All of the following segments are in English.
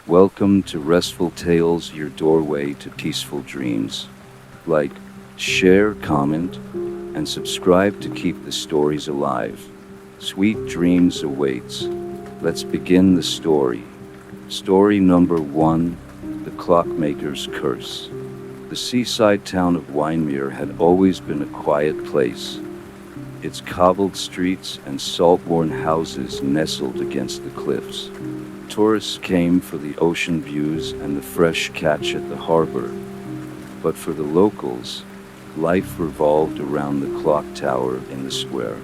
Welcome to Restful Tales, your doorway to peaceful dreams. Like, share, comment, and subscribe to keep the stories alive. Sweet dreams awaits. Let's begin the story. Story number 1: The Clockmaker's Curse. The seaside town of Wyndmere had always been a quiet place. Its cobbled streets and salt-worn houses nestled against the cliffs. Tourists came for the ocean views and the fresh catch at the harbor. But for the locals, life revolved around the clock tower in the square.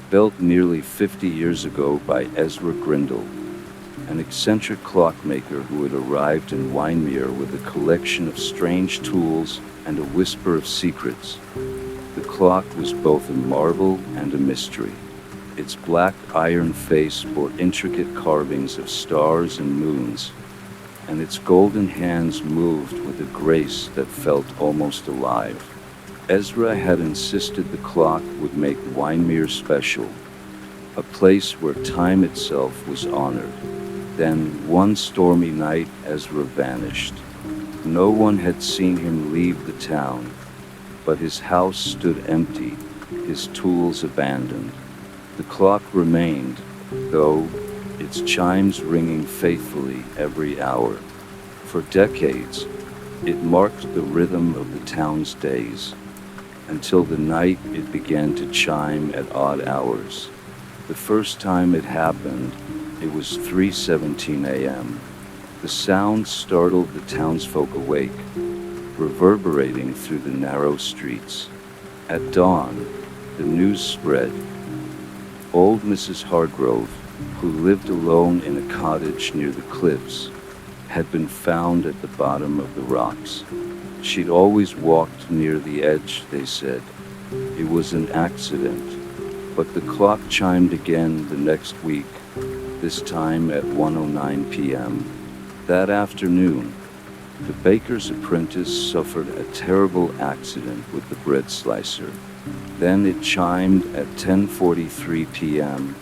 Built nearly 50 years ago by Ezra Grindle, an eccentric clockmaker who had arrived in Wyndmere with a collection of strange tools and a whisper of secrets. The clock was both a marvel and a mystery. Its black iron face bore intricate carvings of stars and moons, and its golden hands moved with a grace that felt almost alive. Ezra had insisted the clock would make Wyndmere special, a place where time itself was honored. Then, one stormy night, Ezra vanished. No one had seen him leave the town, but his house stood empty, his tools abandoned. The clock remained, though, its chimes ringing faithfully every hour. For decades, it marked the rhythm of the town's days, until the night it began to chime at odd hours. The first time it happened, it was 3:17 a.m. The sound startled the townsfolk awake, reverberating through the narrow streets. At dawn, the news spread. Old Mrs. Hargrove, who lived alone in a cottage near the cliffs, had been found at the bottom of the rocks. She'd always walked near the edge, they said. It was an accident. But the clock chimed again the next week, this time at 1:09 p.m. That afternoon, the baker's apprentice suffered a terrible accident with the bread slicer. Then it chimed at 10:43 p.m.,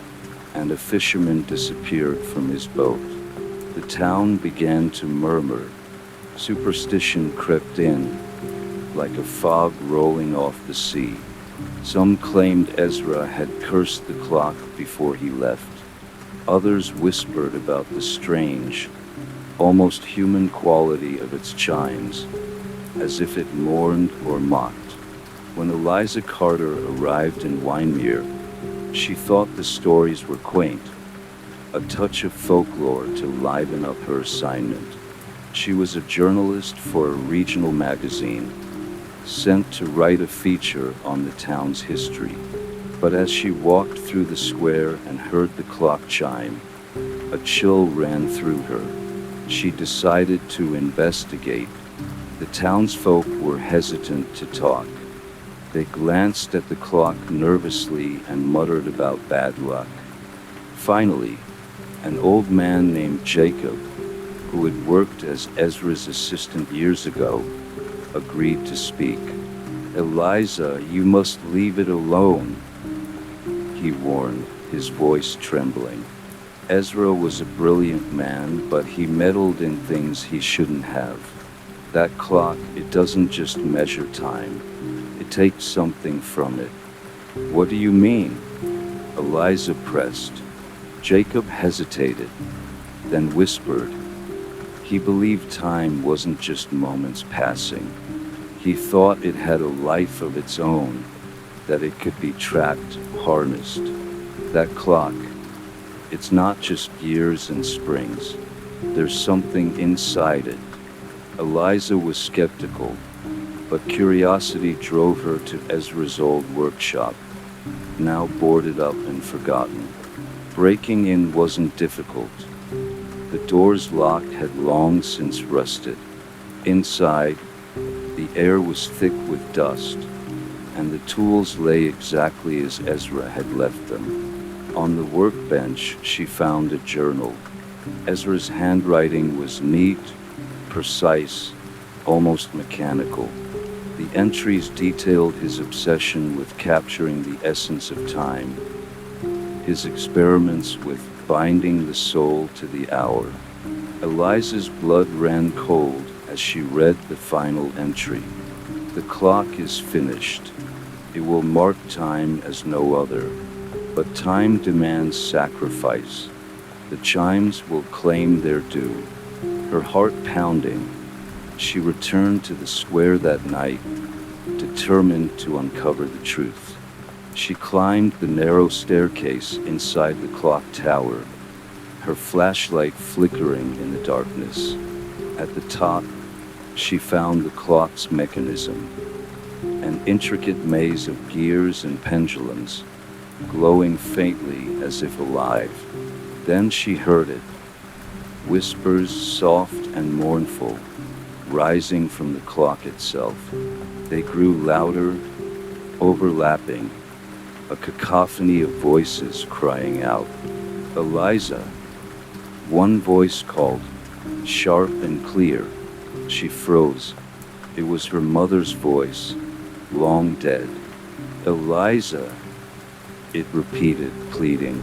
and a fisherman disappeared from his boat. The town began to murmur. Superstition crept in, like a fog rolling off the sea. Some claimed Ezra had cursed the clock before he left. Others whispered about the strange, almost human quality of its chimes, as if it mourned or mocked. When Eliza Carter arrived in Wyndmere, she thought the stories were quaint, a touch of folklore to liven up her assignment. She was a journalist for a regional magazine, sent to write a feature on the town's history. But as she walked through the square and heard the clock chime, a chill ran through her. She decided to investigate. The townsfolk were hesitant to talk. They glanced at the clock nervously and muttered about bad luck. Finally, an old man named Jacob, who had worked as Ezra's assistant years ago, agreed to speak. "Eliza, you must leave it alone," he warned, his voice trembling. Ezra was a brilliant man, but he meddled in things he shouldn't have. That clock, it doesn't just measure time. It takes something from it. "What do you mean?" Eliza pressed. Jacob hesitated, then whispered. He believed time wasn't just moments passing. He thought it had a life of its own, that it could be tracked, harnessed. That clock, it's not just years and springs. There's something inside it. Eliza was skeptical, but curiosity drove her to Ezra's old workshop, now boarded up and forgotten. Breaking in wasn't difficult. The door's lock had long since rusted. Inside, the air was thick with dust, and the tools lay exactly as Ezra had left them. On the workbench, she found a journal. Ezra's handwriting was neat, precise, almost mechanical. The entries detailed his obsession with capturing the essence of time, his experiments with binding the soul to the hour, Eliza's blood ran cold as she read the final entry. The clock is finished. It will mark time as no other. But time demands sacrifice. The chimes will claim their due. Her heart pounding, she returned to the square that night, determined to uncover the truth. She climbed the narrow staircase inside the clock tower, her flashlight flickering in the darkness. At the top, she found the clock's mechanism, an intricate maze of gears and pendulums, glowing faintly as if alive. Then she heard it, whispers soft and mournful, rising from the clock itself. They grew louder, overlapping, a cacophony of voices crying out, "Eliza!" One voice called, sharp and clear. She froze. It was her mother's voice, long dead. "Eliza!" It repeated, pleading.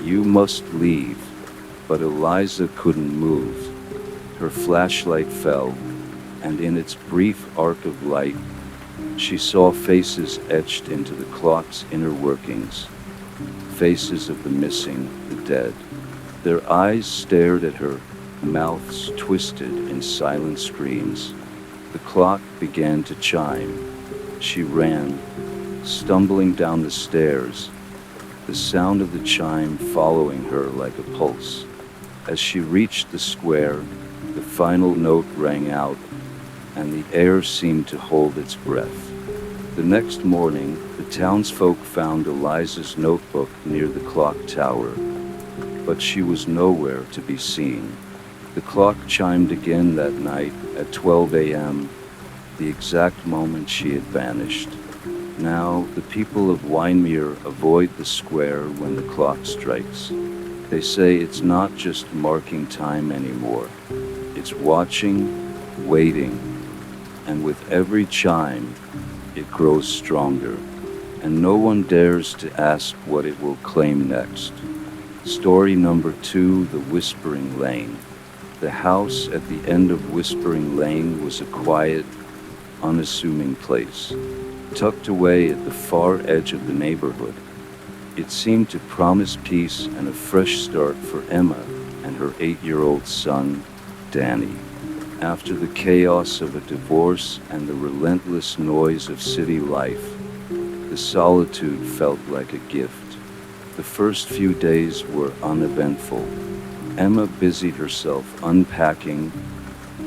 "You must leave." But Eliza couldn't move. Her flashlight fell, and in its brief arc of light, she saw faces etched into the clock's inner workings. Faces of the missing, the dead. Their eyes stared at her, mouths twisted in silent screams. The clock began to chime. She ran, stumbling down the stairs, the sound of the chime following her like a pulse. As she reached the square, the final note rang out, and the air seemed to hold its breath. The next morning, the townsfolk found Eliza's notebook near the clock tower, but she was nowhere to be seen. The clock chimed again that night at 12 a.m., the exact moment she had vanished. Now, the people of Wyndmere avoid the square when the clock strikes. They say it's not just marking time anymore. It's watching, waiting, and with every chime, it grows stronger, and no one dares to ask what it will claim next. Story number 2, The Whispering Lane. The house at the end of Whispering Lane was a quiet, unassuming place, tucked away at the far edge of the neighborhood. It seemed to promise peace and a fresh start for Emma and her 8-year-old son, Danny. After the chaos of a divorce and the relentless noise of city life, the solitude felt like a gift. The first few days were uneventful. Emma busied herself unpacking,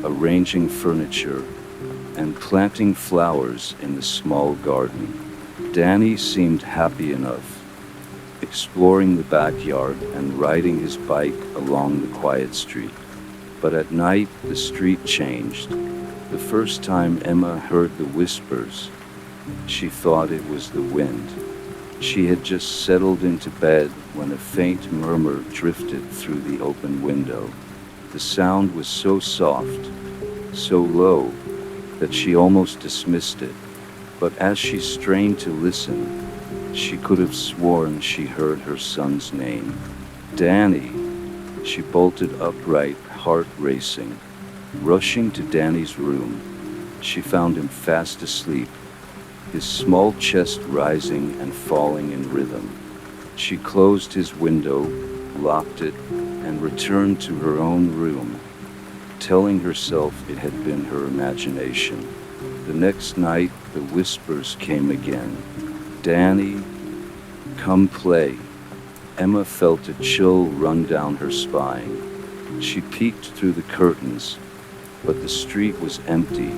arranging furniture, and planting flowers in the small garden. Danny seemed happy enough, exploring the backyard and riding his bike along the quiet street. But at night, the street changed. The first time Emma heard the whispers, she thought it was the wind. She had just settled into bed when a faint murmur drifted through the open window. The sound was so soft, so low, that she almost dismissed it. But as she strained to listen, she could have sworn she heard her son's name. "Danny!" She bolted upright, heart racing. Rushing to Danny's room, she found him fast asleep, his small chest rising and falling in rhythm. She closed his window, locked it, and returned to her own room, telling herself it had been her imagination. The next night, the whispers came again. "Danny, come play." Emma felt a chill run down her spine. She peeked through the curtains, but the street was empty,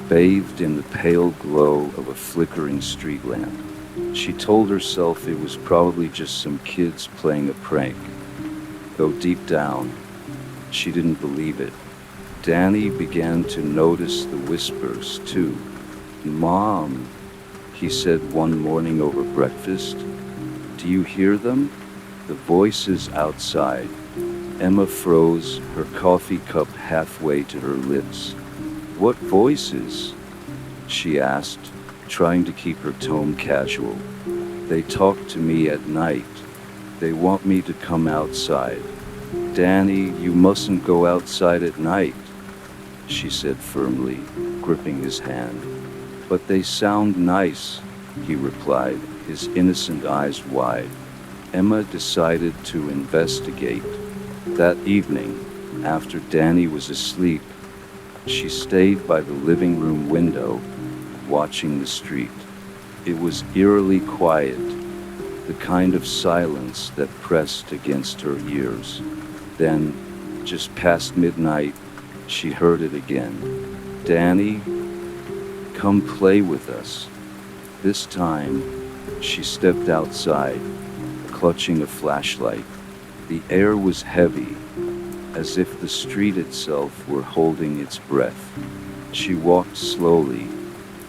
bathed in the pale glow of a flickering street lamp. She told herself it was probably just some kids playing a prank, though deep down, she didn't believe it. Danny began to notice the whispers too. "Mom," he said one morning over breakfast, "do you hear them? The voices outside." Emma froze, her coffee cup halfway to her lips. "What voices?" she asked, trying to keep her tone casual. "They talk to me at night. They want me to come outside." Danny, you mustn't go outside at night, she said firmly, gripping his hand. But they sound nice, he replied, his innocent eyes wide. Emma decided to investigate. That evening, after Danny was asleep, she stayed by the living room window, watching the street. It was eerily quiet, the kind of silence that pressed against her ears. Then, just past midnight, she heard it again. Danny, come play with us. This time, she stepped outside, clutching a flashlight. The air was heavy, as if the street itself were holding its breath. She walked slowly,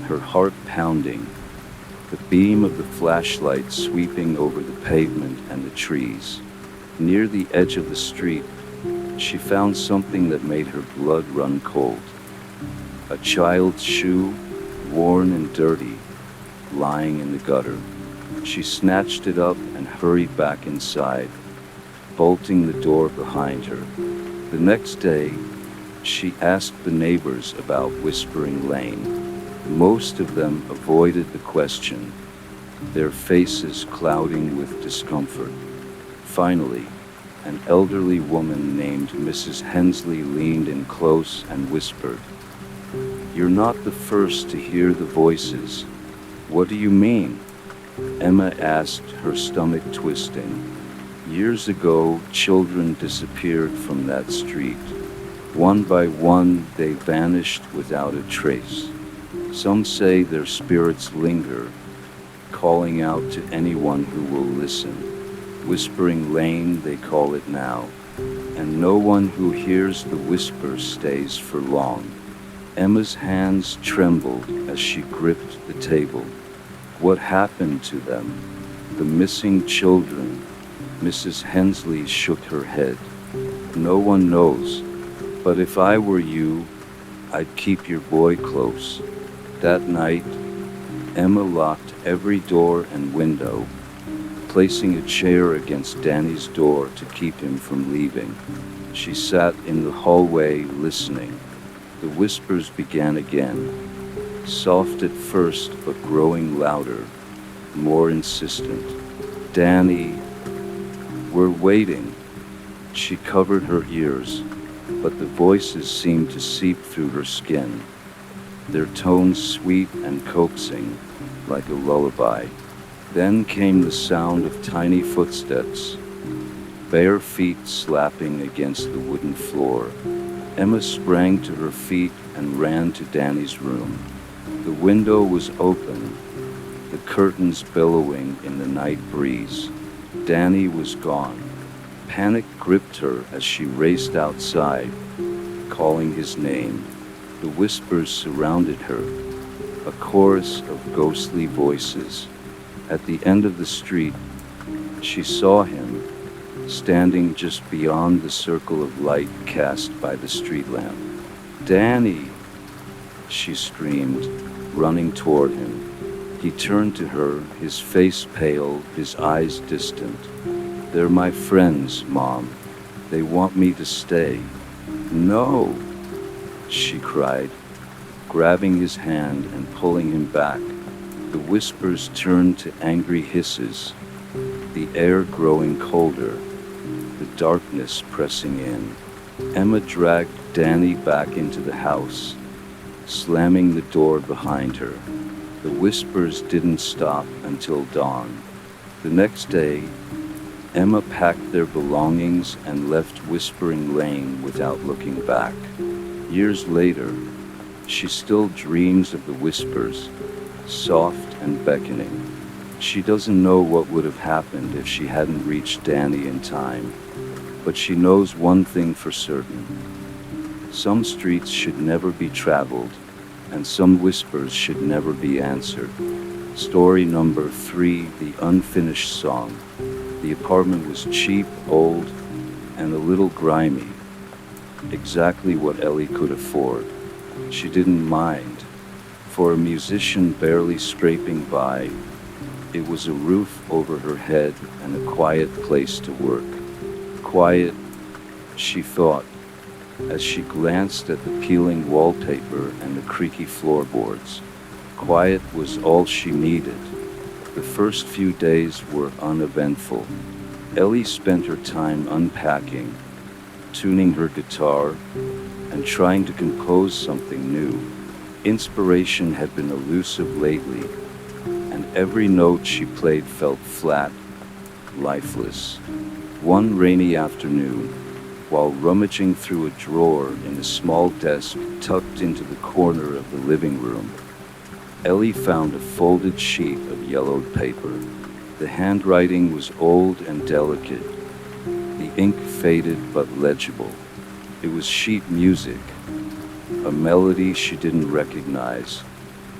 her heart pounding, the beam of the flashlight sweeping over the pavement and the trees. Near the edge of the street, she found something that made her blood run cold. A child's shoe, worn and dirty, lying in the gutter. She snatched it up and hurried back inside, bolting the door behind her. The next day, she asked the neighbors about Whispering Lane. Most of them avoided the question, their faces clouding with discomfort. Finally, an elderly woman named Mrs. Hensley leaned in close and whispered, "You're not the first to hear the voices. What do you mean?" Emma asked, her stomach twisting. Years ago, children disappeared from that street. One by one, they vanished without a trace. Some say their spirits linger, calling out to anyone who will listen. Whispering Lane, they call it now, and no one who hears the whisper stays for long. Emma's hands trembled as she gripped the table. What happened to them? The missing children? Mrs. Hensley shook her head. No one knows, but if I were you, I'd keep your boy close. That night, Emma locked every door and window, placing a chair against Danny's door to keep him from leaving. She sat in the hallway listening. The whispers began again, soft at first but growing louder, more insistent. "Danny, we're waiting." She covered her ears, but the voices seemed to seep through her skin, their tones sweet and coaxing, like a lullaby. Then came the sound of tiny footsteps, bare feet slapping against the wooden floor. Emma sprang to her feet and ran to Danny's room. The window was open, the curtains billowing in the night breeze. Danny was gone. Panic gripped her as she raced outside, calling his name. The whispers surrounded her, a chorus of ghostly voices. At the end of the street, she saw him, standing just beyond the circle of light cast by the street lamp. "Danny!" she screamed, running toward him. He turned to her, his face pale, his eyes distant. "They're my friends, Mom. They want me to stay." "No!" she cried, grabbing his hand and pulling him back. The whispers turned to angry hisses, the air growing colder, the darkness pressing in. Emma dragged Danny back into the house, slamming the door behind her. The whispers didn't stop until dawn. The next day, Emma packed their belongings and left Whispering Lane without looking back. Years later, she still dreams of the whispers, soft and beckoning. She doesn't know what would have happened if she hadn't reached Danny in time, but she knows one thing for certain. Some streets should never be traveled, and some whispers should never be answered. Story number 3, The Unfinished Song. The apartment was cheap, old, and a little grimy. Exactly what Ellie could afford. She didn't mind. For a musician barely scraping by, it was a roof over her head and a quiet place to work. Quiet, she thought, as she glanced at the peeling wallpaper and the creaky floorboards. Quiet was all she needed. The first few days were uneventful. Ellie spent her time unpacking, tuning her guitar, and trying to compose something new. Inspiration had been elusive lately, and every note she played felt flat, lifeless. One rainy afternoon, while rummaging through a drawer in a small desk tucked into the corner of the living room, Ellie found a folded sheet of yellowed paper. The handwriting was old and delicate, the ink faded but legible. It was sheet music, a melody she didn't recognize,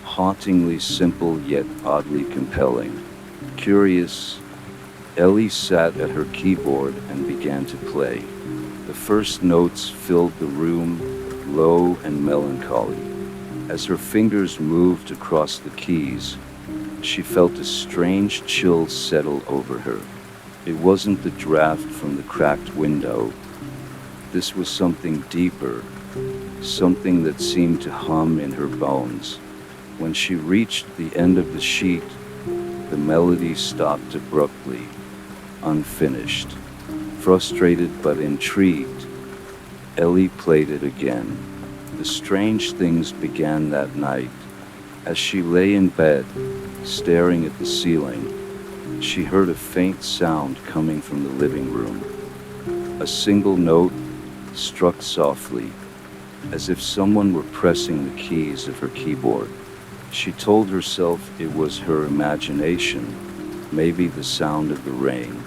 hauntingly simple yet oddly compelling. Curious, Ellie sat at her keyboard and began to play. The first notes filled the room, low and melancholy. As her fingers moved across the keys, she felt a strange chill settle over her. It wasn't the draft from the cracked window. This was something deeper, something that seemed to hum in her bones. When she reached the end of the sheet, the melody stopped abruptly, unfinished. Frustrated but intrigued, Ellie played it again. The strange things began that night. As she lay in bed, staring at the ceiling, she heard a faint sound coming from the living room. A single note struck softly, as if someone were pressing the keys of her keyboard. She told herself it was her imagination, maybe the sound of the rain.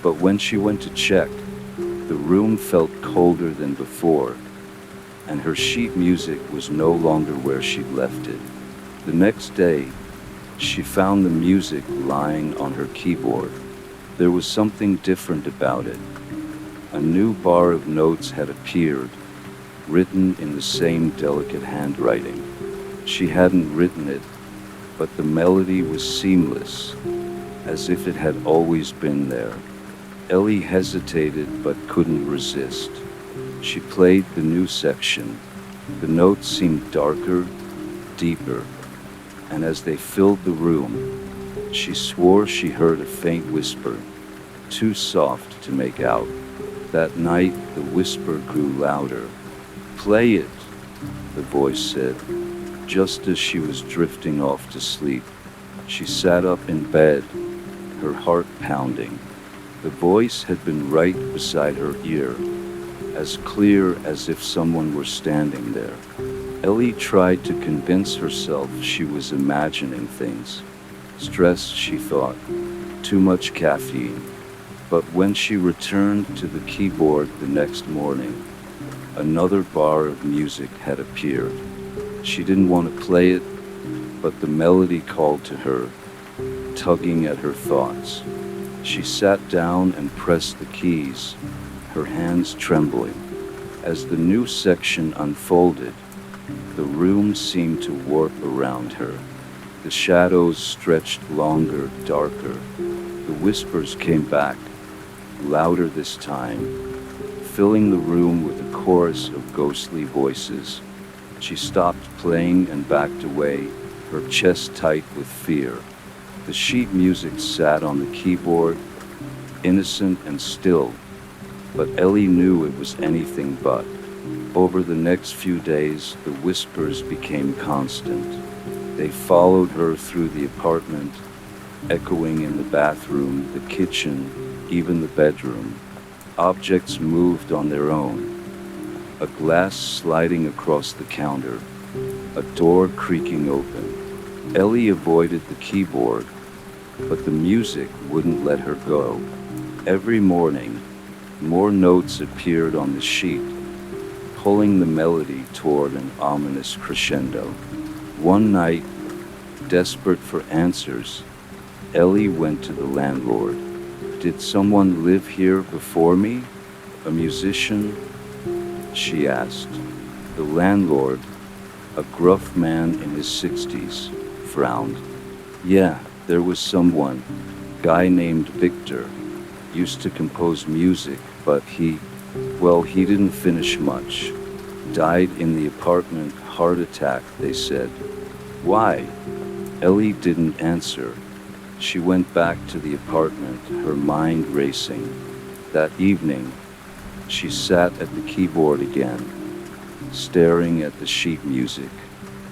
But when she went to check, the room felt colder than before, and her sheet music was no longer where she'd left it. The next day, she found the music lying on her keyboard. There was something different about it. A new bar of notes had appeared, written in the same delicate handwriting. She hadn't written it, but the melody was seamless, as if it had always been there. Ellie hesitated but couldn't resist. She played the new section. The notes seemed darker, deeper, and as they filled the room, she swore she heard a faint whisper, too soft to make out. That night, the whisper grew louder. "Play it," the voice said. Just as she was drifting off to sleep, she sat up in bed, her heart pounding. The voice had been right beside her ear, as clear as if someone were standing there. Ellie tried to convince herself she was imagining things. Stress, she thought, too much caffeine. But when she returned to the keyboard the next morning, another bar of music had appeared. She didn't want to play it, but the melody called to her, tugging at her thoughts. She sat down and pressed the keys, her hands trembling. As the new section unfolded, the room seemed to warp around her. The shadows stretched longer, darker. The whispers came back, louder this time, filling the room with a chorus of ghostly voices. She stopped playing and backed away, her chest tight with fear. The sheet music sat on the keyboard, innocent and still, but Ellie knew it was anything but. Over the next few days, the whispers became constant. They followed her through the apartment, echoing in the bathroom, the kitchen, even the bedroom. Objects moved on their own. A glass sliding across the counter, a door creaking open. Ellie avoided the keyboard, but the music wouldn't let her go. Every morning, more notes appeared on the sheet, pulling the melody toward an ominous crescendo. One night, desperate for answers, Ellie went to the landlord. "Did someone live here before me? A musician?" she asked. The landlord, a gruff man in his 60s, frowned. "Yeah, there was someone, guy named Victor. Used to compose music, but he..." Well, he didn't finish much. Died in the apartment, heart attack, they said. Why? Ellie didn't answer. She went back to the apartment, her mind racing. That evening, she sat at the keyboard again, staring at the sheet music.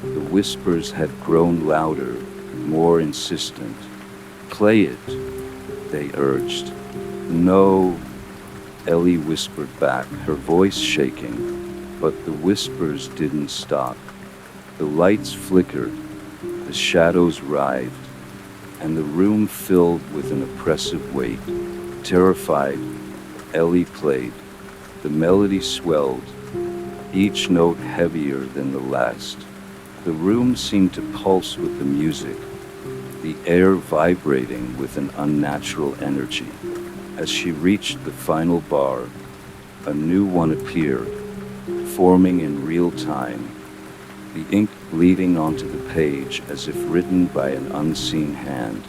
The whispers had grown louder, more insistent. Play it, they urged. No, Ellie whispered back, her voice shaking. But the whispers didn't stop. The lights flickered, the shadows writhed, and the room filled with an oppressive weight. Terrified, Ellie played. The melody swelled, each note heavier than the last. The room seemed to pulse with the music, the air vibrating with an unnatural energy. As she reached the final bar, a new one appeared, forming in real time, the ink bleeding onto the page as if written by an unseen hand.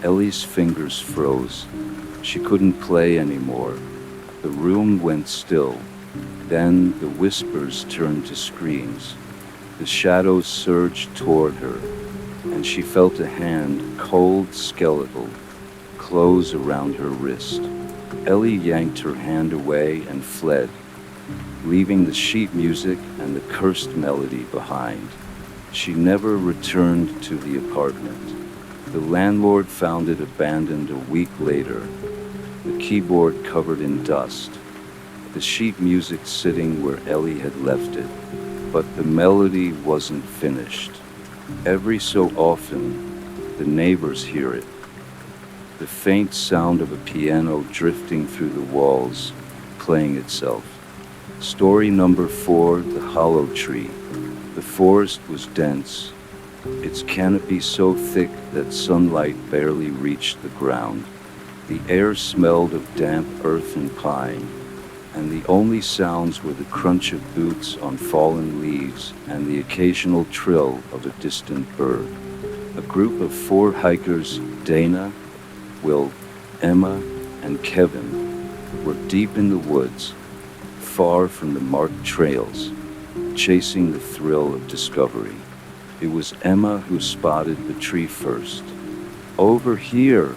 Ellie's fingers froze. She couldn't play anymore. The room went still. Then the whispers turned to screams. The shadows surged toward her, and she felt a hand, cold, skeletal, close around her wrist. Ellie yanked her hand away and fled, leaving the sheet music and the cursed melody behind. She never returned to the apartment. The landlord found it abandoned a week later, the keyboard covered in dust, the sheet music sitting where Ellie had left it, but the melody wasn't finished. Every so often, the neighbors hear it, the faint sound of a piano drifting through the walls, playing itself. Story number 4, The Hollow Tree. The forest was dense, its canopy so thick that sunlight barely reached the ground. The air smelled of damp earth and pine, and the only sounds were the crunch of boots on fallen leaves and the occasional trill of a distant bird. A group of 4 hikers, Dana, Will, Emma, and Kevin, were deep in the woods, far from the marked trails, chasing the thrill of discovery. It was Emma who spotted the tree first. "Over here,"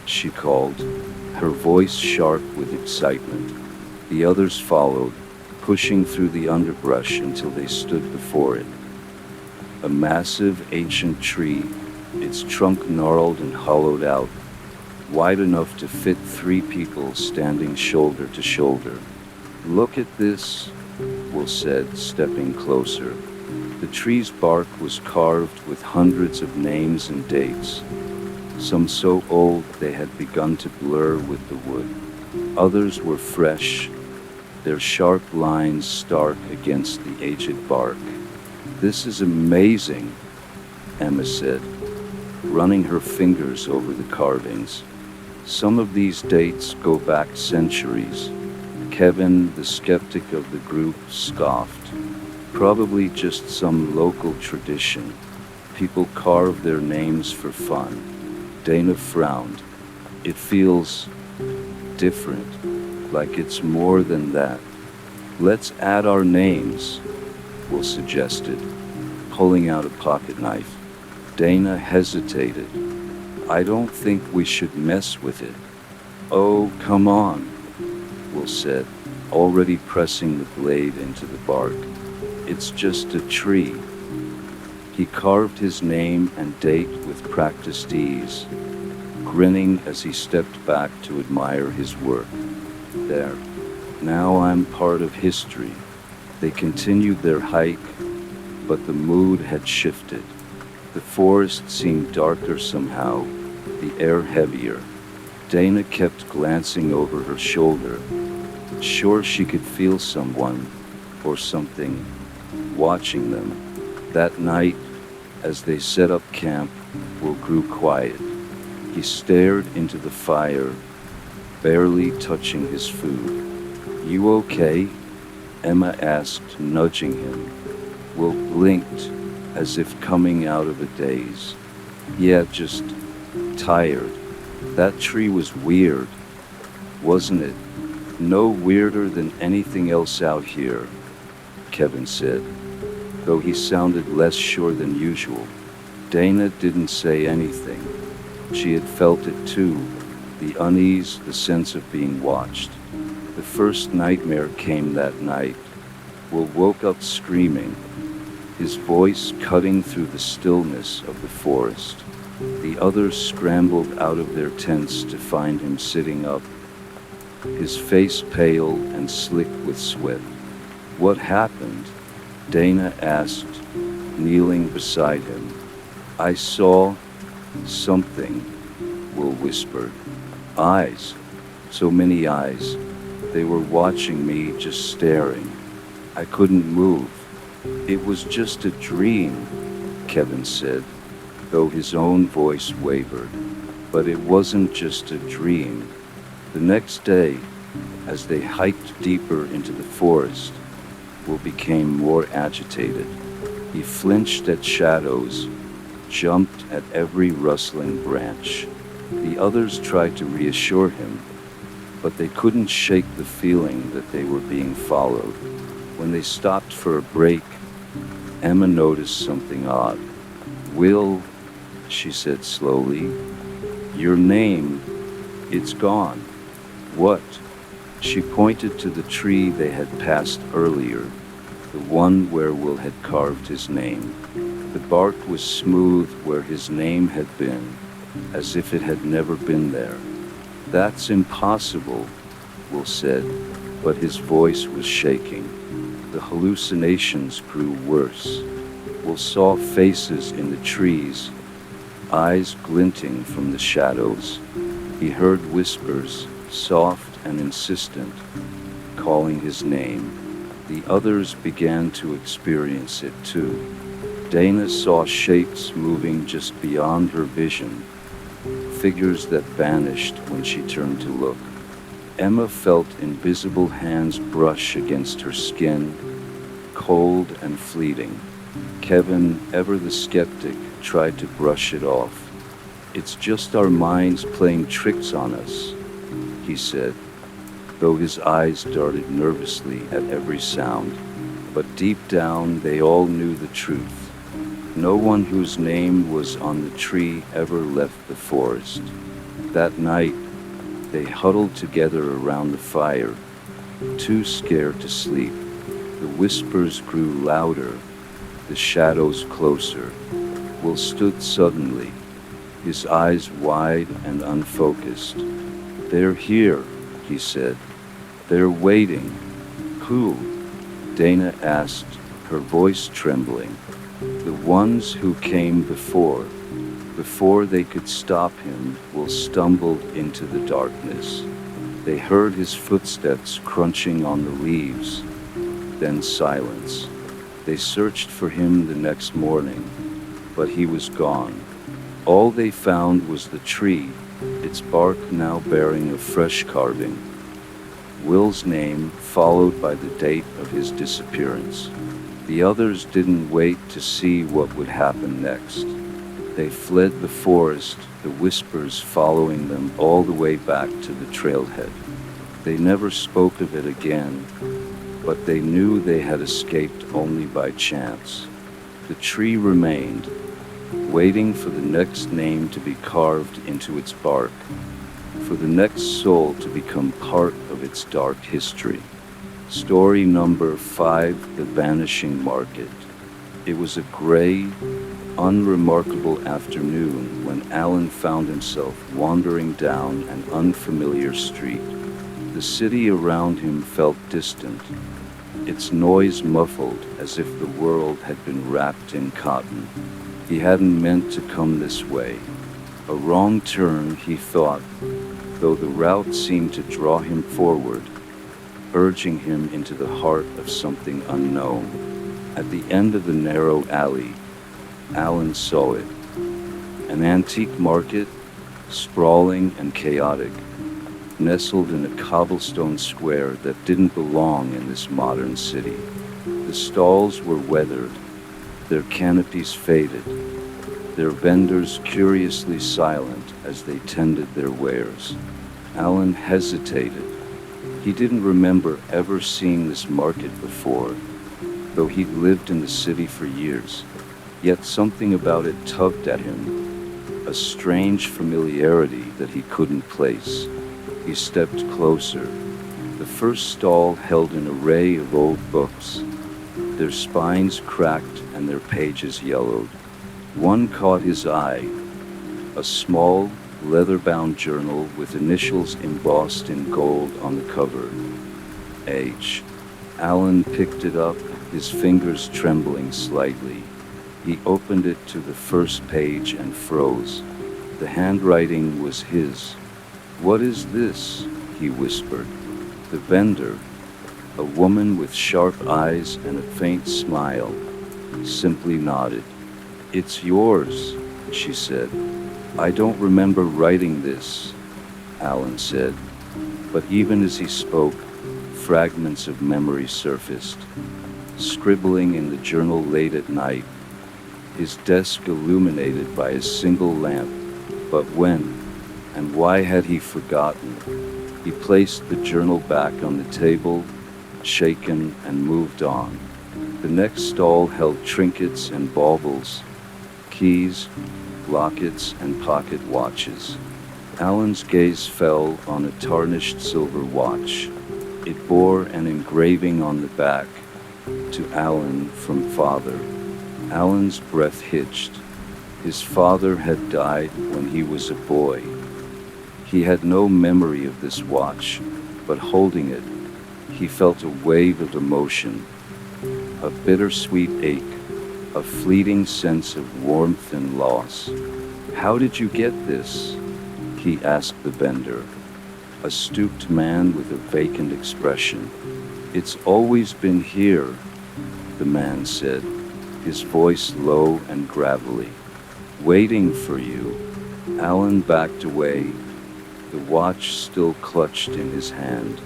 she called, her voice sharp with excitement. The others followed, pushing through the underbrush until they stood before it. A massive ancient tree, its trunk gnarled and hollowed out, wide enough to fit 3 people standing shoulder to shoulder. "Look at this," Will said, stepping closer. The tree's bark was carved with hundreds of names and dates, some so old they had begun to blur with the wood. Others were fresh, their sharp lines stark against the aged bark. "This is amazing," Emma said, running her fingers over the carvings. "Some of these dates go back centuries." Kevin, the skeptic of the group, scoffed. "Probably just some local tradition. People carve their names for fun." Dana frowned. "It feels different, like it's more than that." "Let's add our names," Will suggested, pulling out a pocket knife. Dana hesitated. "I don't think we should mess with it." "Oh, come on," Will said, already pressing the blade into the bark. "It's just a tree." He carved his name and date with practiced ease, grinning as he stepped back to admire his work. "There, now I'm part of history." They continued their hike, but the mood had shifted. The forest seemed darker somehow, the air heavier. Dana kept glancing over her shoulder, sure she could feel someone, or something, watching them. That night, as they set up camp, Will grew quiet. He stared into the fire, barely touching his food. "You okay?" Emma asked, nudging him. Will blinked, as if coming out of a daze. "Yeah, just tired." "That tree was weird, wasn't it?" No weirder than anything else out here, Kevin said, though he sounded less sure than usual. Dana didn't say anything. She had felt it too, the unease, the sense of being watched. The first nightmare came that night. Will woke up screaming, his voice cutting through the stillness of the forest. The others scrambled out of their tents to find him sitting up, his face pale and slick with sweat. What happened? Dana asked, kneeling beside him. I saw something, Will whispered. Eyes. So many eyes. They were watching me, just staring. I couldn't move. It was just a dream, Kevin said, though his own voice wavered. But it wasn't just a dream. The next day, as they hiked deeper into the forest, Will became more agitated. He flinched at shadows, jumped at every rustling branch. The others tried to reassure him, but they couldn't shake the feeling that they were being followed. When they stopped for a break, Emma noticed something odd. Will, she said slowly, your name, it's gone. What? She pointed to the tree they had passed earlier, the one where Will had carved his name. The bark was smooth where his name had been, as if it had never been there. That's impossible, Will said, but his voice was shaking. The hallucinations grew worse. Will saw faces in the trees, eyes glinting from the shadows. He heard whispers, soft and insistent, calling his name. The others began to experience it too. Dana saw shapes moving just beyond her vision, figures that vanished when she turned to look. Emma felt invisible hands brush against her skin, cold and fleeting. Kevin, ever the skeptic, tried to brush it off. It's just our minds playing tricks on us, he said, though his eyes darted nervously at every sound. But deep down they all knew the truth. No one whose name was on the tree ever left the forest. That night, they huddled together around the fire, too scared to sleep. The whispers grew louder, the shadows closer. Will stood suddenly, his eyes wide and unfocused. They're here, he said. They're waiting. Who? Dana asked, her voice trembling. The ones who came before. Before they could stop him, Will stumbled into the darkness. They heard his footsteps crunching on the leaves, then silence. They searched for him the next morning, but he was gone. All they found was the tree, its bark now bearing a fresh carving. Will's name, followed by the date of his disappearance. The others didn't wait to see what would happen next. They fled the forest, the whispers following them all the way back to the trailhead. They never spoke of it again, but they knew they had escaped only by chance. The tree remained, waiting for the next name to be carved into its bark, for the next soul to become part of its dark history. Story number 5, The Vanishing Market. It was a gray, unremarkable afternoon when Alan found himself wandering down an unfamiliar street. The city around him felt distant, its noise muffled as if the world had been wrapped in cotton. He hadn't meant to come this way. A wrong turn, he thought, though the route seemed to draw him forward, urging him into the heart of something unknown. At the end of the narrow alley, Alan saw it. An antique market, sprawling and chaotic, nestled in a cobblestone square that didn't belong in this modern city. The stalls were weathered, their canopies faded, their vendors curiously silent as they tended their wares. Alan hesitated. He didn't remember ever seeing this market before, though he'd lived in the city for years. Yet something about it tugged at him, a strange familiarity that he couldn't place. He stepped closer. The first stall held an array of old books, their spines cracked and their pages yellowed. One caught his eye, a small, leather-bound journal with initials embossed in gold on the cover. H. Alan picked it up, his fingers trembling slightly. He opened it to the first page and froze. The handwriting was his. "What is this?" he whispered. The vendor, a woman with sharp eyes and a faint smile, simply nodded. "It's yours," she said. "I don't remember writing this," Alan said. But even as he spoke, fragments of memory surfaced. Scribbling in the journal late at night, his desk illuminated by a single lamp. But when and why had he forgotten? He placed the journal back on the table, shaken, and moved on. The next stall held trinkets and baubles, keys, lockets, and pocket watches. Alan's gaze fell on a tarnished silver watch. It bore an engraving on the back, "To Alan from Father." Alan's breath hitched. His father had died when he was a boy. He had no memory of this watch, but holding it, he felt a wave of emotion, a bittersweet ache, a fleeting sense of warmth and loss. "How did you get this?" he asked the vendor, a stooped man with a vacant expression. "It's always been here," the man said, his voice low and gravelly. "Waiting for you." Alan backed away, the watch still clutched in his hand.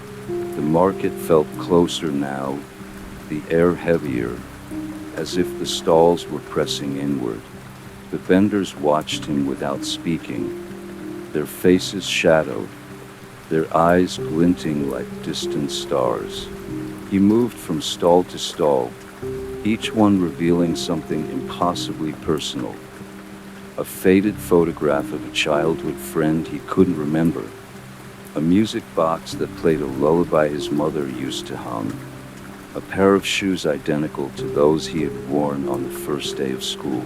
The market felt closer now, the air heavier, as if the stalls were pressing inward. The vendors watched him without speaking, their faces shadowed, their eyes glinting like distant stars. He moved from stall to stall, each one revealing something impossibly personal. A faded photograph of a childhood friend he couldn't remember, a music box that played a lullaby his mother used to hum, a pair of shoes identical to those he had worn on the first day of school.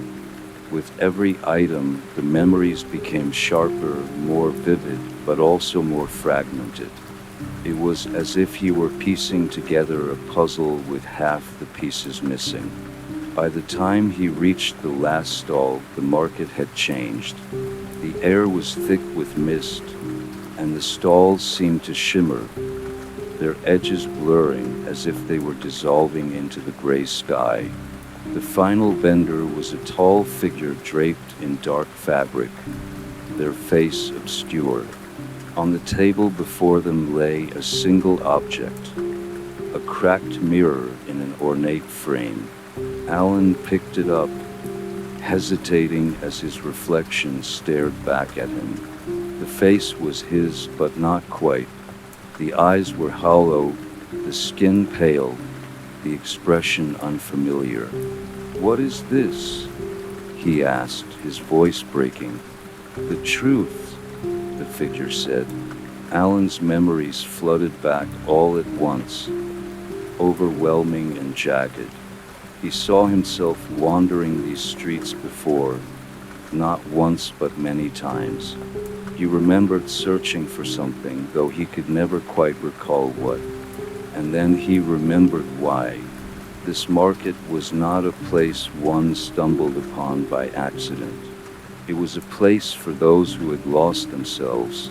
With every item, the memories became sharper, more vivid, but also more fragmented. It was as if he were piecing together a puzzle with half the pieces missing. By the time he reached the last stall, the market had changed. The air was thick with mist, and the stalls seemed to shimmer, their edges blurring as if they were dissolving into the gray sky. The final vendor was a tall figure draped in dark fabric, their face obscure. On the table before them lay a single object, a cracked mirror in an ornate frame. Alan picked it up, hesitating as his reflection stared back at him. The face was his, but not quite. The eyes were hollow, the skin pale, the expression unfamiliar. "What is this?" he asked, his voice breaking. "The truth," the figure said. Alan's memories flooded back all at once, overwhelming and jagged. He saw himself wandering these streets before, not once but many times. He remembered searching for something, though he could never quite recall what. And then he remembered why. This market was not a place one stumbled upon by accident. It was a place for those who had lost themselves,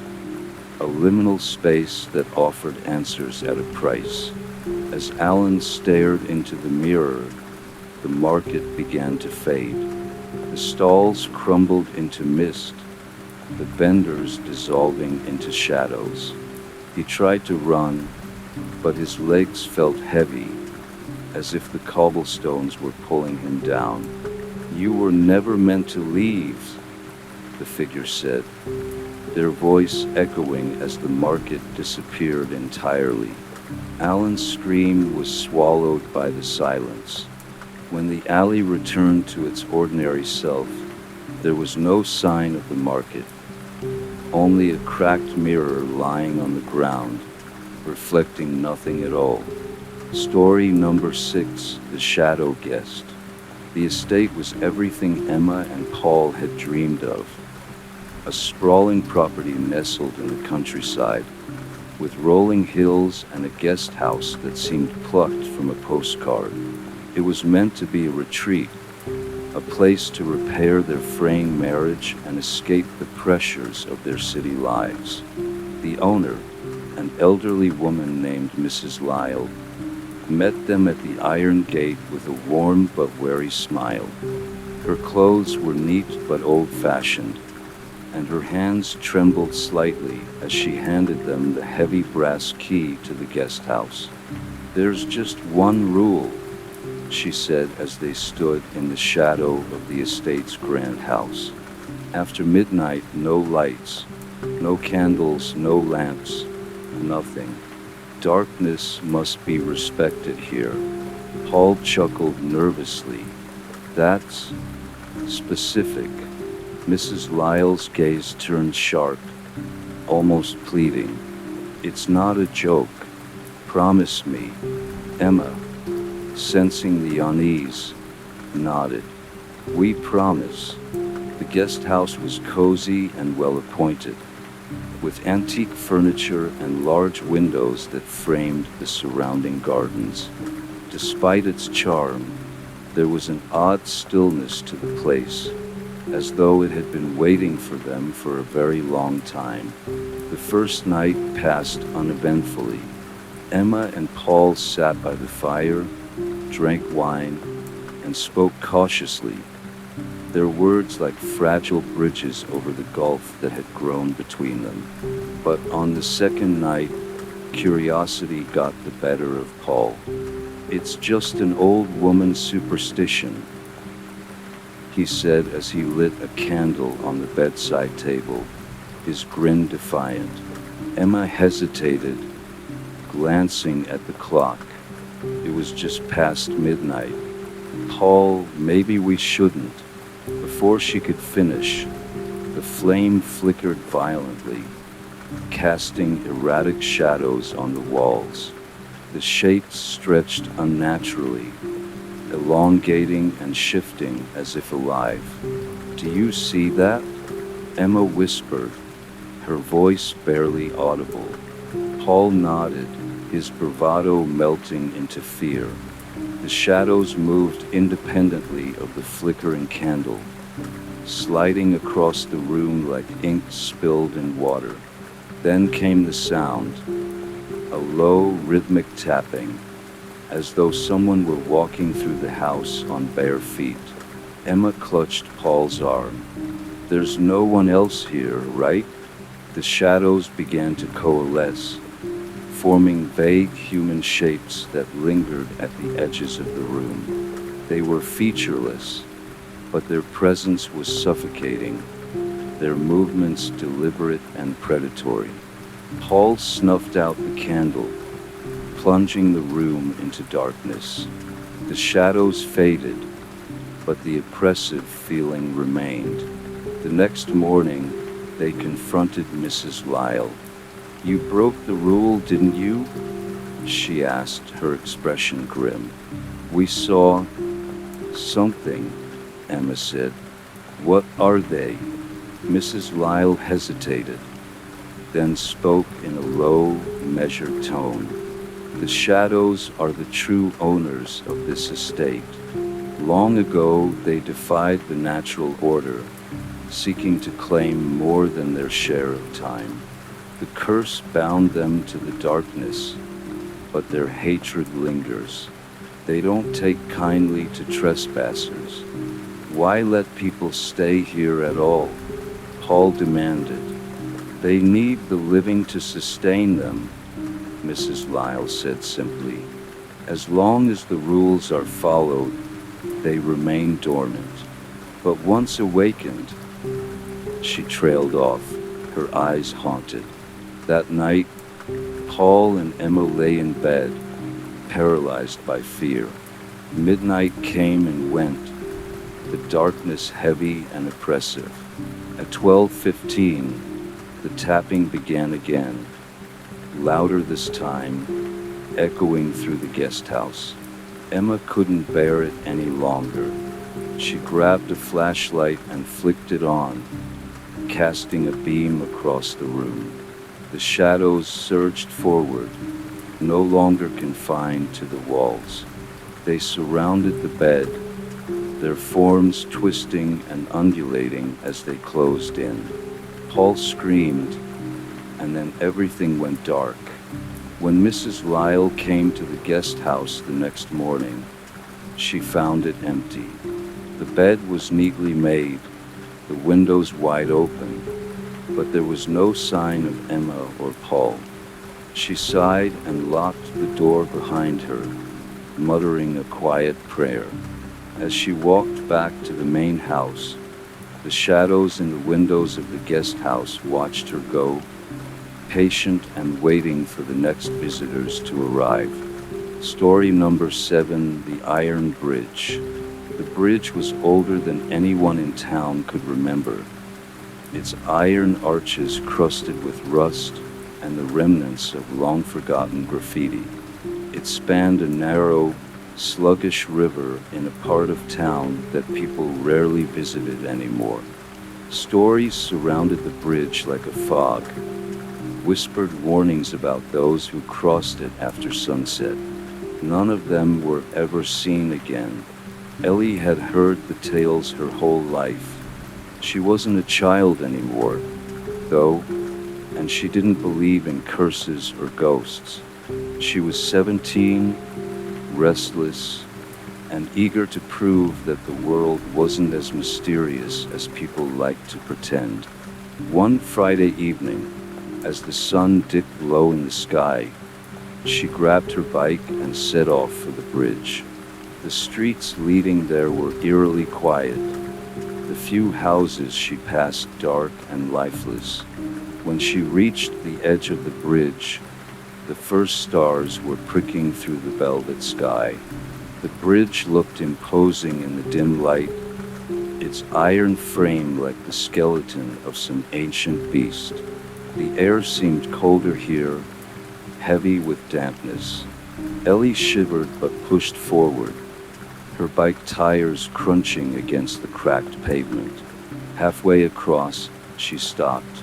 a liminal space that offered answers at a price. As Alan stared into the mirror, the market began to fade. The stalls crumbled into mist, the vendors dissolving into shadows. He tried to run, but his legs felt heavy, as if the cobblestones were pulling him down. "You were never meant to leave," the figure said. their voice echoing as the market disappeared entirely. Alan's scream was swallowed by the silence. When the alley returned to its ordinary self, there was no sign of the market, only a cracked mirror lying on the ground, reflecting nothing at all. Story number 6, The Shadow Guest. The estate was everything Emma and Paul had dreamed of. A sprawling property nestled in the countryside, with rolling hills and a guest house that seemed plucked from a postcard. It was meant to be a retreat, a place to repair their fraying marriage and escape the pressures of their city lives. The owner, an elderly woman named Mrs. Lyle, met them at the iron gate with a warm but wary smile. Her clothes were neat but old-fashioned, and her hands trembled slightly as she handed them the heavy brass key to the guest house. "There's just one rule," she said as they stood in the shadow of the estate's grand house. "After midnight, no lights, no candles, no lamps, nothing. Darkness must be respected here." Paul chuckled nervously. "That's specific." Mrs. Lyle's gaze turned sharp, almost pleading. "It's not a joke. Promise me." Emma, sensing the unease, nodded. "We promise." The guest house was cozy and well appointed, with antique furniture and large windows that framed the surrounding gardens. Despite its charm, there was an odd stillness to the place, as though it had been waiting for them for a very long time. The first night passed uneventfully. Emma and Paul sat by the fire, drank wine, and spoke cautiously, their words like fragile bridges over the gulf that had grown between them. But on the second night, curiosity got the better of Paul. "It's just an old woman's superstition," he said as he lit a candle on the bedside table, his grin defiant. Emma hesitated, glancing at the clock. It was just past midnight. "Paul, maybe we shouldn't." Before she could finish, the flame flickered violently, casting erratic shadows on the walls. The shapes stretched unnaturally, elongating and shifting as if alive. "Do you see that?" Emma whispered, her voice barely audible. Paul nodded, his bravado melting into fear. The shadows moved independently of the flickering candle, sliding across the room like ink spilled in water. Then came the sound, a low, rhythmic tapping, as though someone were walking through the house on bare feet. Emma clutched Paul's arm. "There's no one else here, right?" The shadows began to coalesce, forming vague human shapes that lingered at the edges of the room. They were featureless, but their presence was suffocating, their movements deliberate and predatory. Paul snuffed out the candle, plunging the room into darkness. The shadows faded, but the oppressive feeling remained. The next morning, they confronted Mrs. Lyle. "You broke the rule, didn't you?" she asked, her expression grim. "We saw something," Emma said. "What are they?" Mrs. Lyle hesitated, then spoke in a low, measured tone. "The shadows are the true owners of this estate. Long ago, they defied the natural order, seeking to claim more than their share of time. The curse bound them to the darkness, but their hatred lingers. They don't take kindly to trespassers. Why let people stay here at all?" Paul demanded. "They need the living to sustain them," Mrs. Lyle said simply. "As long as the rules are followed, they remain dormant. But once awakened," she trailed off, her eyes haunted. That night, Paul and Emma lay in bed, paralyzed by fear. Midnight came and went, the darkness heavy and oppressive. At 12:15, the tapping began again, louder this time, echoing through the guest house. Emma couldn't bear it any longer. She grabbed a flashlight and flicked it on, casting a beam across the room. The shadows surged forward, no longer confined to the walls. They surrounded the bed, their forms twisting and undulating as they closed in. Paul screamed, and then everything went dark. When Mrs. Lyle came to the guest house the next morning, she found it empty. The bed was neatly made, the windows wide open, but there was no sign of Emma or Paul. She sighed and locked the door behind her, muttering a quiet prayer. As she walked back to the main house, the shadows in the windows of the guest house watched her go, patient and waiting for the next visitors to arrive. Story number 7, The Iron Bridge. The bridge was older than anyone in town could remember, its iron arches crusted with rust and the remnants of long-forgotten graffiti. It spanned a narrow, sluggish river in a part of town that people rarely visited anymore. Stories surrounded the bridge like a fog, whispered warnings about those who crossed it after sunset. None of them were ever seen again. Ellie had heard the tales her whole life. She wasn't a child anymore, though, and she didn't believe in curses or ghosts. She was 17, restless, and eager to prove that the world wasn't as mysterious as people liked to pretend. One Friday evening, as the sun dipped low in the sky, she grabbed her bike and set off for the bridge. The streets leading there were eerily quiet, the few houses she passed dark and lifeless. When she reached the edge of the bridge, the first stars were pricking through the velvet sky. The bridge looked imposing in the dim light, its iron frame like the skeleton of some ancient beast. The air seemed colder here, heavy with dampness. Ellie shivered but pushed forward, her bike tires crunching against the cracked pavement. Halfway across, she stopped.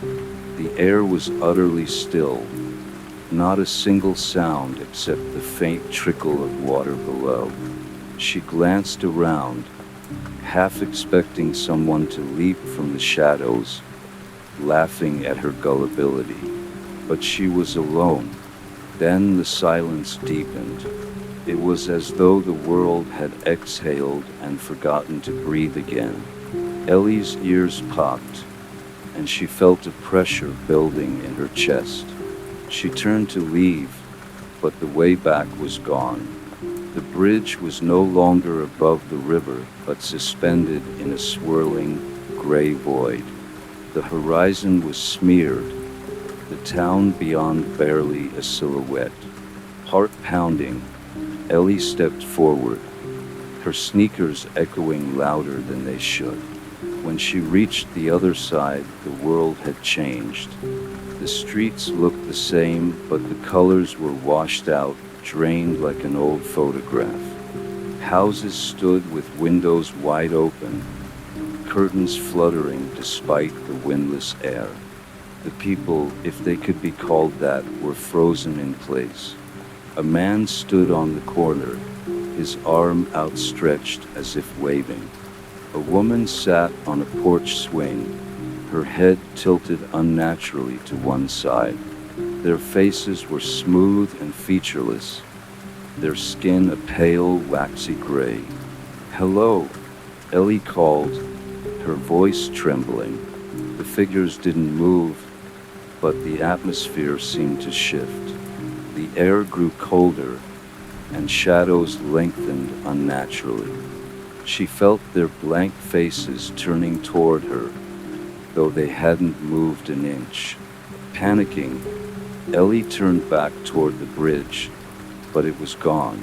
The air was utterly still, not a single sound except the faint trickle of water below. She glanced around, half expecting someone to leap from the shadows, laughing at her gullibility. But she was alone. Then the silence deepened. It was as though the world had exhaled and forgotten to breathe again. Ellie's ears popped, and she felt a pressure building in her chest. She turned to leave, but the way back was gone. The bridge was no longer above the river, but suspended in a swirling, gray void. The horizon was smeared, the town beyond barely a silhouette. Heart pounding, Ellie stepped forward, her sneakers echoing louder than they should. When she reached the other side, the world had changed. The streets looked the same, but the colors were washed out, drained like an old photograph. Houses stood with windows wide open, curtains fluttering despite the windless air. The people, if they could be called that, were frozen in place. A man stood on the corner, his arm outstretched as if waving. A woman sat on a porch swing, her head tilted unnaturally to one side. Their faces were smooth and featureless, their skin a pale, waxy gray. "Hello," Ellie called, her voice trembling. The figures didn't move, but the atmosphere seemed to shift. The air grew colder, and shadows lengthened unnaturally. She felt their blank faces turning toward her, though they hadn't moved an inch. Panicking, Ellie turned back toward the bridge, but it was gone.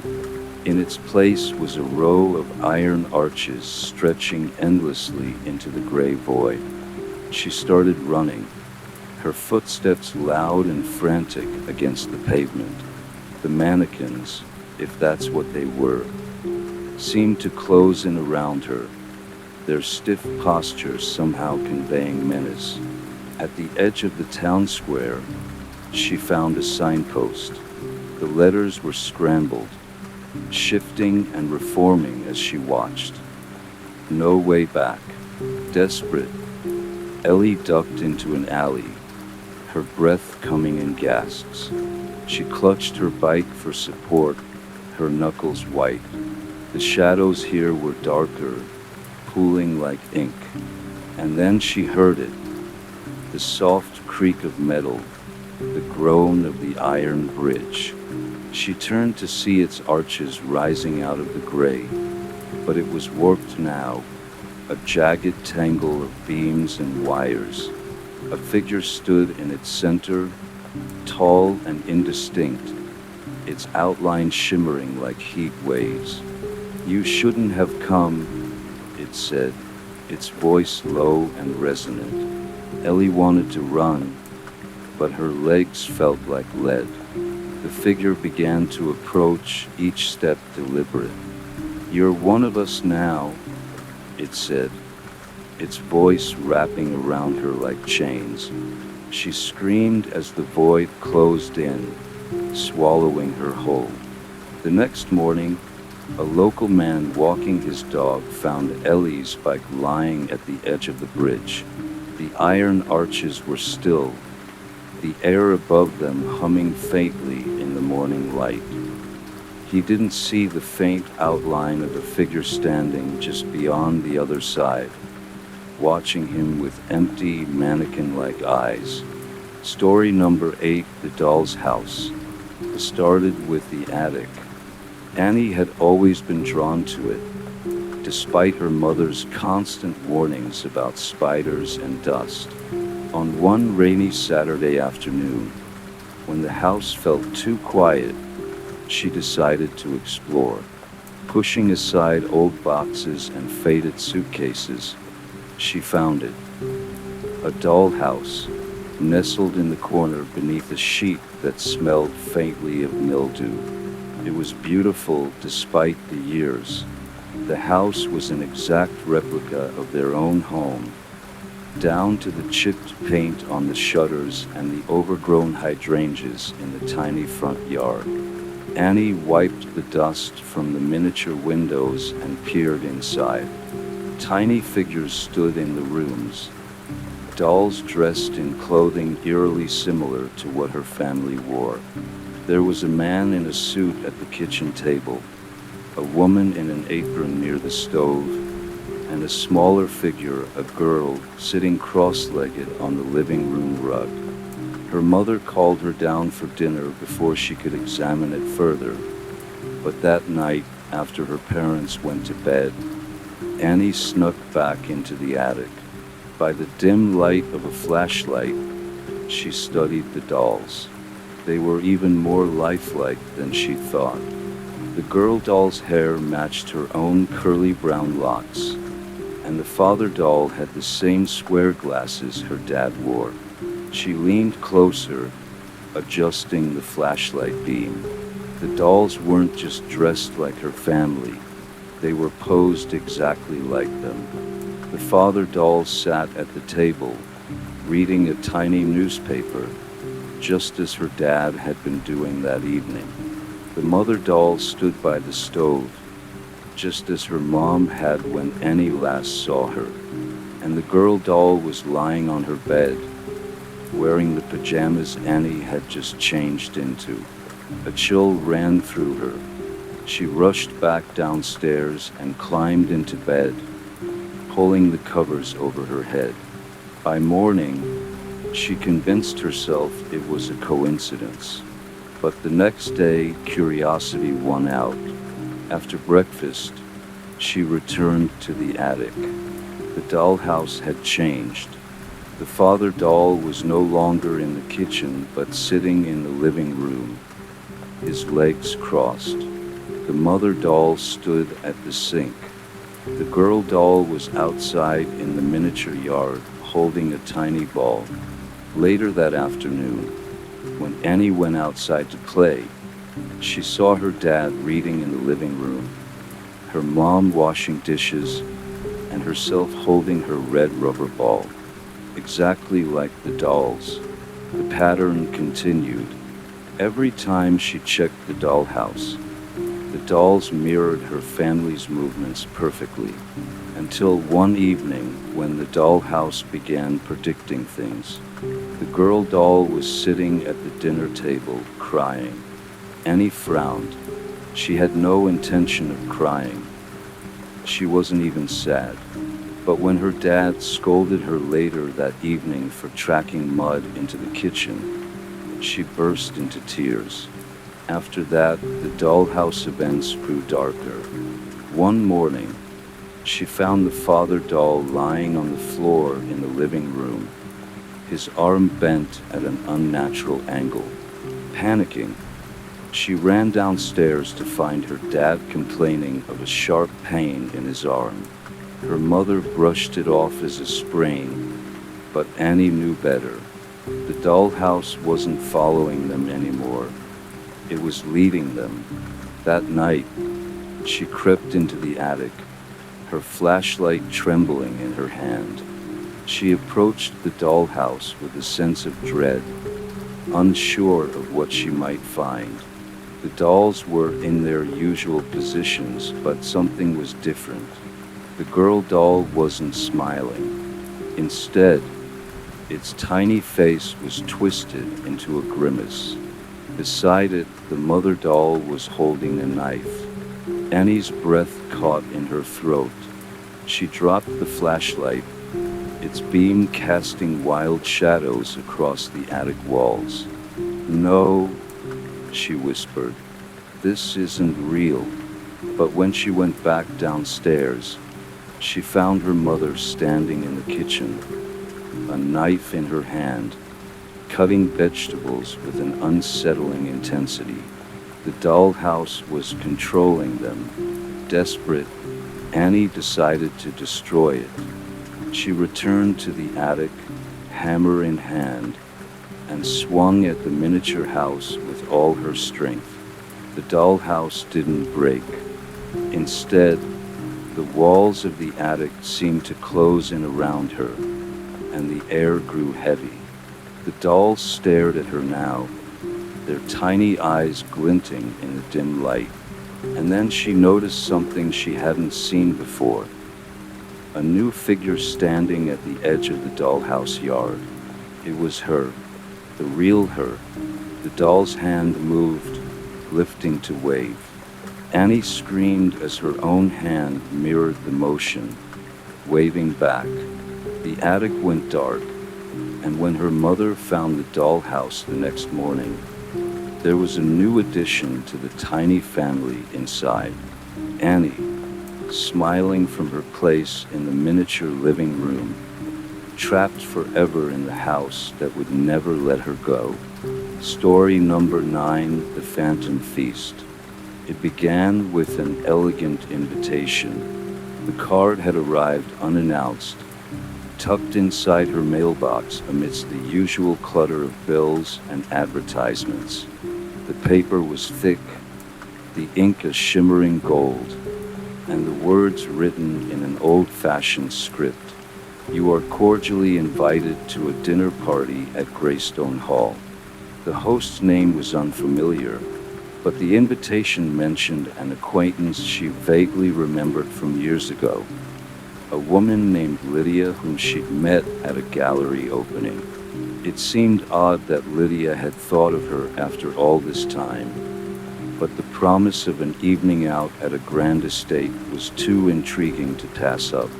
In its place was a row of iron arches stretching endlessly into the gray void. She started running, her footsteps loud and frantic against the pavement. The mannequins, if that's what they were, seemed to close in around her, their stiff postures somehow conveying menace. At the edge of the town square, she found a signpost. The letters were scrambled, shifting and reforming as she watched. No way back. Desperate, Ellie ducked into an alley, her breath coming in gasps. She clutched her bike for support, her knuckles white. The shadows here were darker, pooling like ink. And then she heard it, the soft creak of metal, the groan of the iron bridge. She turned to see its arches rising out of the gray, but it was warped now, a jagged tangle of beams and wires. A figure stood in its center, tall and indistinct, its outline shimmering like heat waves. "You shouldn't have come," it said, its voice low and resonant. Ellie wanted to run, but her legs felt like lead. The figure began to approach, each step deliberate. "You're one of us now," it said, its voice wrapping around her like chains. She screamed as the void closed in, swallowing her whole. The next morning, a local man walking his dog found Ellie's bike lying at the edge of the bridge. The iron arches were still, the air above them humming faintly in the morning light. He didn't see the faint outline of a figure standing just beyond the other side, watching him with empty, mannequin-like eyes. Story number 8, The Doll's House. It started with the attic. Annie had always been drawn to it, despite her mother's constant warnings about spiders and dust. On one rainy Saturday afternoon, when the house felt too quiet, she decided to explore. Pushing aside old boxes and faded suitcases, she found it. A dollhouse, nestled in the corner beneath a sheet that smelled faintly of mildew. It was beautiful despite the years. The house was an exact replica of their own home, down to the chipped paint on the shutters and the overgrown hydrangeas in the tiny front yard. Annie wiped the dust from the miniature windows and peered inside. Tiny figures stood in the rooms, dolls dressed in clothing eerily similar to what her family wore. There was a man in a suit at the kitchen table, a woman in an apron near the stove, and a smaller figure, a girl, sitting cross-legged on the living room rug. Her mother called her down for dinner before she could examine it further, but that night, after her parents went to bed, Annie snuck back into the attic. By the dim light of a flashlight, she studied the dolls. They were even more lifelike than she thought. The girl doll's hair matched her own curly brown locks, and the father doll had the same square glasses her dad wore. She leaned closer, adjusting the flashlight beam. The dolls weren't just dressed like her family, they were posed exactly like them. The father doll sat at the table, reading a tiny newspaper, just as her dad had been doing that evening. The mother doll stood by the stove, just as her mom had when Annie last saw her, and the girl doll was lying on her bed, wearing the pajamas Annie had just changed into. A chill ran through her. She rushed back downstairs and climbed into bed, pulling the covers over her head. By morning, she convinced herself it was a coincidence. But the next day, curiosity won out. After breakfast, she returned to the attic. The dollhouse had changed. The father doll was no longer in the kitchen but sitting in the living room, his legs crossed. The mother doll stood at the sink. The girl doll was outside in the miniature yard holding a tiny ball. Later that afternoon, when Annie went outside to play, she saw her dad reading in the living room, her mom washing dishes, and herself holding her red rubber ball. Exactly like the dolls. The pattern continued. Every time she checked the dollhouse, the dolls mirrored her family's movements perfectly, until one evening when the dollhouse began predicting things. The girl doll was sitting at the dinner table, crying. Annie frowned. She had no intention of crying. She wasn't even sad. But when her dad scolded her later that evening for tracking mud into the kitchen, she burst into tears. After that, the dollhouse events grew darker. One morning, she found the father doll lying on the floor in the living room, his arm bent at an unnatural angle. Panicking, she ran downstairs to find her dad complaining of a sharp pain in his arm. Her mother brushed it off as a sprain, but Annie knew better. The dollhouse wasn't following them anymore. It was leading them. That night, she crept into the attic, her flashlight trembling in her hand. She approached the dollhouse with a sense of dread, unsure of what she might find. The dolls were in their usual positions, but something was different. The girl doll wasn't smiling. Instead, its tiny face was twisted into a grimace. Beside it, the mother doll was holding a knife. Annie's breath caught in her throat. She dropped the flashlight, its beam casting wild shadows across the attic walls. "No," she whispered. "This isn't real." But when she went back downstairs, she found her mother standing in the kitchen, a knife in her hand, cutting vegetables with an unsettling intensity. The dollhouse was controlling them. Desperate, Annie decided to destroy it. She returned to the attic, hammer in hand, and swung at the miniature house with all her strength. The dollhouse didn't break. Instead, the walls of the attic seemed to close in around her, and the air grew heavy. The dolls stared at her now, their tiny eyes glinting in the dim light. And then she noticed something she hadn't seen before. A new figure standing at the edge of the dollhouse yard. It was her, the real her. The doll's hand moved, lifting to wave. Annie screamed as her own hand mirrored the motion, waving back. The attic went dark, and when her mother found the dollhouse the next morning, there was a new addition to the tiny family inside. Annie, smiling from her place in the miniature living room, trapped forever in the house that would never let her go. Story number 9, The Phantom Feast. It began with an elegant invitation. The card had arrived unannounced, tucked inside her mailbox amidst the usual clutter of bills and advertisements. The paper was thick, the ink a shimmering gold, and the words written in an old-fashioned script. "You are cordially invited to a dinner party at Greystone Hall." The host's name was unfamiliar, but the invitation mentioned an acquaintance she vaguely remembered from years ago. A woman named Lydia whom she'd met at a gallery opening. It seemed odd that Lydia had thought of her after all this time, but the promise of an evening out at a grand estate was too intriguing to pass up.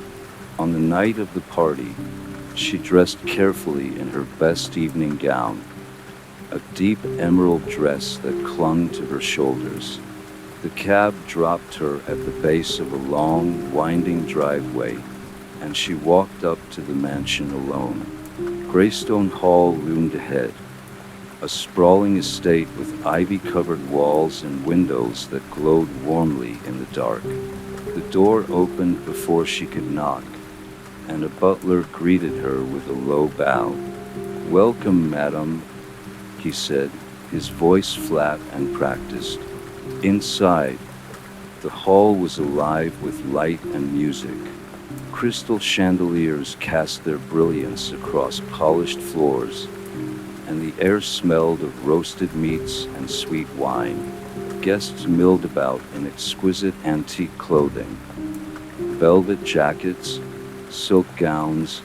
On the night of the party, she dressed carefully in her best evening gown, a deep emerald dress that clung to her shoulders. The cab dropped her at the base of a long, winding driveway, and she walked up to the mansion alone. Greystone Hall loomed ahead, a sprawling estate with ivy-covered walls and windows that glowed warmly in the dark. The door opened before she could knock, and a butler greeted her with a low bow. "Welcome, madam," he said, his voice flat and practiced. Inside, the hall was alive with light and music. Crystal chandeliers cast their brilliance across polished floors, and the air smelled of roasted meats and sweet wine. Guests milled about in exquisite antique clothing, velvet jackets, silk gowns,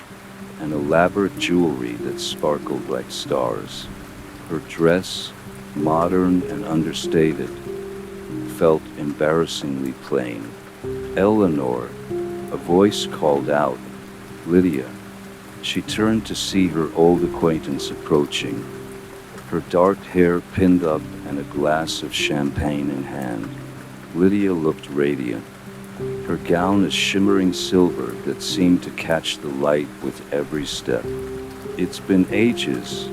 and elaborate jewelry that sparkled like stars. Her dress, modern and understated, felt embarrassingly plain. "Eleanor," a voice called out. "Lydia." She turned to see her old acquaintance approaching, her dark hair pinned up and a glass of champagne in hand. Lydia looked radiant, her gown a shimmering silver that seemed to catch the light with every step. "It's been ages,"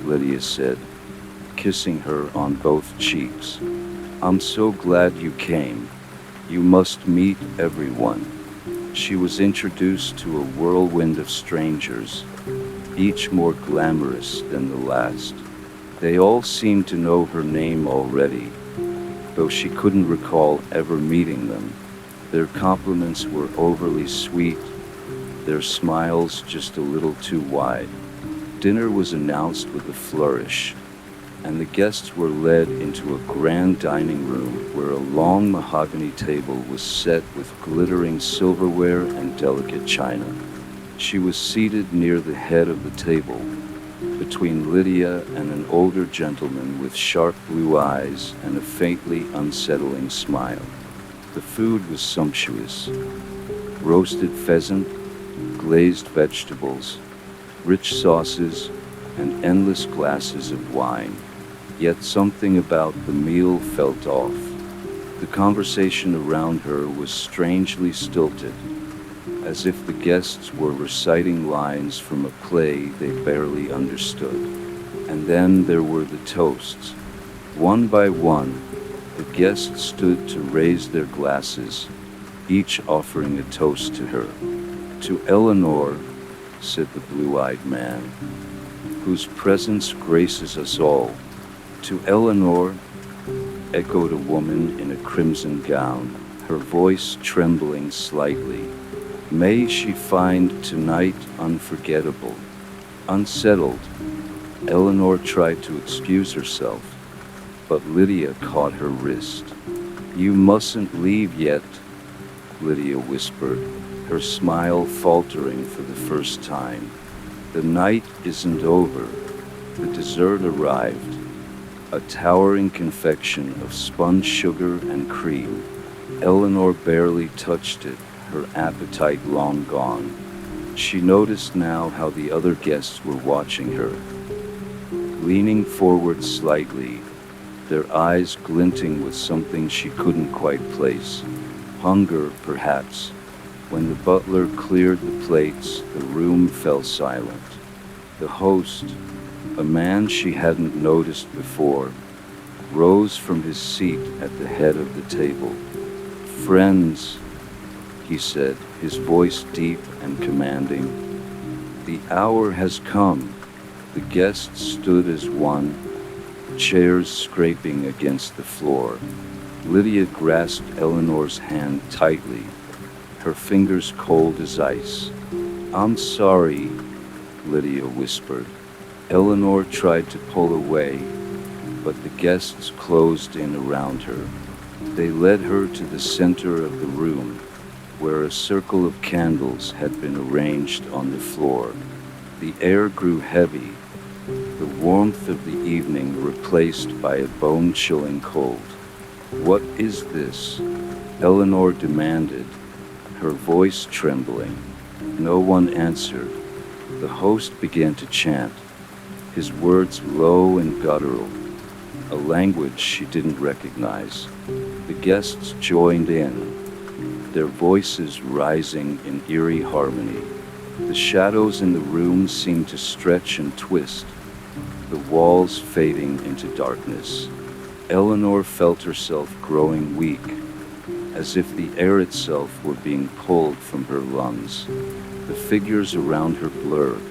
Lydia said, kissing her on both cheeks. "I'm so glad you came. You must meet everyone." She was introduced to a whirlwind of strangers, each more glamorous than the last. They all seemed to know her name already, though she couldn't recall ever meeting them. Their compliments were overly sweet, their smiles just a little too wide. Dinner was announced with a flourish, and the guests were led into a grand dining room where a long mahogany table was set with glittering silverware and delicate china. She was seated near the head of the table, between Lydia and an older gentleman with sharp blue eyes and a faintly unsettling smile. The food was sumptuous: roasted pheasant, glazed vegetables, rich sauces, and endless glasses of wine. Yet something about the meal felt off. The conversation around her was strangely stilted, as if the guests were reciting lines from a play they barely understood. And then there were the toasts. One by one, the guests stood to raise their glasses, each offering a toast to her. "To Eleanor," said the blue-eyed man, "whose presence graces us all." "To Eleanor," echoed a woman in a crimson gown, her voice trembling slightly. "May she find tonight unforgettable." Unsettled, Eleanor tried to excuse herself, but Lydia caught her wrist. "You mustn't leave yet," Lydia whispered, her smile faltering for the first time. "The night isn't over." The dessert arrived, a towering confection of spun sugar and cream. Eleanor barely touched it, her appetite long gone. She noticed now how the other guests were watching her, leaning forward slightly, their eyes glinting with something she couldn't quite place. Hunger, perhaps. When the butler cleared the plates, the room fell silent. The host, a man she hadn't noticed before, rose from his seat at the head of the table. "Friends," he said, his voice deep and commanding, "the hour has come." The guests stood as one, chairs scraping against the floor. Lydia grasped Eleanor's hand tightly, her fingers cold as ice. "I'm sorry," Lydia whispered. Eleanor tried to pull away, but the guests closed in around her. They led her to the center of the room, where a circle of candles had been arranged on the floor. The air grew heavy, the warmth of the evening replaced by a bone-chilling cold. "What is this?" Eleanor demanded, her voice trembling. No one answered. The host began to chant, his words low and guttural, a language she didn't recognize. The guests joined in, their voices rising in eerie harmony. The shadows in the room seemed to stretch and twist, the walls fading into darkness. Eleanor felt herself growing weak, as if the air itself were being pulled from her lungs. The figures around her blurred,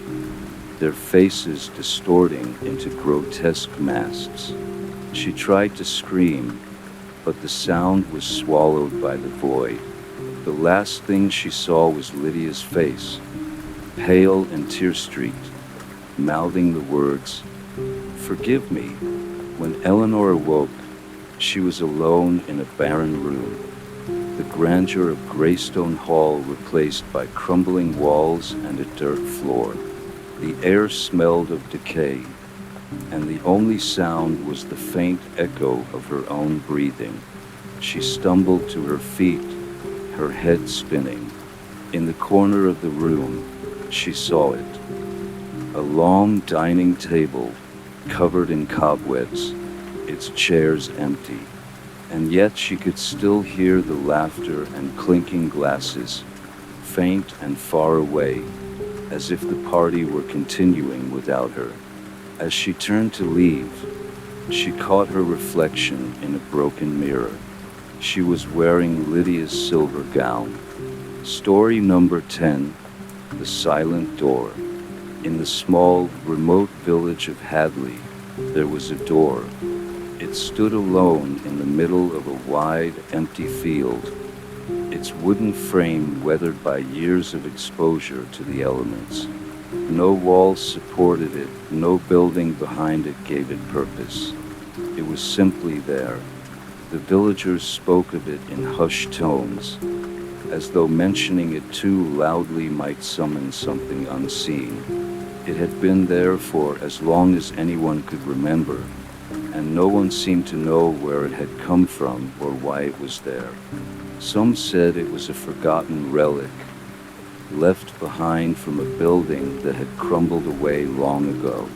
their faces distorting into grotesque masks. She tried to scream, but the sound was swallowed by the void. The last thing she saw was Lydia's face, pale and tear-streaked, mouthing the words, "Forgive me." When Eleanor awoke, she was alone in a barren room, the grandeur of Greystone Hall replaced by crumbling walls and a dirt floor. The air smelled of decay, and the only sound was the faint echo of her own breathing. She stumbled to her feet, her head spinning. In the corner of the room, she saw it. A long dining table, covered in cobwebs, its chairs empty. And yet she could still hear the laughter and clinking glasses, faint and far away, as if the party were continuing without her. As she turned to leave, she caught her reflection in a broken mirror. She was wearing Lydia's silver gown. Story number 10, The Silent Door. In the small, remote village of Hadley, there was a door. It stood alone in the middle of a wide, empty field, its wooden frame weathered by years of exposure to the elements. No walls supported it, no building behind it gave it purpose. It was simply there. The villagers spoke of it in hushed tones, as though mentioning it too loudly might summon something unseen. It had been there for as long as anyone could remember, and no one seemed to know where it had come from or why it was there. Some said it was a forgotten relic, left behind from a building that had crumbled away long ago.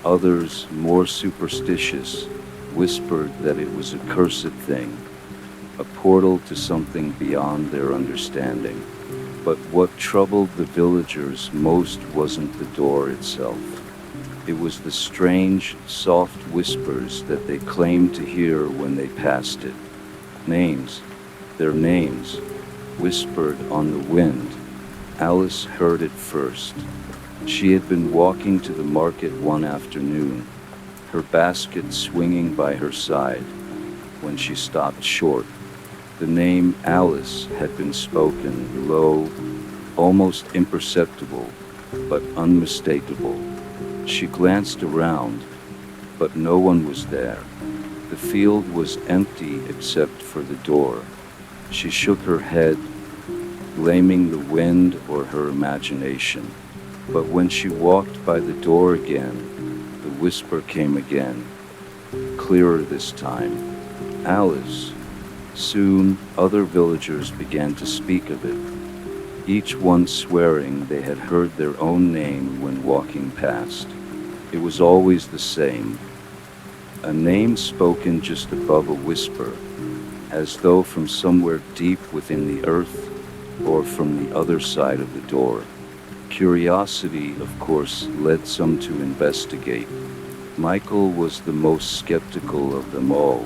Others, more superstitious, whispered that it was a cursed thing, a portal to something beyond their understanding. But what troubled the villagers most wasn't the door itself. It was the strange, soft whispers that they claimed to hear when they passed it. Names, their names, whispered on the wind. Alice heard it first. She had been walking to the market one afternoon, her basket swinging by her side, when she stopped short. The name Alice had been spoken, low, almost imperceptible, but unmistakable. She glanced around, but no one was there. The field was empty except for the door. She shook her head, blaming the wind or her imagination. But when she walked by the door again, the whisper came again, clearer this time. Alice. Soon, other villagers began to speak of it, each one swearing they had heard their own name when walking past. It was always the same, a name spoken just above a whisper, as though from somewhere deep within the earth or from the other side of the door. Curiosity, of course, led some to investigate. Michael was the most skeptical of them all,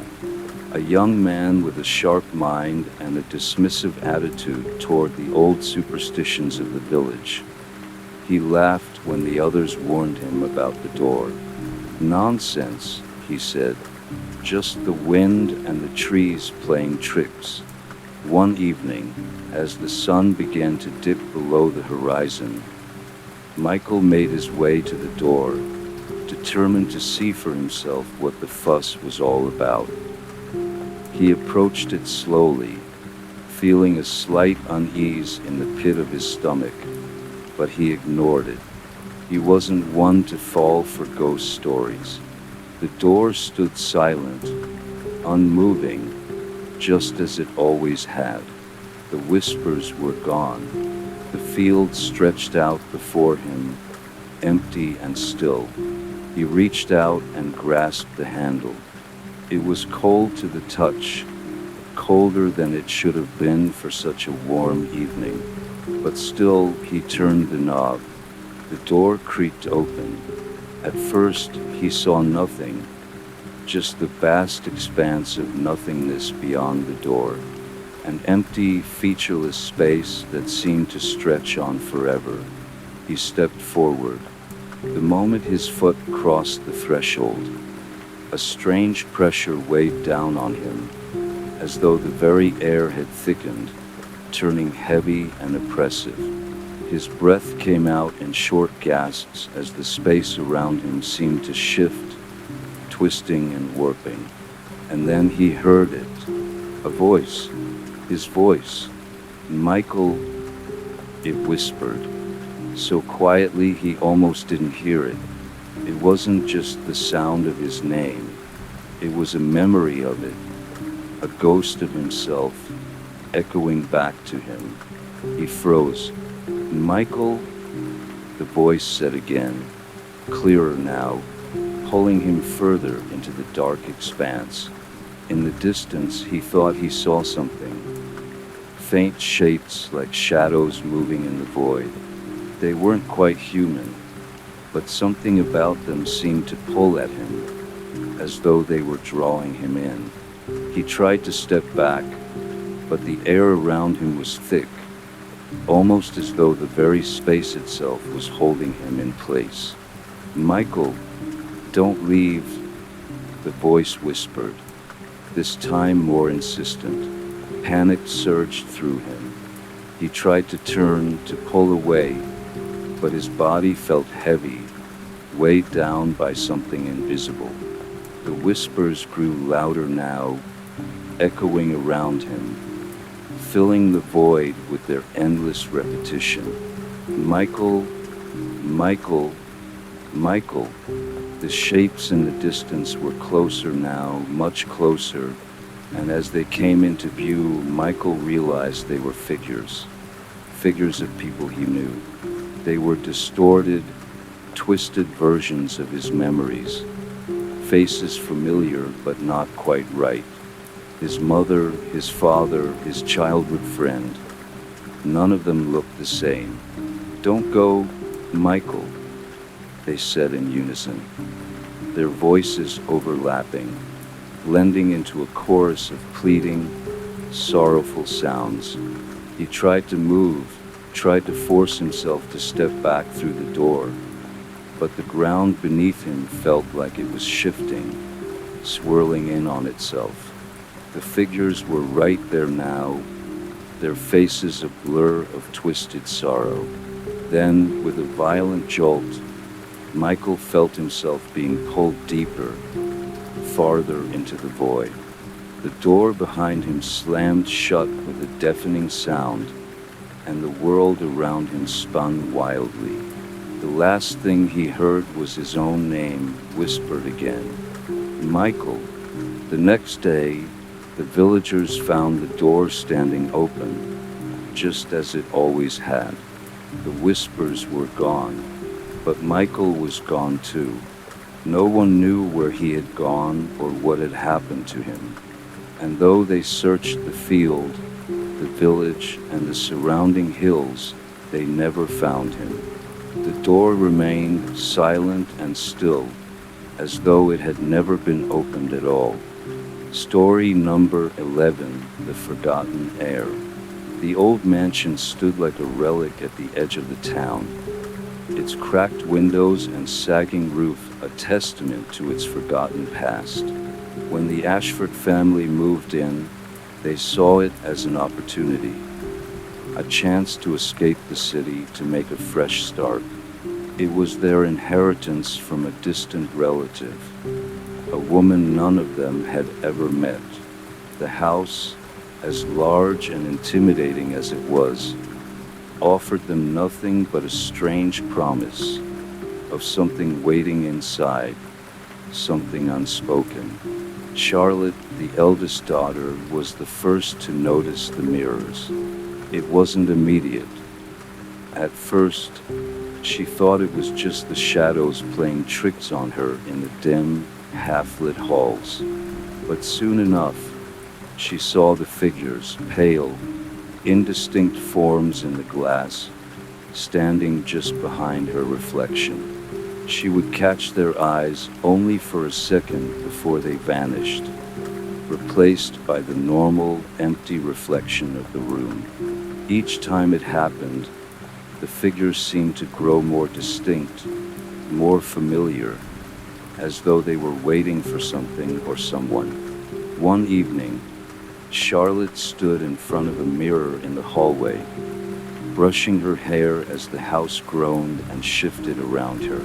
a young man with a sharp mind and a dismissive attitude toward the old superstitions of the village. He laughed when the others warned him about the door. "Nonsense," he said, "just the wind and the trees playing tricks." One evening, as the sun began to dip below the horizon, Michael made his way to the door, determined to see for himself what the fuss was all about. He approached it slowly, feeling a slight unease in the pit of his stomach, but he ignored it. He wasn't one to fall for ghost stories. The door stood silent, unmoving, just as it always had. The whispers were gone. The field stretched out before him, empty and still. He reached out and grasped the handle. It was cold to the touch, colder than it should have been for such a warm evening. But still, he turned the knob. The door creaked open. At first, he saw nothing, just the vast expanse of nothingness beyond the door, an empty, featureless space that seemed to stretch on forever. He stepped forward. The moment his foot crossed the threshold, a strange pressure weighed down on him, as though the very air had thickened, turning heavy and oppressive. His breath came out in short gasps as the space around him seemed to shift, twisting and warping. And then he heard it. A voice. His voice. "Michael," it whispered, so quietly he almost didn't hear it. It wasn't just the sound of his name. It was a memory of it, a ghost of himself, echoing back to him. He froze. "Michael," the voice said again, clearer now, pulling him further into the dark expanse. In the distance, he thought he saw something. Faint shapes like shadows moving in the void. They weren't quite human, but something about them seemed to pull at him, as though they were drawing him in. He tried to step back, but the air around him was thick, almost as though the very space itself was holding him in place. "Michael, don't leave," the voice whispered, this time more insistent. Panic surged through him. He tried to turn, to pull away, but his body felt heavy, weighed down by something invisible. The whispers grew louder now, echoing around him, filling the void with their endless repetition. "Michael, Michael, Michael." The shapes in the distance were closer now, much closer, and as they came into view, Michael realized they were figures of people he knew. They were distorted, twisted versions of his memories, faces familiar but not quite right. His mother, his father, his childhood friend. None of them looked the same. "Don't go, Michael," they said in unison, their voices overlapping, blending into a chorus of pleading, sorrowful sounds. He tried to move, tried to force himself to step back through the door, but the ground beneath him felt like it was shifting, swirling in on itself. The figures were right there now, their faces a blur of twisted sorrow. Then, with a violent jolt, Michael felt himself being pulled deeper, farther into the void. The door behind him slammed shut with a deafening sound, and the world around him spun wildly. The last thing he heard was his own name, whispered again. "Michael." The next day, the villagers found the door standing open, just as it always had. The whispers were gone, but Michael was gone too. No one knew where he had gone or what had happened to him. And though they searched the field, the village, and the surrounding hills, they never found him. The door remained silent and still, as though it had never been opened at all. Story number 11, The Forgotten Heir. The old mansion stood like a relic at the edge of the town, its cracked windows and sagging roof a testament to its forgotten past. When the Ashford family moved in, they saw it as an opportunity, a chance to escape the city, to make a fresh start. It was their inheritance from a distant relative, a woman none of them had ever met. The house, as large and intimidating as it was, offered them nothing but a strange promise of something waiting inside, something unspoken. Charlotte, the eldest daughter, was the first to notice the mirrors. It wasn't immediate. At first, she thought it was just the shadows playing tricks on her in the dim, half-lit halls. But soon enough, she saw the figures, pale, indistinct forms in the glass, standing just behind her reflection. She would catch their eyes only for a second before they vanished, replaced by the normal, empty reflection of the room. Each time it happened, the figures seemed to grow more distinct, more familiar, as though they were waiting for something or someone. One evening, Charlotte stood in front of a mirror in the hallway, brushing her hair as the house groaned and shifted around her.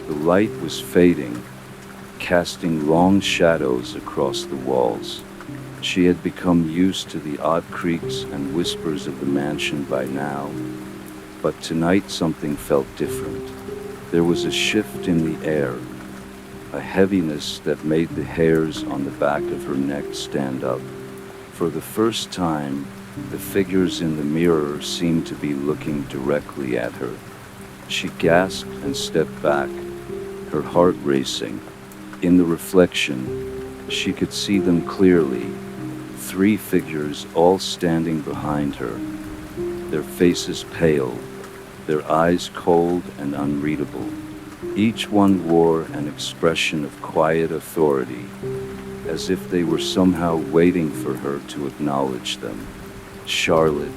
The light was fading, casting long shadows across the walls. She had become used to the odd creaks and whispers of the mansion by now, but tonight something felt different. There was a shift in the air, a heaviness that made the hairs on the back of her neck stand up. For the first time, the figures in the mirror seemed to be looking directly at her. She gasped and stepped back, her heart racing. In the reflection, she could see them clearly, 3 figures all standing behind her, their faces pale, their eyes cold and unreadable. Each one wore an expression of quiet authority, as if they were somehow waiting for her to acknowledge them. Charlotte,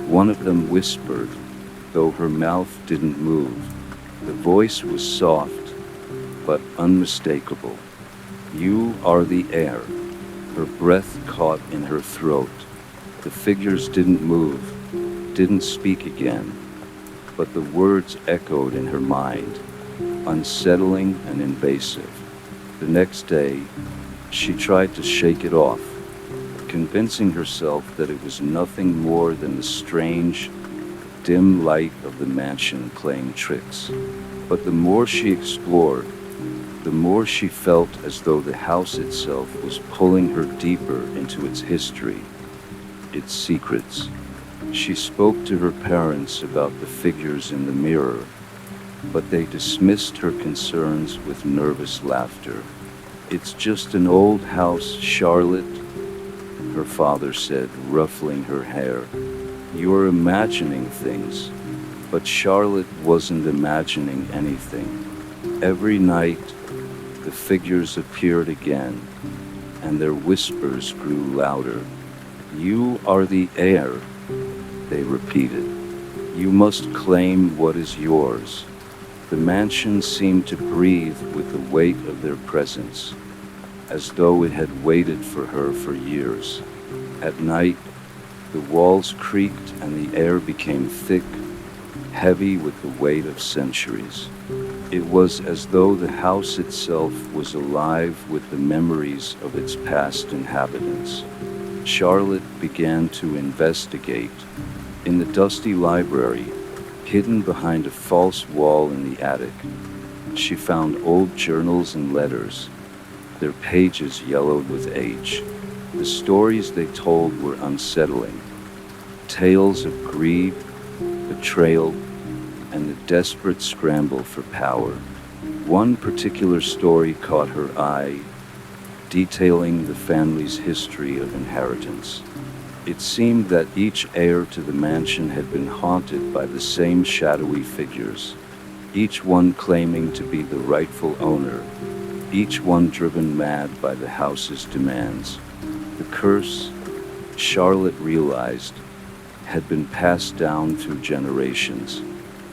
one of them whispered, though her mouth didn't move. The voice was soft, but unmistakable. "You are the heir." Her breath caught in her throat. The figures didn't move, didn't speak again, but the words echoed in her mind, unsettling and invasive. The next day, she tried to shake it off, convincing herself that it was nothing more than the strange, dim light of the mansion playing tricks. But the more she explored, the more she felt as though the house itself was pulling her deeper into its history, its secrets. She spoke to her parents about the figures in the mirror, but they dismissed her concerns with nervous laughter. "It's just an old house, Charlotte," her father said, ruffling her hair. "You're imagining things." But Charlotte wasn't imagining anything. Every night, the figures appeared again, and their whispers grew louder. "You are the heir," they repeated. "You must claim what is yours." The mansion seemed to breathe with the weight of their presence, as though it had waited for her for years. At night, the walls creaked and the air became thick, heavy with the weight of centuries. It was as though the house itself was alive with the memories of its past inhabitants. Charlotte began to investigate. In the dusty library, hidden behind a false wall in the attic, she found old journals and letters, their pages yellowed with age. The stories they told were unsettling, tales of greed, betrayal, and the desperate scramble for power. One particular story caught her eye, detailing the family's history of inheritance. It seemed that each heir to the mansion had been haunted by the same shadowy figures, each one claiming to be the rightful owner, each one driven mad by the house's demands. The curse, Charlotte realized, had been passed down through generations.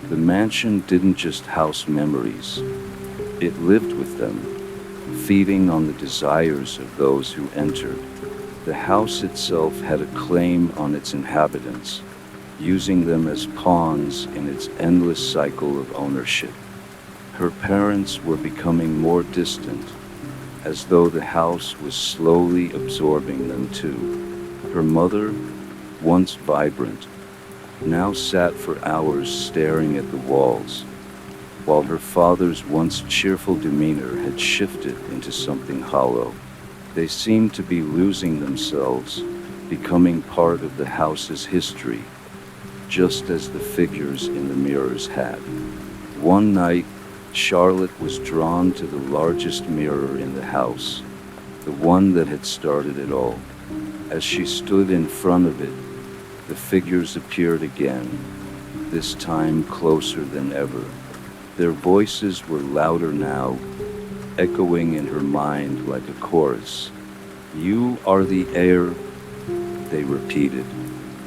The mansion didn't just house memories, it lived with them, feeding on the desires of those who entered. The house itself had a claim on its inhabitants, using them as pawns in its endless cycle of ownership. Her parents were becoming more distant, as though the house was slowly absorbing them too. Her mother, once vibrant, now sat for hours staring at the walls, while her father's once cheerful demeanor had shifted into something hollow. They seemed to be losing themselves, becoming part of the house's history, just as the figures in the mirrors had. One night, Charlotte was drawn to the largest mirror in the house, the one that had started it all. As she stood in front of it, The figures appeared again, this time closer than ever. Their voices were louder now, echoing in her mind like a chorus. "You are the heir," they repeated,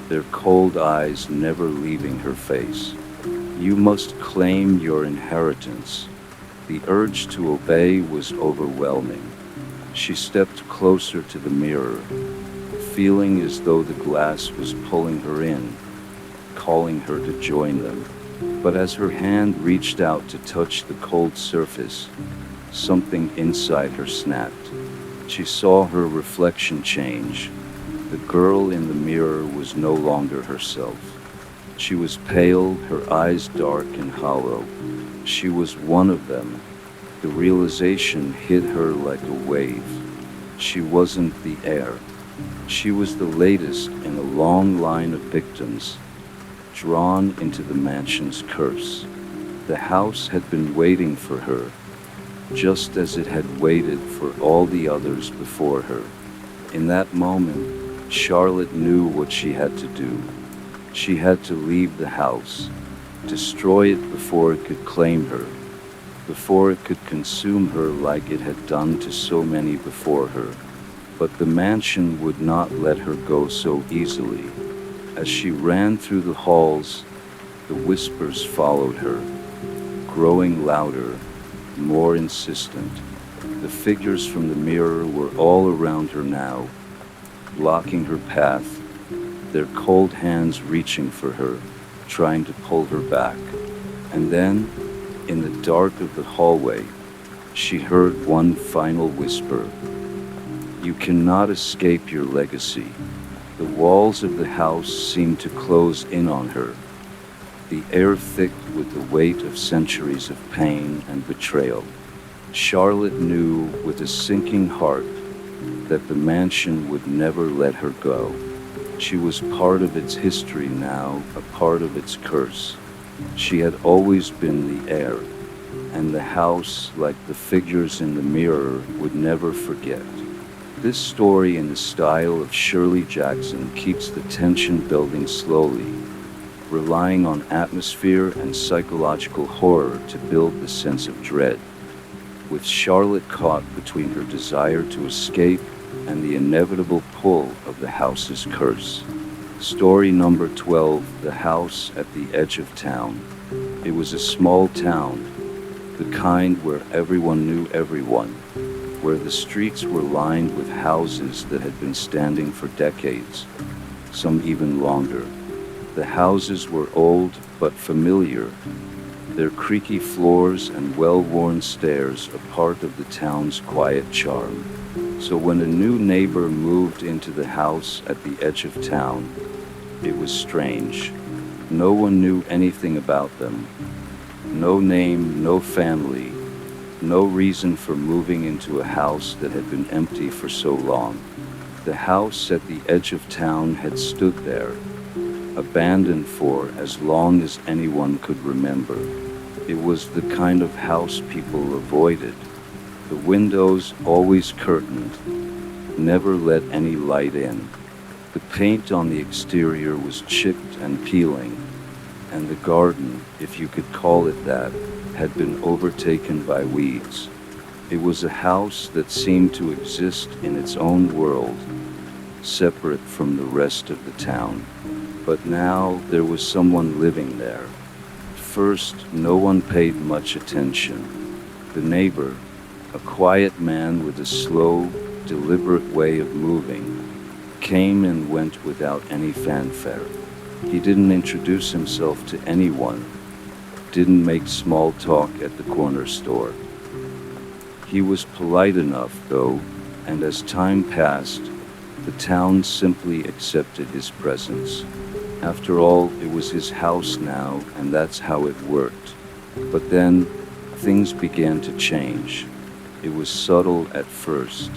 their cold eyes never leaving her face. "You must claim your inheritance." The urge to obey was overwhelming. She stepped closer to the mirror, feeling as though the glass was pulling her in, calling her to join them. But as her hand reached out to touch the cold surface, something inside her snapped. She saw her reflection change. The girl in the mirror was no longer herself. She was pale, her eyes dark and hollow. She was one of them. The realization hit her like a wave. She wasn't the heir. She was the latest in a long line of victims, drawn into the mansion's curse. The house had been waiting for her, just as it had waited for all the others before her. In that moment, Charlotte knew what she had to do. She had to leave the house, destroy it before it could claim her, before it could consume her like it had done to so many before her. But the mansion would not let her go so easily. As she ran through the halls, the whispers followed her, growing louder, more insistent. The figures from the mirror were all around her now, blocking her path, their cold hands reaching for her, trying to pull her back. And then, in the dark of the hallway, she heard one final whisper. "You cannot escape your legacy." The walls of the house seemed to close in on her, the air thick with the weight of centuries of pain and betrayal. Charlotte knew with a sinking heart that the mansion would never let her go. She was part of its history now, a part of its curse. She had always been the heir, and the house, like the figures in the mirror, would never forget. This story, in the style of Shirley Jackson, keeps the tension building slowly, relying on atmosphere and psychological horror to build the sense of dread. With Charlotte caught between her desire to escape and the inevitable pull of the house's curse. Story number 12, The House at the Edge of Town. It was a small town, the kind where everyone knew everyone, where the streets were lined with houses that had been standing for decades, some even longer. The houses were old but familiar, their creaky floors and well-worn stairs a part of the town's quiet charm. So when a new neighbor moved into the house at the edge of town, it was strange. No one knew anything about them. No name, no family, no reason for moving into a house that had been empty for so long. The house at the edge of town had stood there, abandoned for as long as anyone could remember. It was the kind of house people avoided. The windows, always curtained, never let any light in. The paint on the exterior was chipped and peeling, and the garden, if you could call it that, had been overtaken by weeds. It was a house that seemed to exist in its own world, separate from the rest of the town. But now there was someone living there. At first, no one paid much attention. The neighbor, a quiet man with a slow, deliberate way of moving, came and went without any fanfare. He didn't introduce himself to anyone, didn't make small talk at the corner store. He was polite enough, though, and as time passed, the town simply accepted his presence. After all, it was his house now, and that's how it worked. But then, things began to change. It was subtle at first.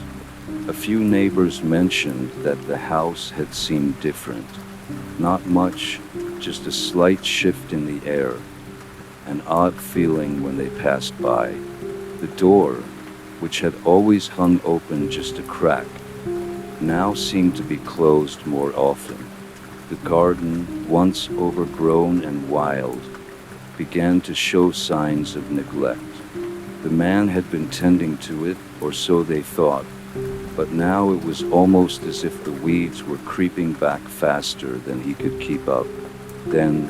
A few neighbors mentioned that the house had seemed different. Not much, just a slight shift in the air, an odd feeling when they passed by. The door, which had always hung open just a crack, now seemed to be closed more often. The garden, once overgrown and wild, began to show signs of neglect. The man had been tending to it, or so they thought, but now it was almost as if the weeds were creeping back faster than he could keep up. Then,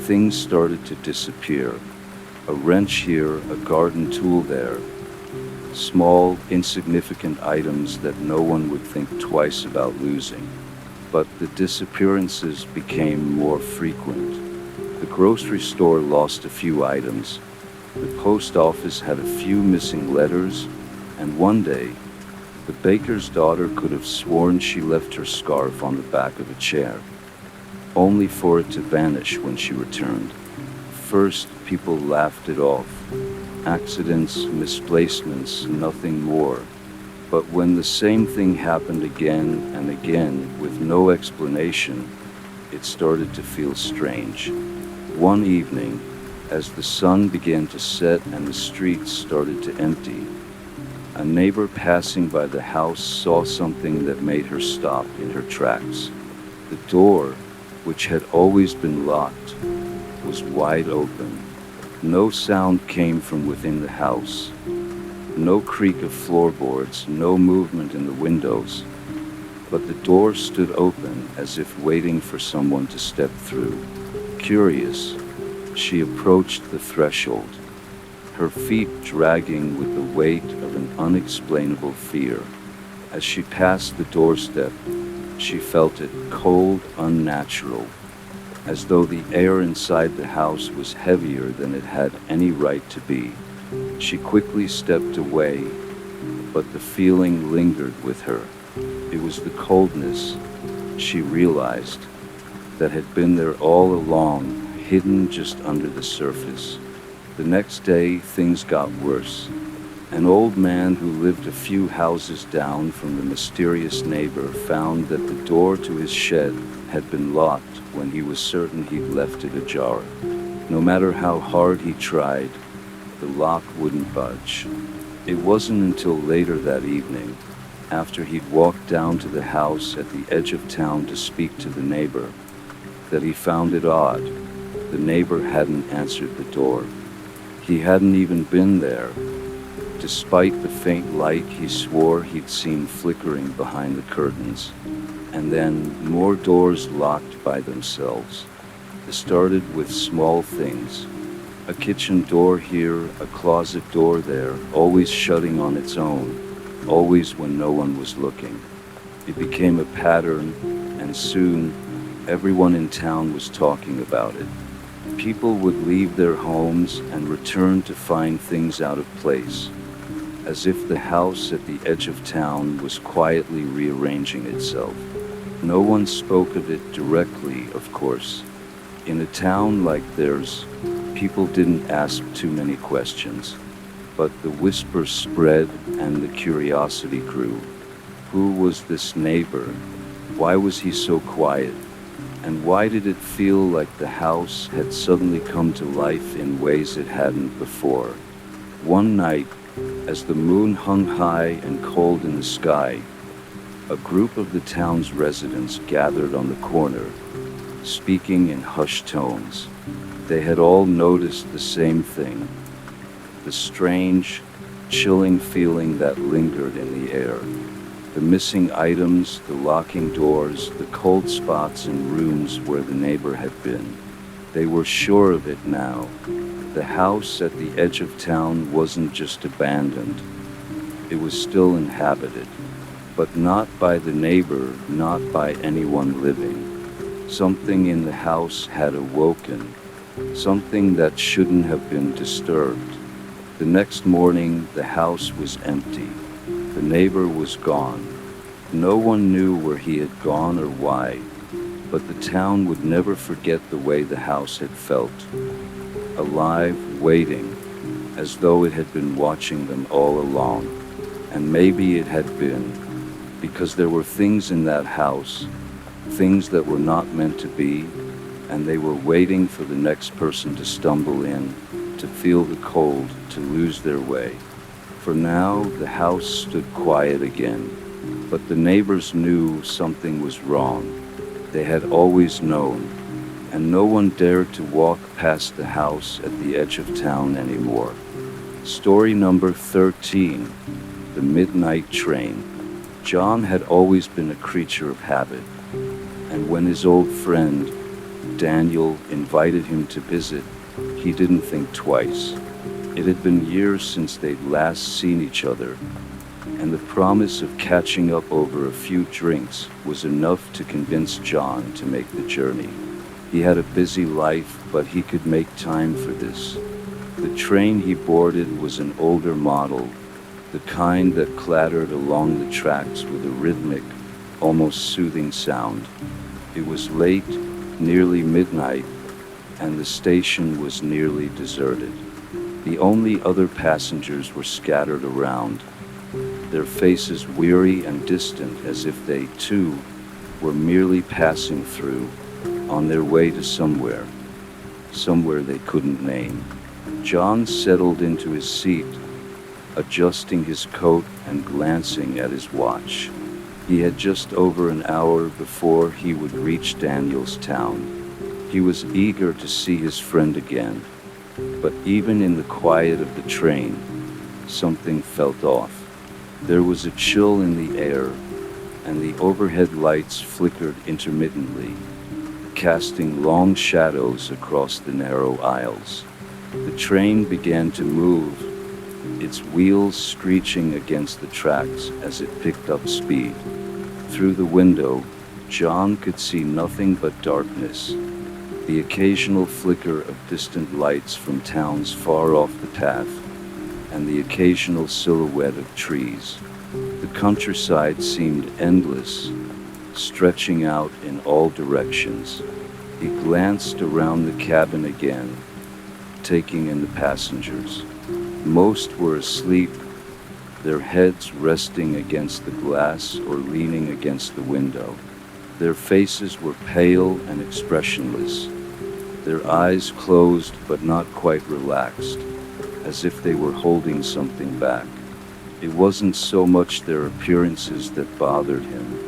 things started to disappear. A wrench here, a garden tool there. Small, insignificant items that no one would think twice about losing. But the disappearances became more frequent. The grocery store lost a few items. The post office had a few missing letters, and one day, the baker's daughter could have sworn she left her scarf on the back of a chair, only for it to vanish when she returned. First, people laughed it off. Accidents, misplacements, nothing more. But when the same thing happened again and again with no explanation, it started to feel strange. One evening, as the sun began to set and the streets started to empty, a neighbor passing by the house saw something that made her stop in her tracks. The door, which had always been locked, was wide open. No sound came from within the house. No creak of floorboards, no movement in the windows. But the door stood open as if waiting for someone to step through. Curious, she approached the threshold, her feet dragging with the weight of an unexplainable fear. As she passed the doorstep, she felt it cold, unnatural, as though the air inside the house was heavier than it had any right to be. She quickly stepped away, but the feeling lingered with her. It was the coldness, she realized, that had been there all along, hidden just under the surface. The next day, things got worse. An old man who lived a few houses down from the mysterious neighbor found that the door to his shed had been locked when he was certain he'd left it ajar. No matter how hard he tried, the lock wouldn't budge. It wasn't until later that evening, after he'd walked down to the house at the edge of town to speak to the neighbor, that he found it odd. The neighbor hadn't answered the door. He hadn't even been there. Despite the faint light he swore he'd seen flickering behind the curtains. And then more doors locked by themselves. It started with small things. A kitchen door here, a closet door there, always shutting on its own, always when no one was looking. It became a pattern, and soon, everyone in town was talking about it. People would leave their homes and return to find things out of place, as if the house at the edge of town was quietly rearranging itself. No one spoke of it directly, of course. In a town like theirs, people didn't ask too many questions, but the whispers spread and the curiosity grew. Who was this neighbor? Why was he so quiet? And why did it feel like the house had suddenly come to life in ways it hadn't before? One night, as the moon hung high and cold in the sky, a group of the town's residents gathered on the corner, speaking in hushed tones. They had all noticed the same thing, the strange, chilling feeling that lingered in the air. The missing items, the locking doors, the cold spots in rooms where the neighbor had been. They were sure of it now. The house at the edge of town wasn't just abandoned. It was still inhabited, but not by the neighbor, not by anyone living. Something in the house had awoken, something that shouldn't have been disturbed. The next morning, the house was empty. The neighbor was gone. No one knew where he had gone or why, but the town would never forget the way the house had felt. Alive, waiting, as though it had been watching them all along. And maybe it had been, because there were things in that house, things that were not meant to be, and they were waiting for the next person to stumble in, to feel the cold, to lose their way. For now, the house stood quiet again, but the neighbors knew something was wrong. They had always known, and no one dared to walk past the house at the edge of town anymore. Story number 13. The Midnight Train. John had always been a creature of habit, and when his old friend, Daniel, invited him to visit, he didn't think twice. It had been years since they'd last seen each other, and the promise of catching up over a few drinks was enough to convince John to make the journey. He had a busy life, but he could make time for this. The train he boarded was an older model, the kind that clattered along the tracks with a rhythmic, almost soothing sound. It was late, nearly midnight, and the station was nearly deserted. The only other passengers were scattered around, their faces weary and distant as if they, too, were merely passing through, on their way to somewhere they couldn't name. John settled into his seat, adjusting his coat and glancing at his watch. He had just over an hour before he would reach Daniel's town. He was eager to see his friend again, but even in the quiet of the train, something felt off. There was a chill in the air, and the overhead lights flickered intermittently, casting long shadows across the narrow aisles. The train began to move, its wheels screeching against the tracks as it picked up speed. Through the window, John could see nothing but darkness, the occasional flicker of distant lights from towns far off the path, and the occasional silhouette of trees. The countryside seemed endless, stretching out in all directions. He glanced around the cabin again, taking in the passengers. Most were asleep, their heads resting against the glass or leaning against the window. Their faces were pale and expressionless, their eyes closed but not quite relaxed, as if they were holding something back. It wasn't so much their appearances that bothered him.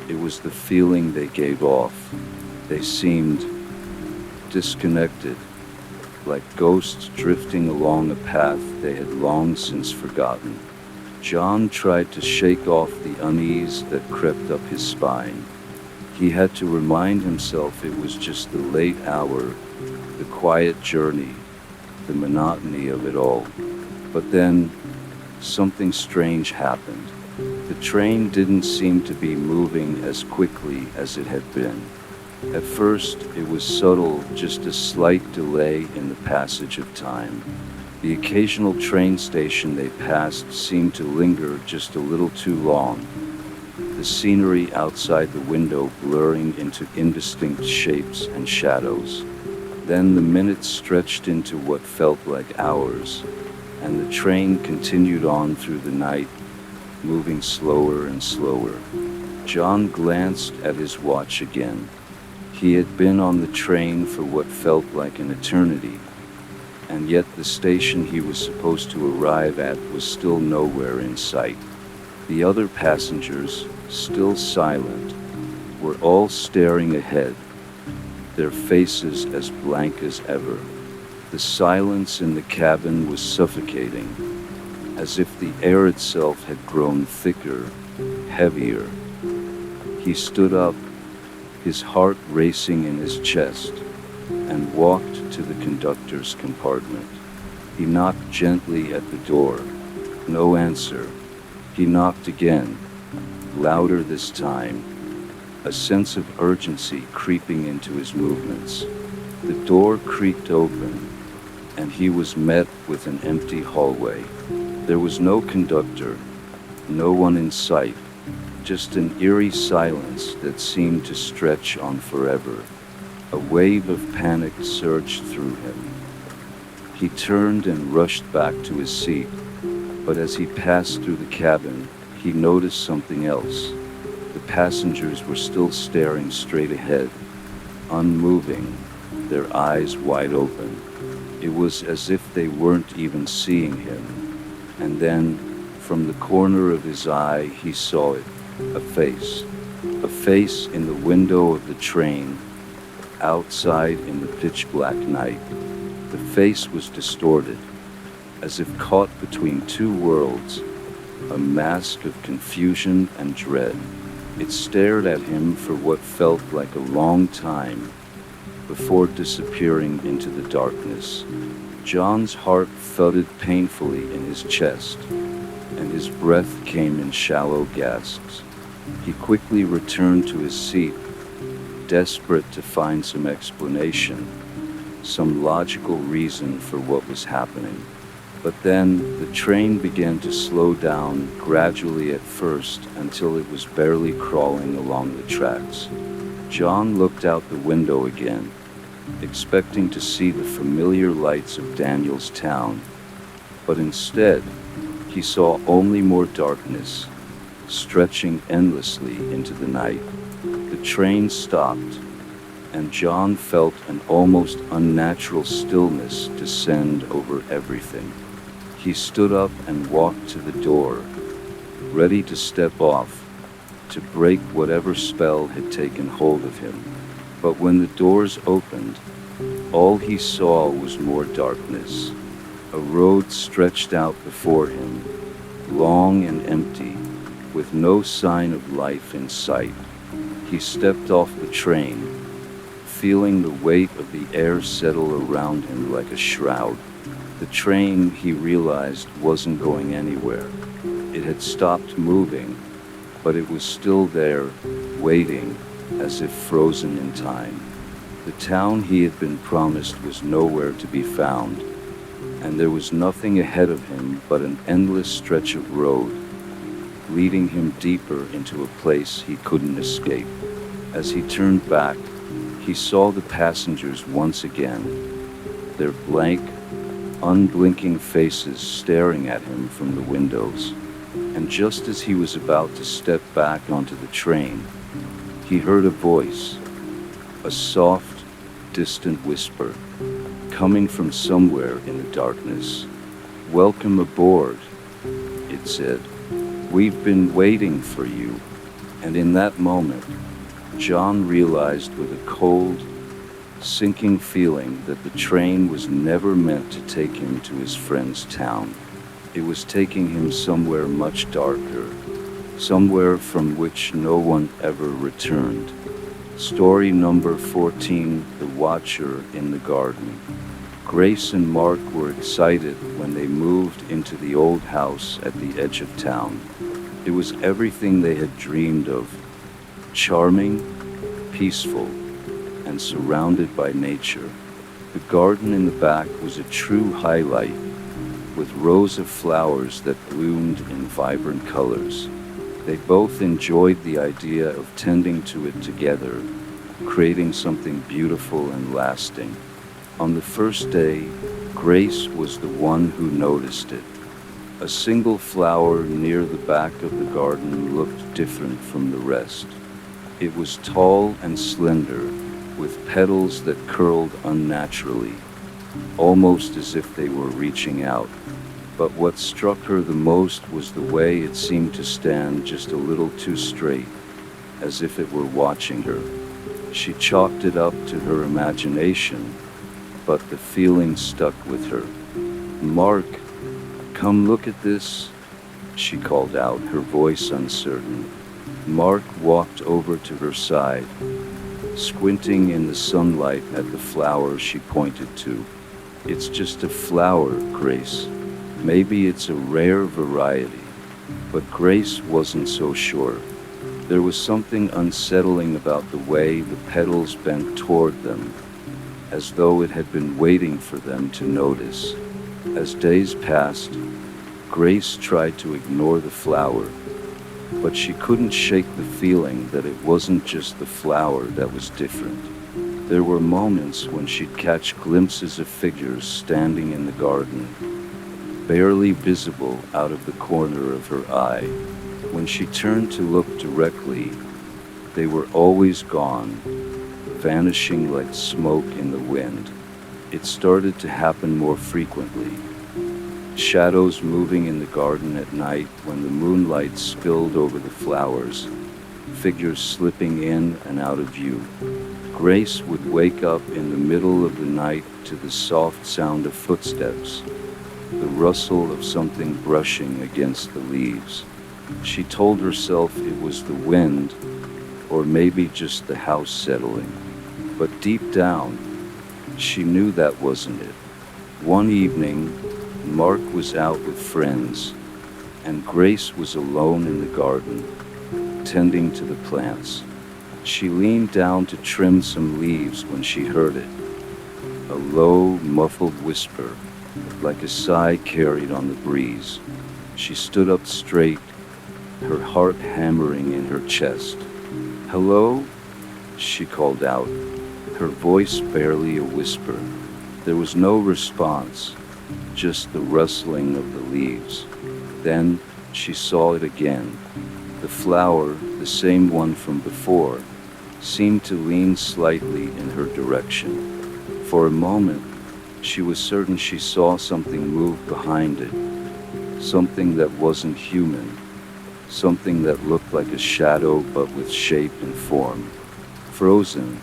It was the feeling they gave off. They seemed disconnected, like ghosts drifting along a path they had long since forgotten. John tried to shake off the unease that crept up his spine. He had to remind himself it was just the late hour, the quiet journey, the monotony of it all. But then, something strange happened. The train didn't seem to be moving as quickly as it had been. At first, it was subtle, just a slight delay in the passage of time. The occasional train station they passed seemed to linger just a little too long, the scenery outside the window blurring into indistinct shapes and shadows. Then the minutes stretched into what felt like hours, and the train continued on through the night, moving slower and slower. John glanced at his watch again. He had been on the train for what felt like an eternity, and yet the station he was supposed to arrive at was still nowhere in sight. The other passengers, still silent, were all staring ahead, their faces as blank as ever. The silence in the cabin was suffocating, as if the air itself had grown thicker, heavier. He stood up, his heart racing in his chest, and walked to the conductor's compartment. He knocked gently at the door. No answer. He knocked again, louder this time, a sense of urgency creeping into his movements. The door creaked open, and he was met with an empty hallway. There was no conductor, no one in sight, just an eerie silence that seemed to stretch on forever. A wave of panic surged through him. He turned and rushed back to his seat, but as he passed through the cabin, he noticed something else. The passengers were still staring straight ahead, unmoving, their eyes wide open. It was as if they weren't even seeing him. And then, from the corner of his eye, he saw it, a face in the window of the train, outside in the pitch black night. The face was distorted, as if caught between two worlds, a mask of confusion and dread. It stared at him for what felt like a long time, before disappearing into the darkness. John's heart thudded painfully in his chest, and his breath came in shallow gasps. He quickly returned to his seat, desperate to find some explanation, some logical reason for what was happening. But then, the train began to slow down gradually at first until it was barely crawling along the tracks. John looked out the window again, expecting to see the familiar lights of Daniel's town. But instead, he saw only more darkness, stretching endlessly into the night. The train stopped, and John felt an almost unnatural stillness descend over everything. He stood up and walked to the door, ready to step off, to break whatever spell had taken hold of him. But when the doors opened, all he saw was more darkness. A road stretched out before him, long and empty, with no sign of life in sight. He stepped off the train, feeling the weight of the air settle around him like a shroud. The train, he realized, wasn't going anywhere. It had stopped moving, but it was still there, waiting, as if frozen in time. The town he had been promised was nowhere to be found, and there was nothing ahead of him but an endless stretch of road, leading him deeper into a place he couldn't escape. As he turned back, he saw the passengers once again, their blank, unblinking faces staring at him from the windows. And just as he was about to step back onto the train, he heard a voice, a soft, distant whisper, coming from somewhere in the darkness. "Welcome aboard," it said. "We've been waiting for you." And in that moment, John realized with a cold, sinking feeling that the train was never meant to take him to his friend's town. It was taking him somewhere much darker, somewhere from which no one ever returned. Story number 14, The Watcher in the Garden. Grace and Mark were excited when they moved into the old house at the edge of town. It was everything they had dreamed of, charming, peaceful, and surrounded by nature. The garden in the back was a true highlight, with rows of flowers that bloomed in vibrant colors. They both enjoyed the idea of tending to it together, creating something beautiful and lasting. On the first day, Grace was the one who noticed it. A single flower near the back of the garden looked different from the rest. It was tall and slender, with petals that curled unnaturally, almost as if they were reaching out. But what struck her the most was the way it seemed to stand just a little too straight, as if it were watching her. She chalked it up to her imagination, but the feeling stuck with her. "Mark, come look at this," she called out, her voice uncertain. Mark walked over to her side, squinting in the sunlight at the flower she pointed to. "It's just a flower, Grace. Maybe it's a rare variety." But Grace wasn't so sure. There was something unsettling about the way the petals bent toward them, as though it had been waiting for them to notice. As days passed, Grace tried to ignore the flower, but she couldn't shake the feeling that it wasn't just the flower that was different. There were moments when she'd catch glimpses of figures standing in the garden, barely visible out of the corner of her eye. When she turned to look directly, they were always gone, vanishing like smoke in the wind. It started to happen more frequently. Shadows moving in the garden at night when the moonlight spilled over the flowers, figures slipping in and out of view. Grace would wake up in the middle of the night to the soft sound of footsteps, the rustle of something brushing against the leaves. She told herself it was the wind, or maybe just the house settling. But deep down, she knew that wasn't it. One evening, Mark was out with friends, and Grace was alone in the garden, tending to the plants. She leaned down to trim some leaves when she heard it. A low, muffled whisper, like a sigh carried on the breeze. She stood up straight, her heart hammering in her chest. "Hello?" she called out, her voice barely a whisper. There was no response, just the rustling of the leaves. Then she saw it again. The flower, the same one from before, seemed to lean slightly in her direction. For a moment, she was certain she saw something move behind it, something that wasn't human, something that looked like a shadow but with shape and form. Frozen,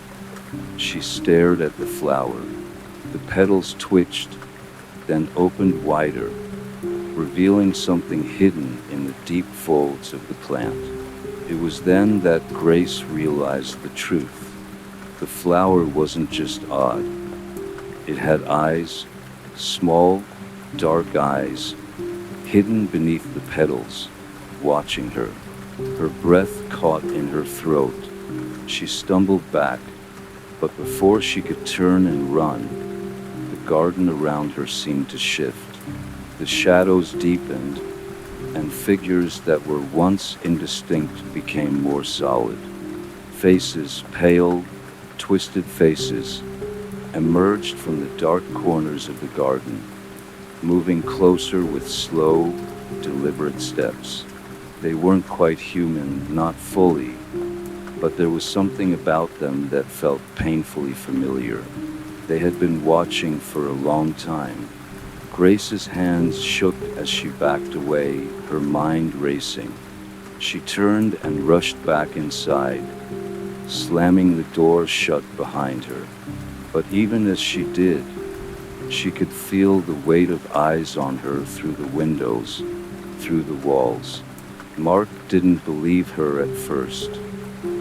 she stared at the flower. The petals twitched, then opened wider, revealing something hidden in the deep folds of the plant. It was then that Grace realized the truth. The flower wasn't just odd. It had eyes, small, dark eyes, hidden beneath the petals, watching her. Her breath caught in her throat. She stumbled back, but before she could turn and run, the garden around her seemed to shift. The shadows deepened, and figures that were once indistinct became more solid. Faces, pale, twisted faces, emerged from the dark corners of the garden, moving closer with slow, deliberate steps. They weren't quite human, not fully, but there was something about them that felt painfully familiar. They had been watching for a long time. Grace's hands shook as she backed away, her mind racing. She turned and rushed back inside, slamming the door shut behind her. But even as she did, she could feel the weight of eyes on her through the windows, through the walls. Mark didn't believe her at first.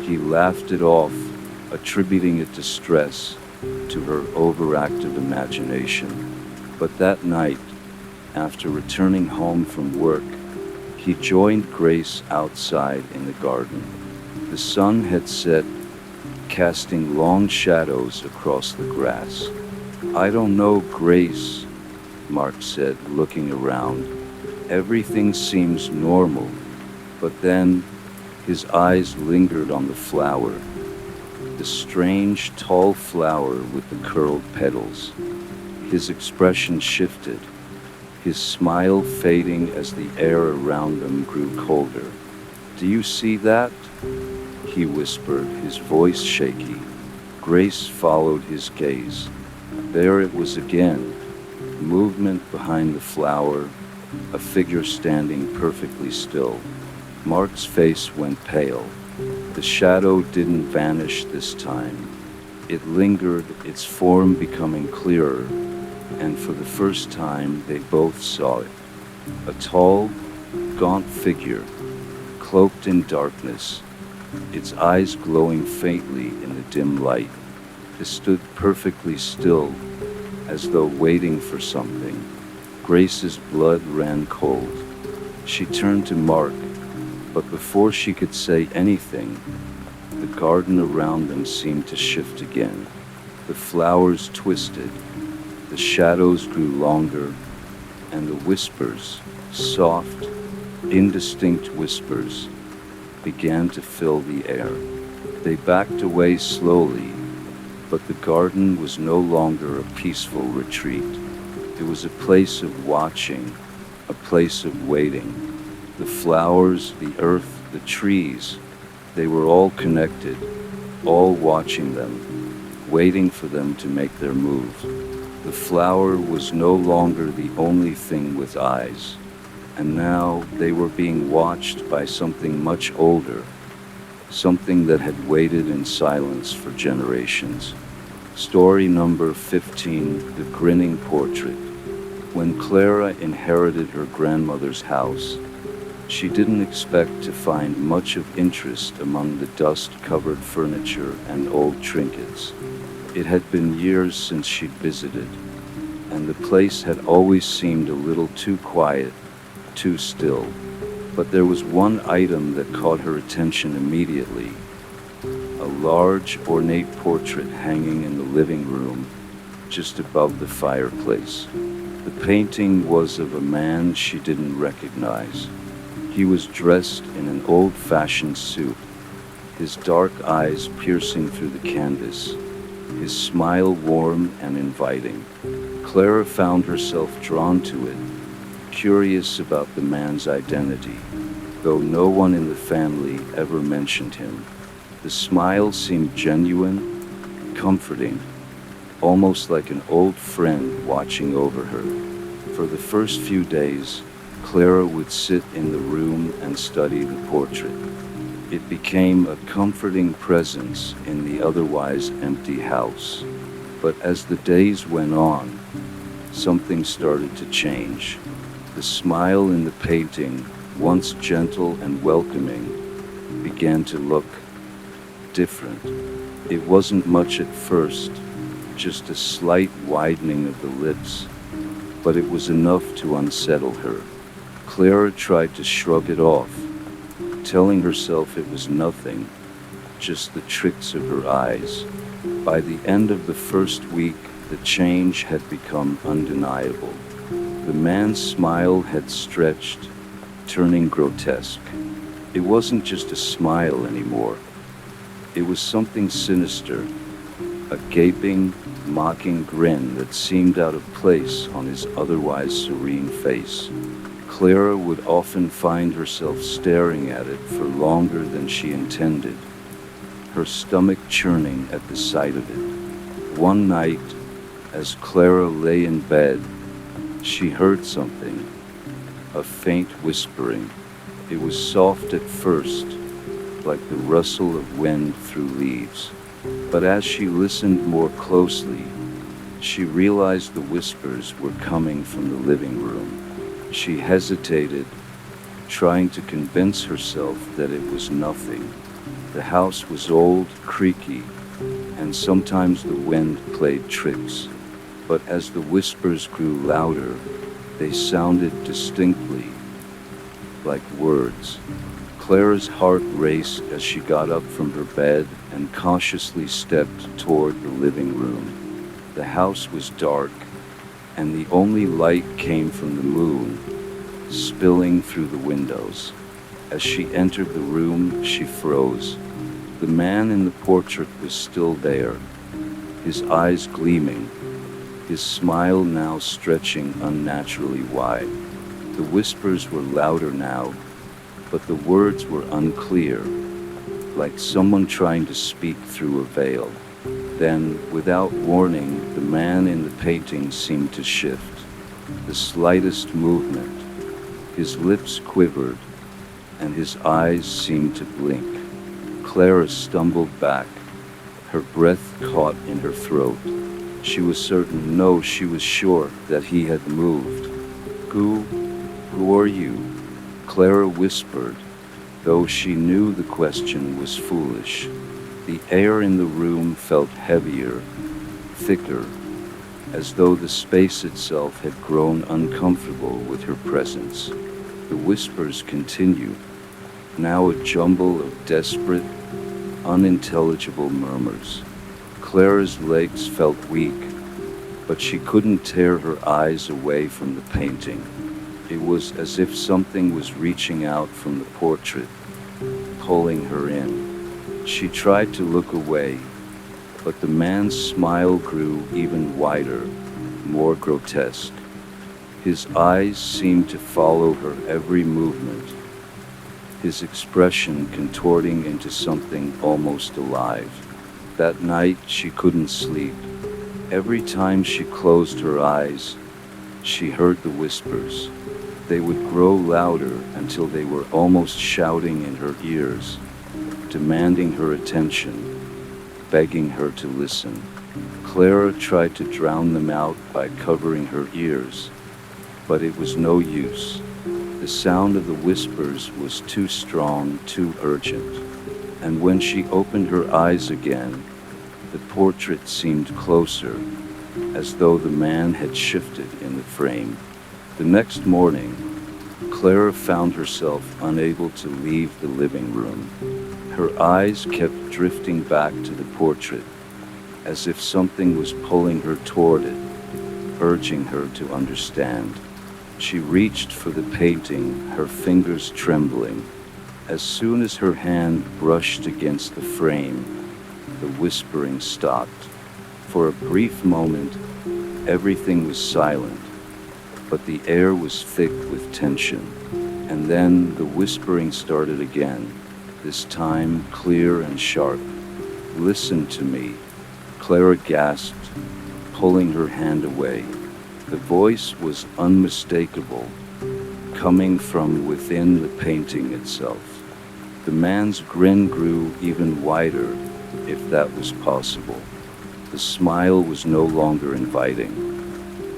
He laughed it off, attributing it to stress, to her overactive imagination. But that night, after returning home from work, he joined Grace outside in the garden. The sun had set, casting long shadows across the grass. "I don't know, Grace," Mark said, looking around. "Everything seems normal." But then, his eyes lingered on the flower, the strange, tall flower with the curled petals. His expression shifted, his smile fading as the air around them grew colder. "Do you see that?" he whispered, his voice shaky. Grace followed his gaze. There it was again, movement behind the flower, a figure standing perfectly still. Mark's face went pale. The shadow didn't vanish this time. It lingered, its form becoming clearer, and for the first time they both saw it. A tall, gaunt figure, cloaked in darkness, its eyes glowing faintly in the dim light. It stood perfectly still, as though waiting for something. Grace's blood ran cold. She turned to Mark, but before she could say anything, the garden around them seemed to shift again. The flowers twisted, the shadows grew longer, and the whispers, soft, indistinct whispers, began to fill the air. They backed away slowly, but the garden was no longer a peaceful retreat. It was a place of watching, a place of waiting. The flowers, the earth, the trees, they were all connected, all watching them, waiting for them to make their move. The flower was no longer the only thing with eyes, and now they were being watched by something much older, something that had waited in silence for generations. Story number 15: The Grinning Portrait. When Clara inherited her grandmother's house, she didn't expect to find much of interest among the dust-covered furniture and old trinkets. It had been years since she'd visited, and the place had always seemed a little too quiet, too still. But there was one item that caught her attention immediately: a large, ornate portrait hanging in the living room, just above the fireplace. The painting was of a man she didn't recognize. He was dressed in an old-fashioned suit, his dark eyes piercing through the canvas, his smile warm and inviting. Clara found herself drawn to it, curious about the man's identity, though no one in the family ever mentioned him. The smile seemed genuine, comforting, almost like an old friend watching over her. For the first few days, Clara would sit in the room and study the portrait. It became a comforting presence in the otherwise empty house. But as the days went on, something started to change. The smile in the painting, once gentle and welcoming, began to look different. It wasn't much at first, just a slight widening of the lips, but it was enough to unsettle her. Clara tried to shrug it off, telling herself it was nothing, just the tricks of her eyes. By the end of the first week, the change had become undeniable. The man's smile had stretched, turning grotesque. It wasn't just a smile anymore. It was something sinister, a gaping, mocking grin that seemed out of place on his otherwise serene face. Clara would often find herself staring at it for longer than she intended, her stomach churning at the sight of it. One night, as Clara lay in bed, she heard something, a faint whispering. It was soft at first, like the rustle of wind through leaves. But as she listened more closely, she realized the whispers were coming from the living room. She hesitated, trying to convince herself that it was nothing. The house was old, creaky, and sometimes the wind played tricks. But as the whispers grew louder, they sounded distinctly, like words. Clara's heart raced as she got up from her bed and cautiously stepped toward the living room. The house was dark, and the only light came from the moon, spilling through the windows. As she entered the room, she froze. The man in the portrait was still there, his eyes gleaming, his smile now stretching unnaturally wide. The whispers were louder now, but the words were unclear, like someone trying to speak through a veil. Then, without warning, the man in the painting seemed to shift. The slightest movement, his lips quivered, and his eyes seemed to blink. Clara stumbled back, her breath caught in her throat. She was certain, no, she was sure that he had moved. Who are you? Clara whispered, though she knew the question was foolish. The air in the room felt heavier, thicker, as though the space itself had grown uncomfortable with her presence. The whispers continued, now a jumble of desperate, unintelligible murmurs. Clara's legs felt weak, but she couldn't tear her eyes away from the painting. It was as if something was reaching out from the portrait, pulling her in. She tried to look away, but the man's smile grew even wider, more grotesque. His eyes seemed to follow her every movement, his expression contorting into something almost alive. That night she couldn't sleep. Every time she closed her eyes, she heard the whispers. They would grow louder until they were almost shouting in her ears. demanding her attention, begging her to listen. Clara tried to drown them out by covering her ears, but it was no use. The sound of the whispers was too strong, too urgent. And when she opened her eyes again, the portrait seemed closer, as though the man had shifted in the frame. The next morning, Clara found herself unable to leave the living room. Her eyes kept drifting back to the portrait, as if something was pulling her toward it, urging her to understand. She reached for the painting, her fingers trembling. As soon as her hand brushed against the frame, the whispering stopped. For a brief moment, everything was silent, but the air was thick with tension. And then the whispering started again, this time clear and sharp. "Listen to me," Clara gasped, pulling her hand away. The voice was unmistakable, coming from within the painting itself. The man's grin grew even wider, if that was possible. The smile was no longer inviting.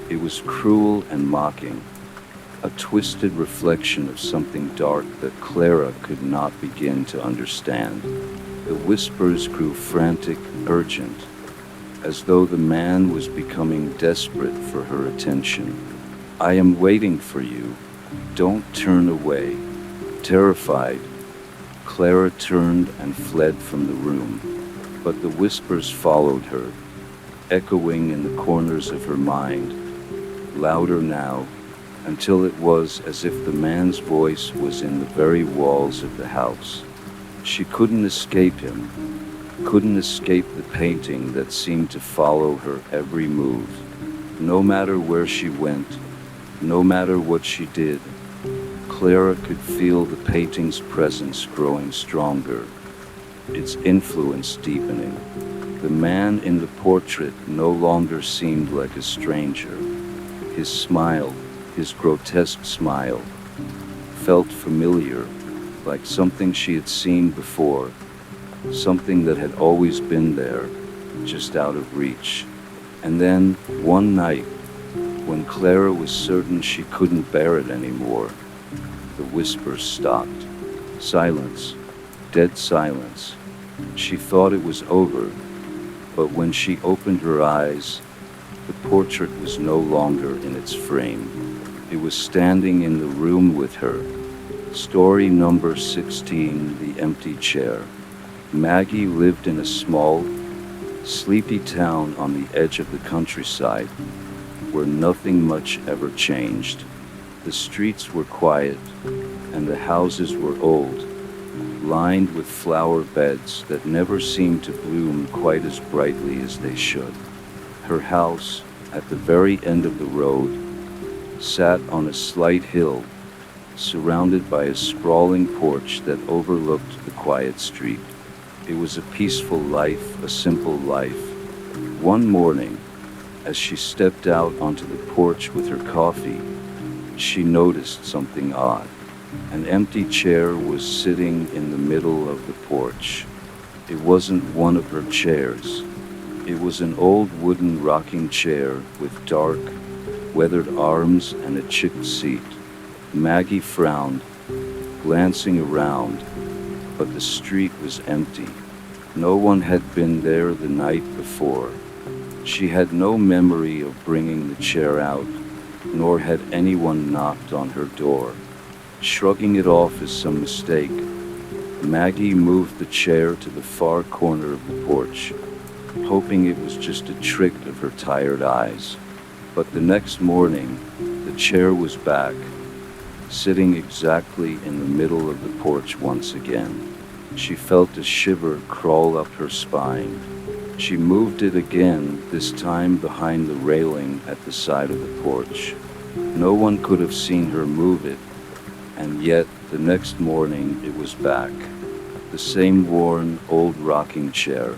It was cruel and mocking, a twisted reflection of something dark that Clara could not begin to understand. The whispers grew frantic, urgent, as though the man was becoming desperate for her attention. "I am waiting for you. Don't turn away." Terrified, Clara turned and fled from the room, but the whispers followed her, echoing in the corners of her mind, louder now, until it was as if the man's voice was in the very walls of the house. She couldn't escape him, couldn't escape the painting that seemed to follow her every move. No matter where she went, no matter what she did, Clara could feel the painting's presence growing stronger, its influence deepening. The man in the portrait no longer seemed like a stranger. His smile, his grotesque smile, felt familiar, like something she had seen before, something that had always been there, just out of reach. And then, one night, when Clara was certain she couldn't bear it anymore, the whispers stopped. Silence, dead silence. She thought it was over, but when she opened her eyes, the portrait was no longer in its frame. It was standing in the room with her. Story number 16, The Empty Chair. Maggie lived in a small, sleepy town on the edge of the countryside, where nothing much ever changed. The streets were quiet, and the houses were old, lined with flower beds that never seemed to bloom quite as brightly as they should. Her house, at the very end of the road, sat on a slight hill, surrounded by a sprawling porch that overlooked the quiet street. It was a peaceful life, a simple life. One morning, as she stepped out onto the porch with her coffee, she noticed something odd. An empty chair was sitting in the middle of the porch. It wasn't one of her chairs. It was an old wooden rocking chair with dark, weathered arms and a chipped seat. Maggie frowned, glancing around, but the street was empty. No one had been there the night before. She had no memory of bringing the chair out, nor had anyone knocked on her door. Shrugging it off as some mistake, Maggie moved the chair to the far corner of the porch, hoping it was just a trick of her tired eyes. But the next morning, the chair was back, sitting exactly in the middle of the porch once again. She felt a shiver crawl up her spine. She moved it again, this time behind the railing at the side of the porch. No one could have seen her move it, and yet the next morning it was back. The same worn, old rocking chair.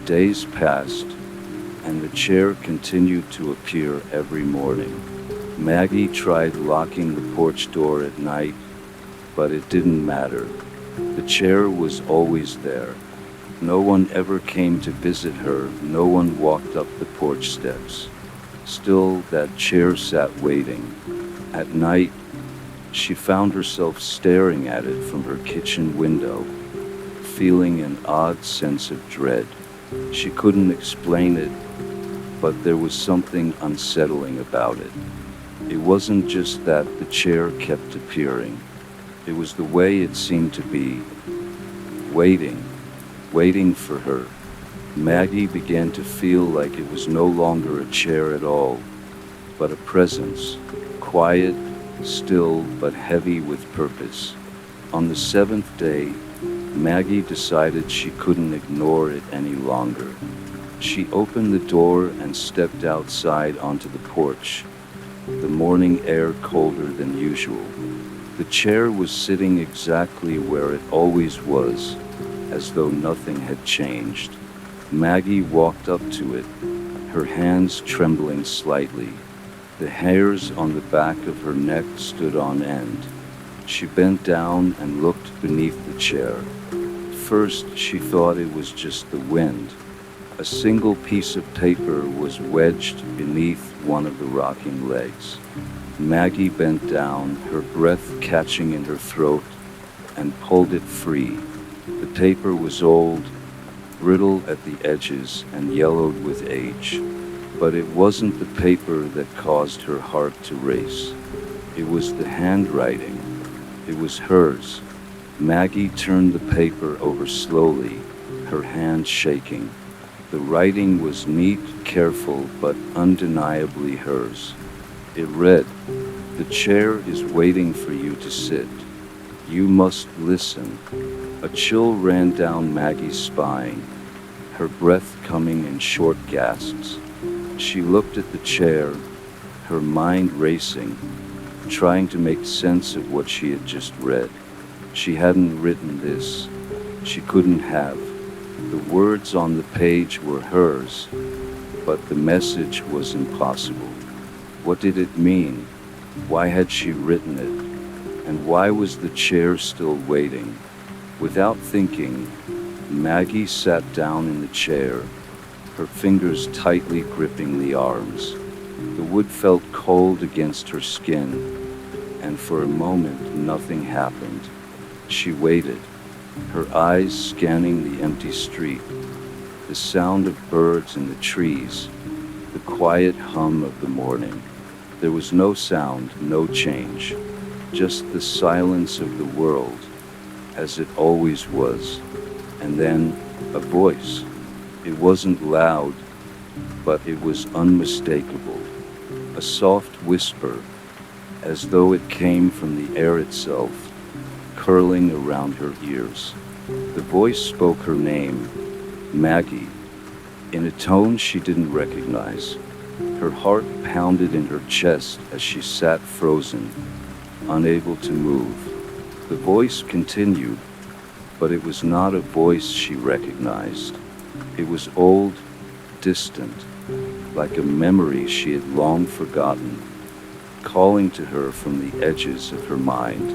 Days passed, and the chair continued to appear every morning. Maggie tried locking the porch door at night, but it didn't matter. The chair was always there. No one ever came to visit her, no one walked up the porch steps. Still, that chair sat waiting. At night, she found herself staring at it from her kitchen window, feeling an odd sense of dread. She couldn't explain it, but there was something unsettling about it. It wasn't just that the chair kept appearing, it was the way it seemed to be, waiting, waiting for her. Maggie began to feel like it was no longer a chair at all, but a presence, quiet, still, but heavy with purpose. On the seventh day, Maggie decided she couldn't ignore it any longer. She opened the door and stepped outside onto the porch, the morning air colder than usual. The chair was sitting exactly where it always was, as though nothing had changed. Maggie walked up to it, her hands trembling slightly. The hairs on the back of her neck stood on end. She bent down and looked beneath the chair. First, she thought it was just the wind. A single piece of paper was wedged beneath one of the rocking legs. Maggie bent down, her breath catching in her throat, and pulled it free. The paper was old, brittle at the edges and yellowed with age. But it wasn't the paper that caused her heart to race. It was the handwriting. It was hers. Maggie turned the paper over slowly, her hand shaking. The writing was neat, careful, but undeniably hers. It read, "The chair is waiting for you to sit. You must listen." A chill ran down Maggie's spine, her breath coming in short gasps. She looked at the chair, her mind racing, trying to make sense of what she had just read. She hadn't written this. She couldn't have. The words on the page were hers, but the message was impossible. What did it mean? Why had she written it? And why was the chair still waiting? Without thinking, Maggie sat down in the chair, her fingers tightly gripping the arms. The wood felt cold against her skin, and for a moment nothing happened. She waited, her eyes scanning the empty street, the sound of birds in the trees, the quiet hum of the morning. There was no sound, no change, just the silence of the world, as it always was. And then, a voice. It wasn't loud, but it was unmistakable. A soft whisper, as though it came from the air itself, curling around her ears. The voice spoke her name, Maggie, in a tone she didn't recognize. Her heart pounded in her chest as she sat frozen, unable to move. The voice continued, but it was not a voice she recognized. It was old, distant, like a memory she had long forgotten, calling to her from the edges of her mind.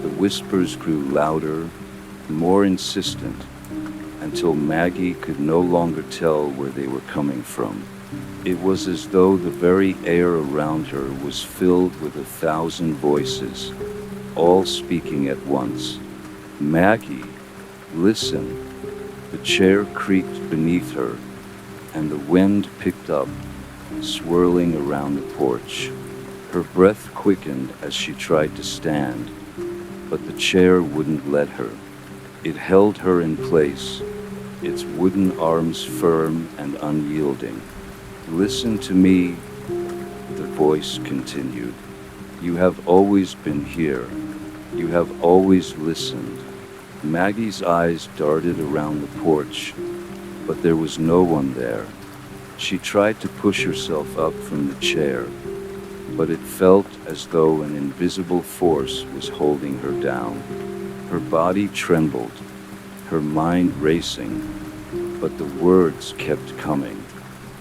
The whispers grew louder, more insistent, until Maggie could no longer tell where they were coming from. It was as though the very air around her was filled with 1,000 voices, all speaking at once. "Maggie, listen." The chair creaked beneath her, and the wind picked up, swirling around the porch. Her breath quickened as she tried to stand, but the chair wouldn't let her. It held her in place, its wooden arms firm and unyielding. "Listen to me," the voice continued. "You have always been here. You have always listened." Maggie's eyes darted around the porch, but there was no one there. She tried to push herself up from the chair, but it felt as though an invisible force was holding her down. Her body trembled, her mind racing, but the words kept coming.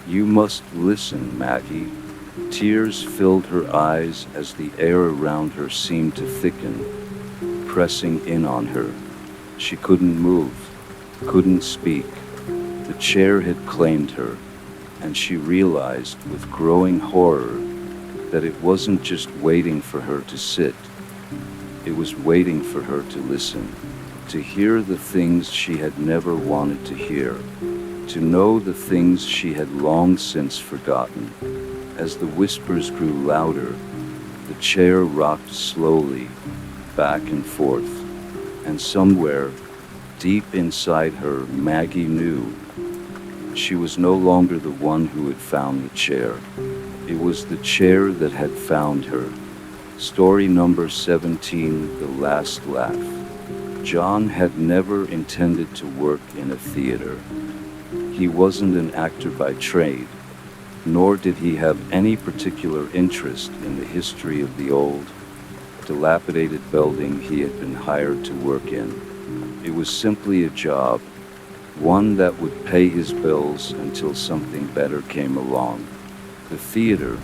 "You must listen, Maggie." Tears filled her eyes as the air around her seemed to thicken, pressing in on her. She couldn't move, couldn't speak. The chair had claimed her, and she realized with growing horror that it wasn't just waiting for her to sit, it was waiting for her to listen, to hear the things she had never wanted to hear, to know the things she had long since forgotten. As the whispers grew louder, the chair rocked slowly, back and forth, and somewhere, deep inside her, Maggie knew she was no longer the one who had found the chair. It was the chair that had found her. Story number 17, The Last Laugh. John had never intended to work in a theater. He wasn't an actor by trade, nor did he have any particular interest in the history of the old, dilapidated building he had been hired to work in. It was simply a job, one that would pay his bills until something better came along. The theater,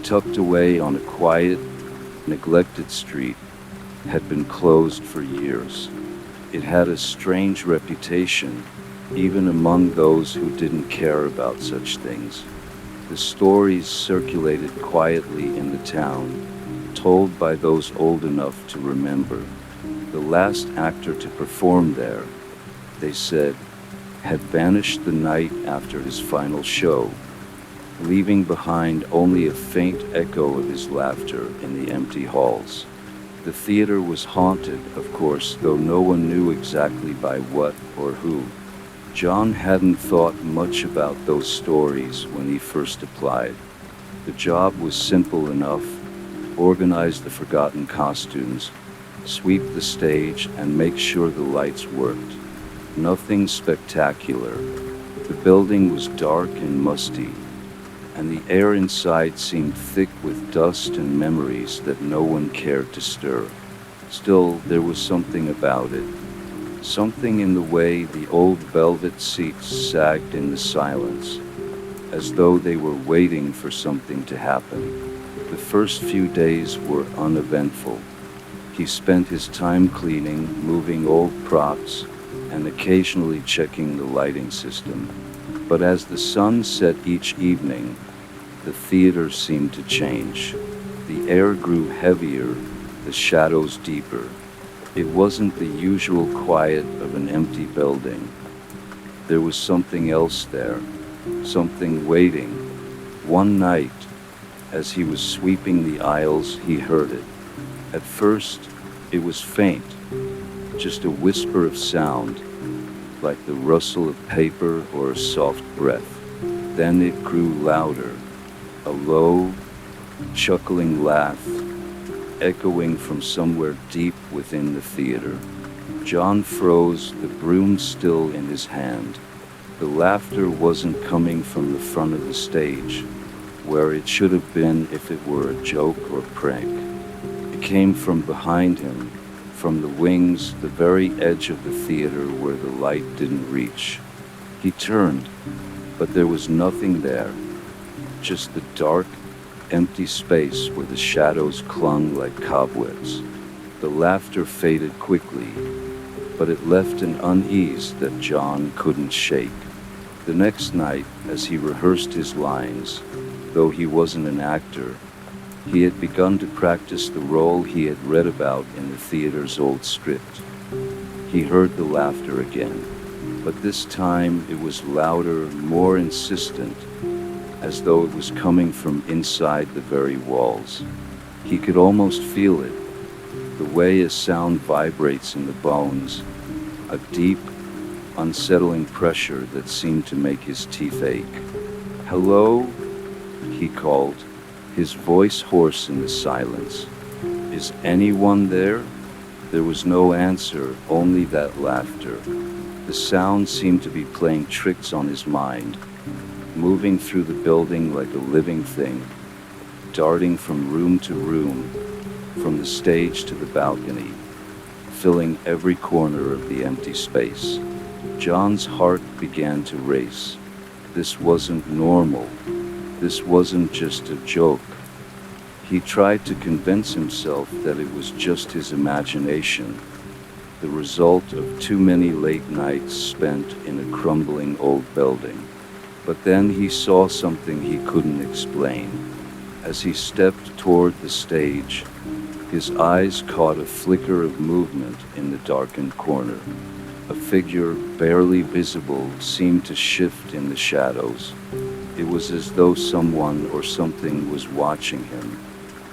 tucked away on a quiet, neglected street, had been closed for years. It had a strange reputation, even among those who didn't care about such things. The stories circulated quietly in the town, told by those old enough to remember. The last actor to perform there, they said, had vanished the night after his final show, leaving behind only a faint echo of his laughter in the empty halls. The theater was haunted, of course, though no one knew exactly by what or who. John hadn't thought much about those stories when he first applied. The job was simple enough: organize the forgotten costumes, sweep the stage, and make sure the lights worked. Nothing spectacular. The building was dark and musty, and the air inside seemed thick with dust and memories that no one cared to stir. Still, there was something about it. Something in the way the old velvet seats sagged in the silence, as though they were waiting for something to happen. The first few days were uneventful. He spent his time cleaning, moving old props, and occasionally checking the lighting system. But as the sun set each evening, the theater seemed to change. The air grew heavier, the shadows deeper. It wasn't the usual quiet of an empty building. There was something else there, something waiting. One night, as he was sweeping the aisles, he heard it. At first, it was faint, just a whisper of sound, like the rustle of paper or a soft breath. Then it grew louder, a low, chuckling laugh, echoing from somewhere deep within the theater. John froze, the broom still in his hand. The laughter wasn't coming from the front of the stage, where it should have been if it were a joke or prank. It came from behind him, from the wings, the very edge of the theater where the light didn't reach. He turned, but there was nothing there, just the dark, empty space where the shadows clung like cobwebs. The laughter faded quickly, but it left an unease that John couldn't shake. The next night, as he rehearsed his lines, though he wasn't an actor, he had begun to practice the role he had read about in the theater's old script. He heard the laughter again, but this time it was louder, more insistent, as though it was coming from inside the very walls. He could almost feel it, the way a sound vibrates in the bones, a deep, unsettling pressure that seemed to make his teeth ache. "Hello?" he called, his voice hoarse in the silence. "Is anyone there?" There was no answer, only that laughter. The sound seemed to be playing tricks on his mind, moving through the building like a living thing, darting from room to room, from the stage to the balcony, filling every corner of the empty space. John's heart began to race. This wasn't normal. This wasn't just a joke. He tried to convince himself that it was just his imagination, the result of too many late nights spent in a crumbling old building. But then he saw something he couldn't explain. As he stepped toward the stage, his eyes caught a flicker of movement in the darkened corner. A figure, barely visible, seemed to shift in the shadows. It was as though someone or something was watching him.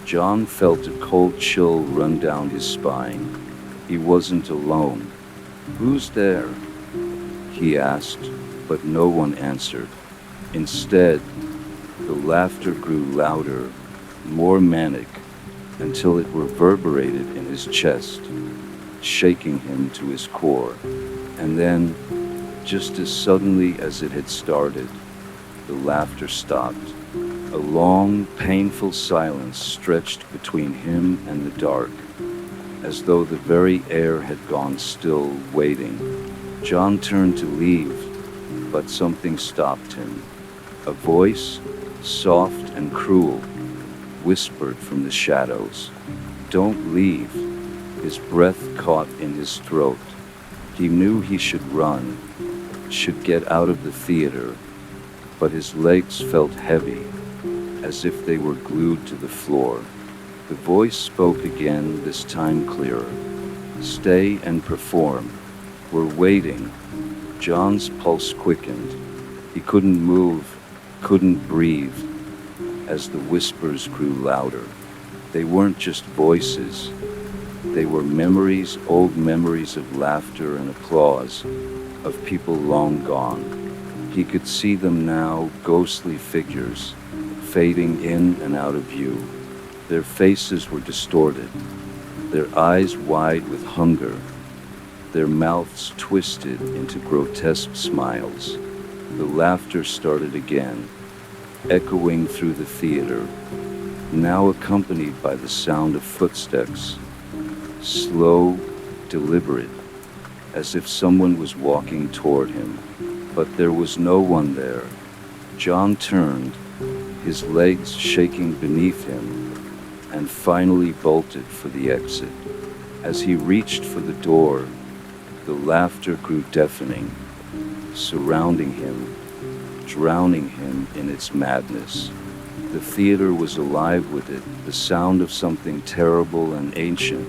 John felt a cold chill run down his spine. He wasn't alone. "Who's there?" he asked, but no one answered. Instead, the laughter grew louder, more manic, until it reverberated in his chest, shaking him to his core. And then, just as suddenly as it had started, the laughter stopped. A long, painful silence stretched between him and the dark, as though the very air had gone still, waiting. John turned to leave, but something stopped him. A voice, soft and cruel, whispered from the shadows, "Don't leave." His breath caught in his throat. He knew he should run, should get out of the theater, but his legs felt heavy, as if they were glued to the floor. The voice spoke again, this time clearer. "Stay and perform. We're waiting." John's pulse quickened. He couldn't move, couldn't breathe, as the whispers grew louder. They weren't just voices. They were memories, old memories of laughter and applause, of people long gone. He could see them now, ghostly figures, fading in and out of view. Their faces were distorted, their eyes wide with hunger, their mouths twisted into grotesque smiles. The laughter started again, echoing through the theater, now accompanied by the sound of footsteps, slow, deliberate, as if someone was walking toward him. But there was no one there. John turned, his legs shaking beneath him, and finally bolted for the exit. As he reached for the door, the laughter grew deafening, surrounding him, drowning him in its madness. The theater was alive with it, the sound of something terrible and ancient,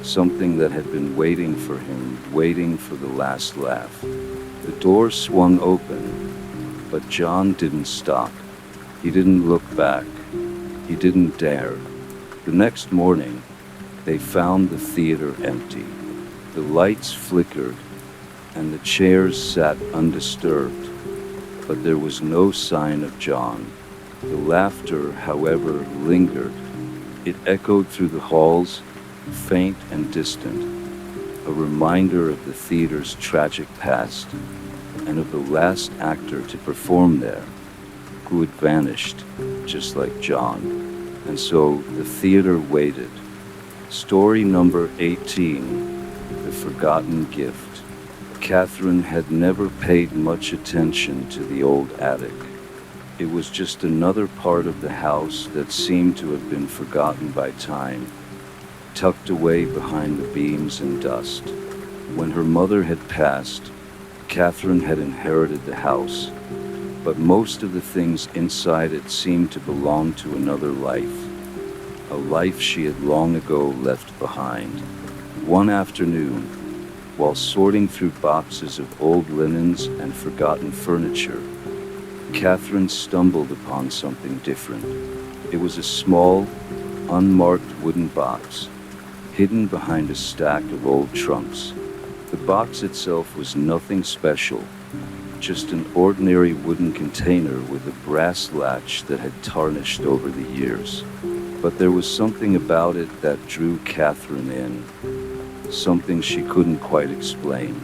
something that had been waiting for him, waiting for the last laugh. The door swung open, but John didn't stop. He didn't look back. He didn't dare. The next morning, they found the theater empty. The lights flickered, and the chairs sat undisturbed, but there was no sign of John. The laughter, however, lingered. It echoed through the halls, faint and distant, a reminder of the theater's tragic past and of the last actor to perform there, who had vanished, just like John. And so the theater waited. Story number 18, The Forgotten Gift. Catherine had never paid much attention to the old attic. It was just another part of the house that seemed to have been forgotten by time, tucked away behind the beams and dust. When her mother had passed, Catherine had inherited the house, but most of the things inside it seemed to belong to another life, a life she had long ago left behind. One afternoon, while sorting through boxes of old linens and forgotten furniture, Catherine stumbled upon something different. It was a small, unmarked wooden box, hidden behind a stack of old trunks. The box itself was nothing special, just an ordinary wooden container with a brass latch that had tarnished over the years. But there was something about it that drew Catherine in, something she couldn't quite explain.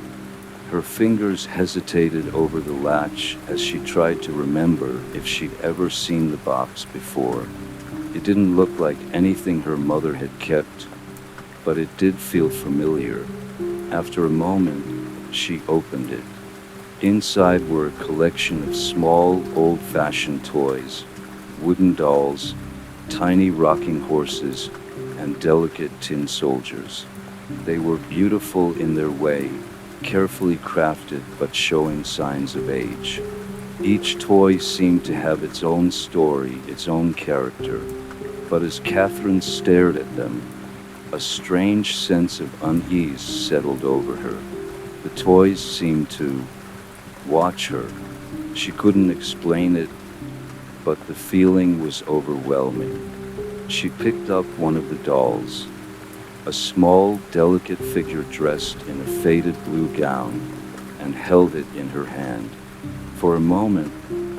Her fingers hesitated over the latch as she tried to remember if she'd ever seen the box before. It didn't look like anything her mother had kept, but it did feel familiar. After a moment, she opened it. Inside were a collection of small, old-fashioned toys, wooden dolls, tiny rocking horses, and delicate tin soldiers. They were beautiful in their way, carefully crafted but showing signs of age. Each toy seemed to have its own story, its own character, but as Catherine stared at them, a strange sense of unease settled over her. The toys seemed to watch her. She couldn't explain it, but the feeling was overwhelming. She picked up one of the dolls, a small, delicate figure dressed in a faded blue gown, and held it in her hand. For a moment,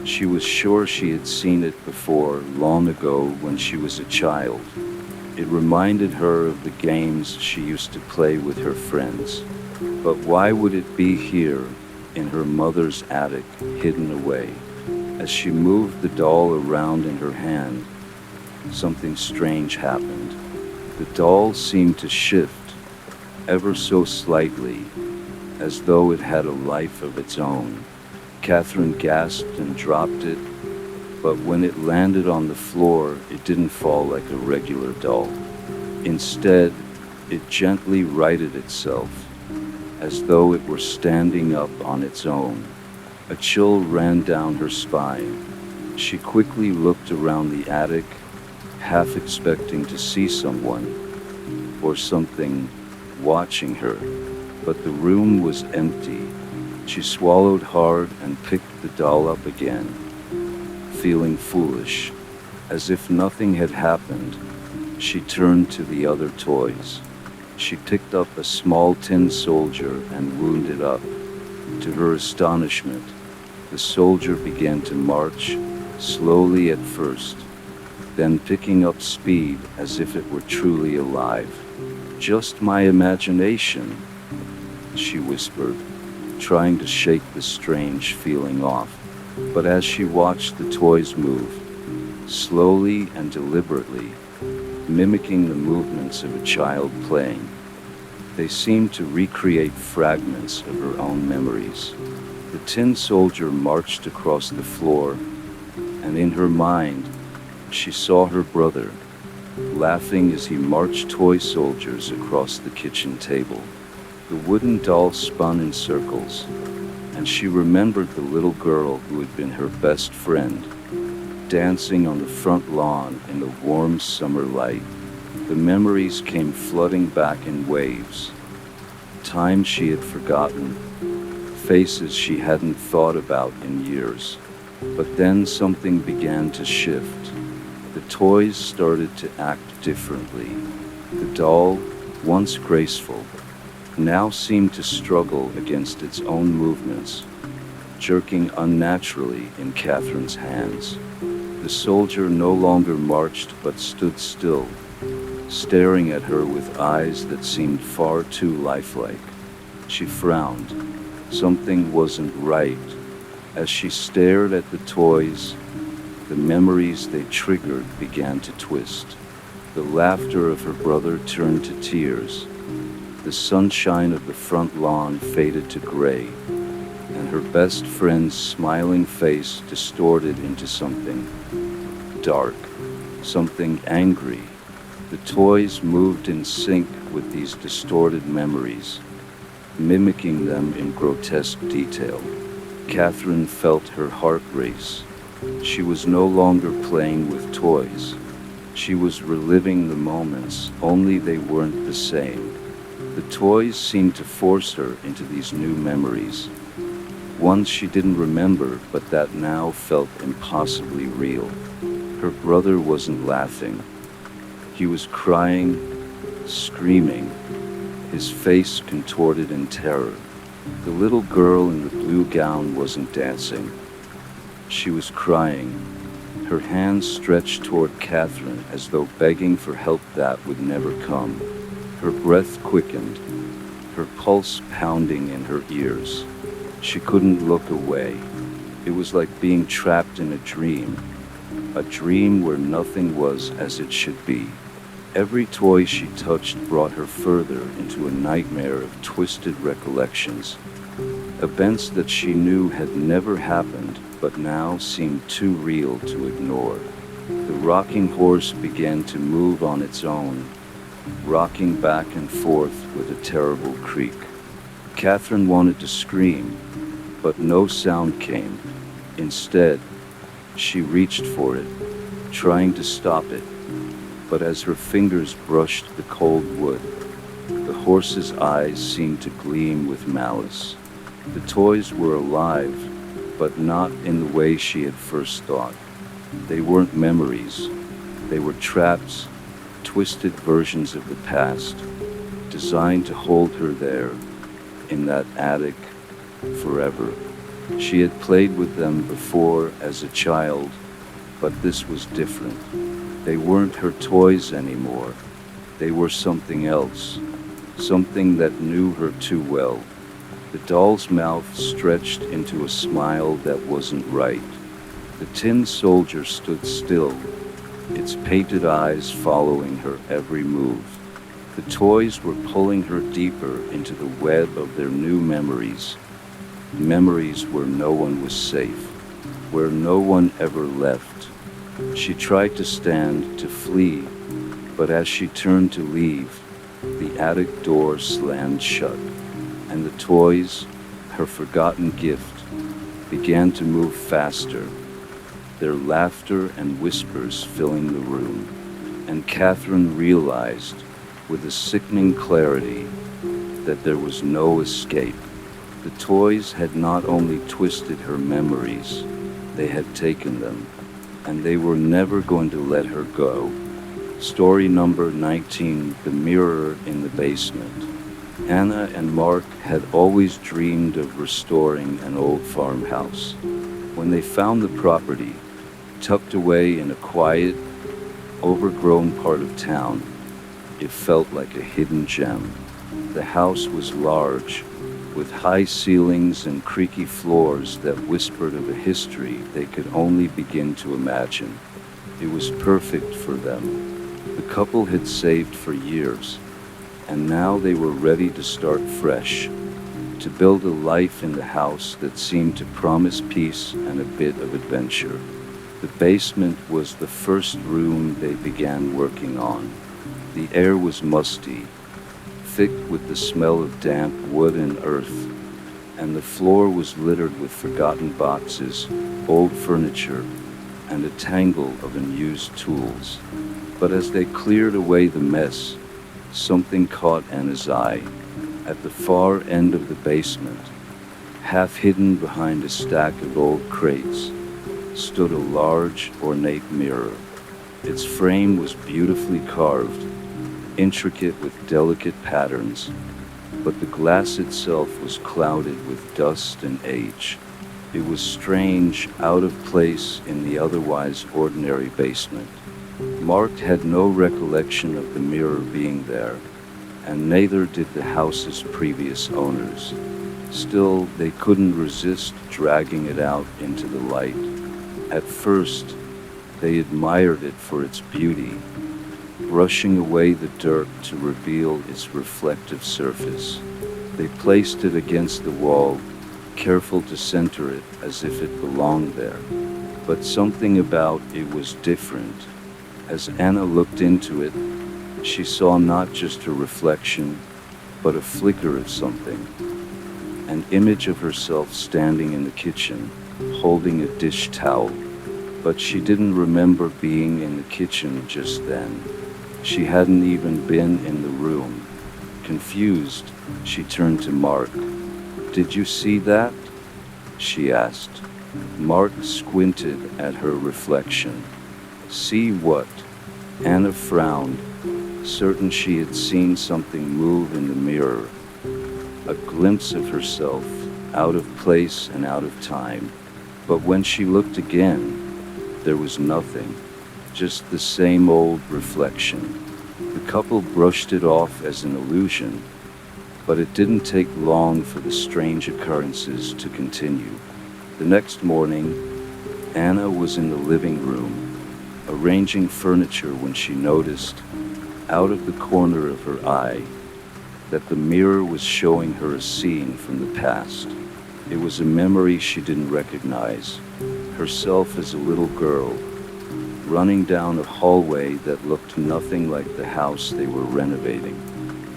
she was sure she had seen it before, long ago when she was a child. It reminded her of the games she used to play with her friends. But why would it be here, in her mother's attic, hidden away? As she moved the doll around in her hand, something strange happened. The doll seemed to shift, ever so slightly, as though it had a life of its own. Catherine gasped and dropped it, but when it landed on the floor, it didn't fall like a regular doll. Instead, it gently righted itself, as though it were standing up on its own. A chill ran down her spine. She quickly looked around the attic, half expecting to see someone or something watching her, but the room was empty. She swallowed hard and picked the doll up again, feeling foolish. As if nothing had happened, she turned to the other toys. She picked up a small tin soldier and wound it up. To her astonishment, the soldier began to march, slowly at first, then picking up speed as if it were truly alive. "Just my imagination," she whispered, trying to shake the strange feeling off. But as she watched the toys move, slowly and deliberately, mimicking the movements of a child playing, they seemed to recreate fragments of her own memories. The tin soldier marched across the floor, and in her mind, she saw her brother, laughing as he marched toy soldiers across the kitchen table. The wooden doll spun in circles, and she remembered the little girl who had been her best friend, dancing on the front lawn in the warm summer light. The memories came flooding back in waves. Times she had forgotten, faces she hadn't thought about in years. But then something began to shift. The toys started to act differently. The doll, once graceful, now seemed to struggle against its own movements, jerking unnaturally in Catherine's hands. The soldier no longer marched but stood still, staring at her with eyes that seemed far too lifelike. She frowned. Something wasn't right. As she stared at the toys, the memories they triggered began to twist. The laughter of her brother turned to tears. The sunshine of the front lawn faded to gray, and her best friend's smiling face distorted into something dark, something angry. The toys moved in sync with these distorted memories, mimicking them in grotesque detail. Catherine felt her heart race. She was no longer playing with toys. She was reliving the moments, only they weren't the same. The toys seemed to force her into these new memories, ones she didn't remember but that now felt impossibly real. Her brother wasn't laughing. He was crying, screaming, his face contorted in terror. The little girl in the blue gown wasn't dancing. She was crying, her hands stretched toward Catherine as though begging for help that would never come. Her breath quickened, her pulse pounding in her ears. She couldn't look away. It was like being trapped in a dream where nothing was as it should be. Every toy she touched brought her further into a nightmare of twisted recollections. Events that she knew had never happened, but now seemed too real to ignore. The rocking horse began to move on its own, rocking back and forth with a terrible creak. Catherine wanted to scream, but no sound came. Instead, she reached for it, trying to stop it, but as her fingers brushed the cold wood, the horse's eyes seemed to gleam with malice. The toys were alive, but not in the way she had first thought. They weren't memories. They were traps, twisted versions of the past, designed to hold her there, in that attic, forever. She had played with them before as a child, but this was different. They weren't her toys anymore. They were something else, something that knew her too well. The doll's mouth stretched into a smile that wasn't right. The tin soldier stood still, its painted eyes following her every move. The toys were pulling her deeper into the web of their new memories. Memories where no one was safe, where no one ever left. She tried to stand, to flee, but as she turned to leave, the attic door slammed shut, and the toys, her forgotten gift, began to move faster, their laughter and whispers filling the room. And Catherine realized, with a sickening clarity, that there was no escape. The toys had not only twisted her memories, they had taken them, and they were never going to let her go. Story number 19, The Mirror in the Basement. Anna and Mark had always dreamed of restoring an old farmhouse. When they found the property, tucked away in a quiet, overgrown part of town, it felt like a hidden gem. The house was large, with high ceilings and creaky floors that whispered of a history they could only begin to imagine. It was perfect for them. The couple had saved for years, and now they were ready to start fresh, to build a life in the house that seemed to promise peace and a bit of adventure. The basement was the first room they began working on. The air was musty, thick with the smell of damp wood and earth, and the floor was littered with forgotten boxes, old furniture, and a tangle of unused tools. But as they cleared away the mess, something caught Anna's eye. At the far end of the basement, half hidden behind a stack of old crates, stood a large, ornate mirror. Its frame was beautifully carved, intricate with delicate patterns, but the glass itself was clouded with dust and age. It was strange, out of place in the otherwise ordinary basement. Mark had no recollection of the mirror being there, and neither did the house's previous owners. Still, they couldn't resist dragging it out into the light. At first, they admired it for its beauty, brushing away the dirt to reveal its reflective surface. They placed it against the wall, careful to center it as if it belonged there. But something about it was different. As Anna looked into it, she saw not just her reflection, but a flicker of something. An image of herself standing in the kitchen, holding a dish towel. But she didn't remember being in the kitchen just then. She hadn't even been in the room. Confused, she turned to Mark. "Did you see that?" she asked. Mark squinted at her reflection. "See what?" Anna frowned, certain she had seen something move in the mirror. A glimpse of herself, out of place and out of time. But when she looked again, there was nothing, just the same old reflection. The couple brushed it off as an illusion, but it didn't take long for the strange occurrences to continue. The next morning, Anna was in the living room, arranging furniture when she noticed, out of the corner of her eye, that the mirror was showing her a scene from the past. It was a memory she didn't recognize. Herself as a little girl, running down a hallway that looked nothing like the house they were renovating.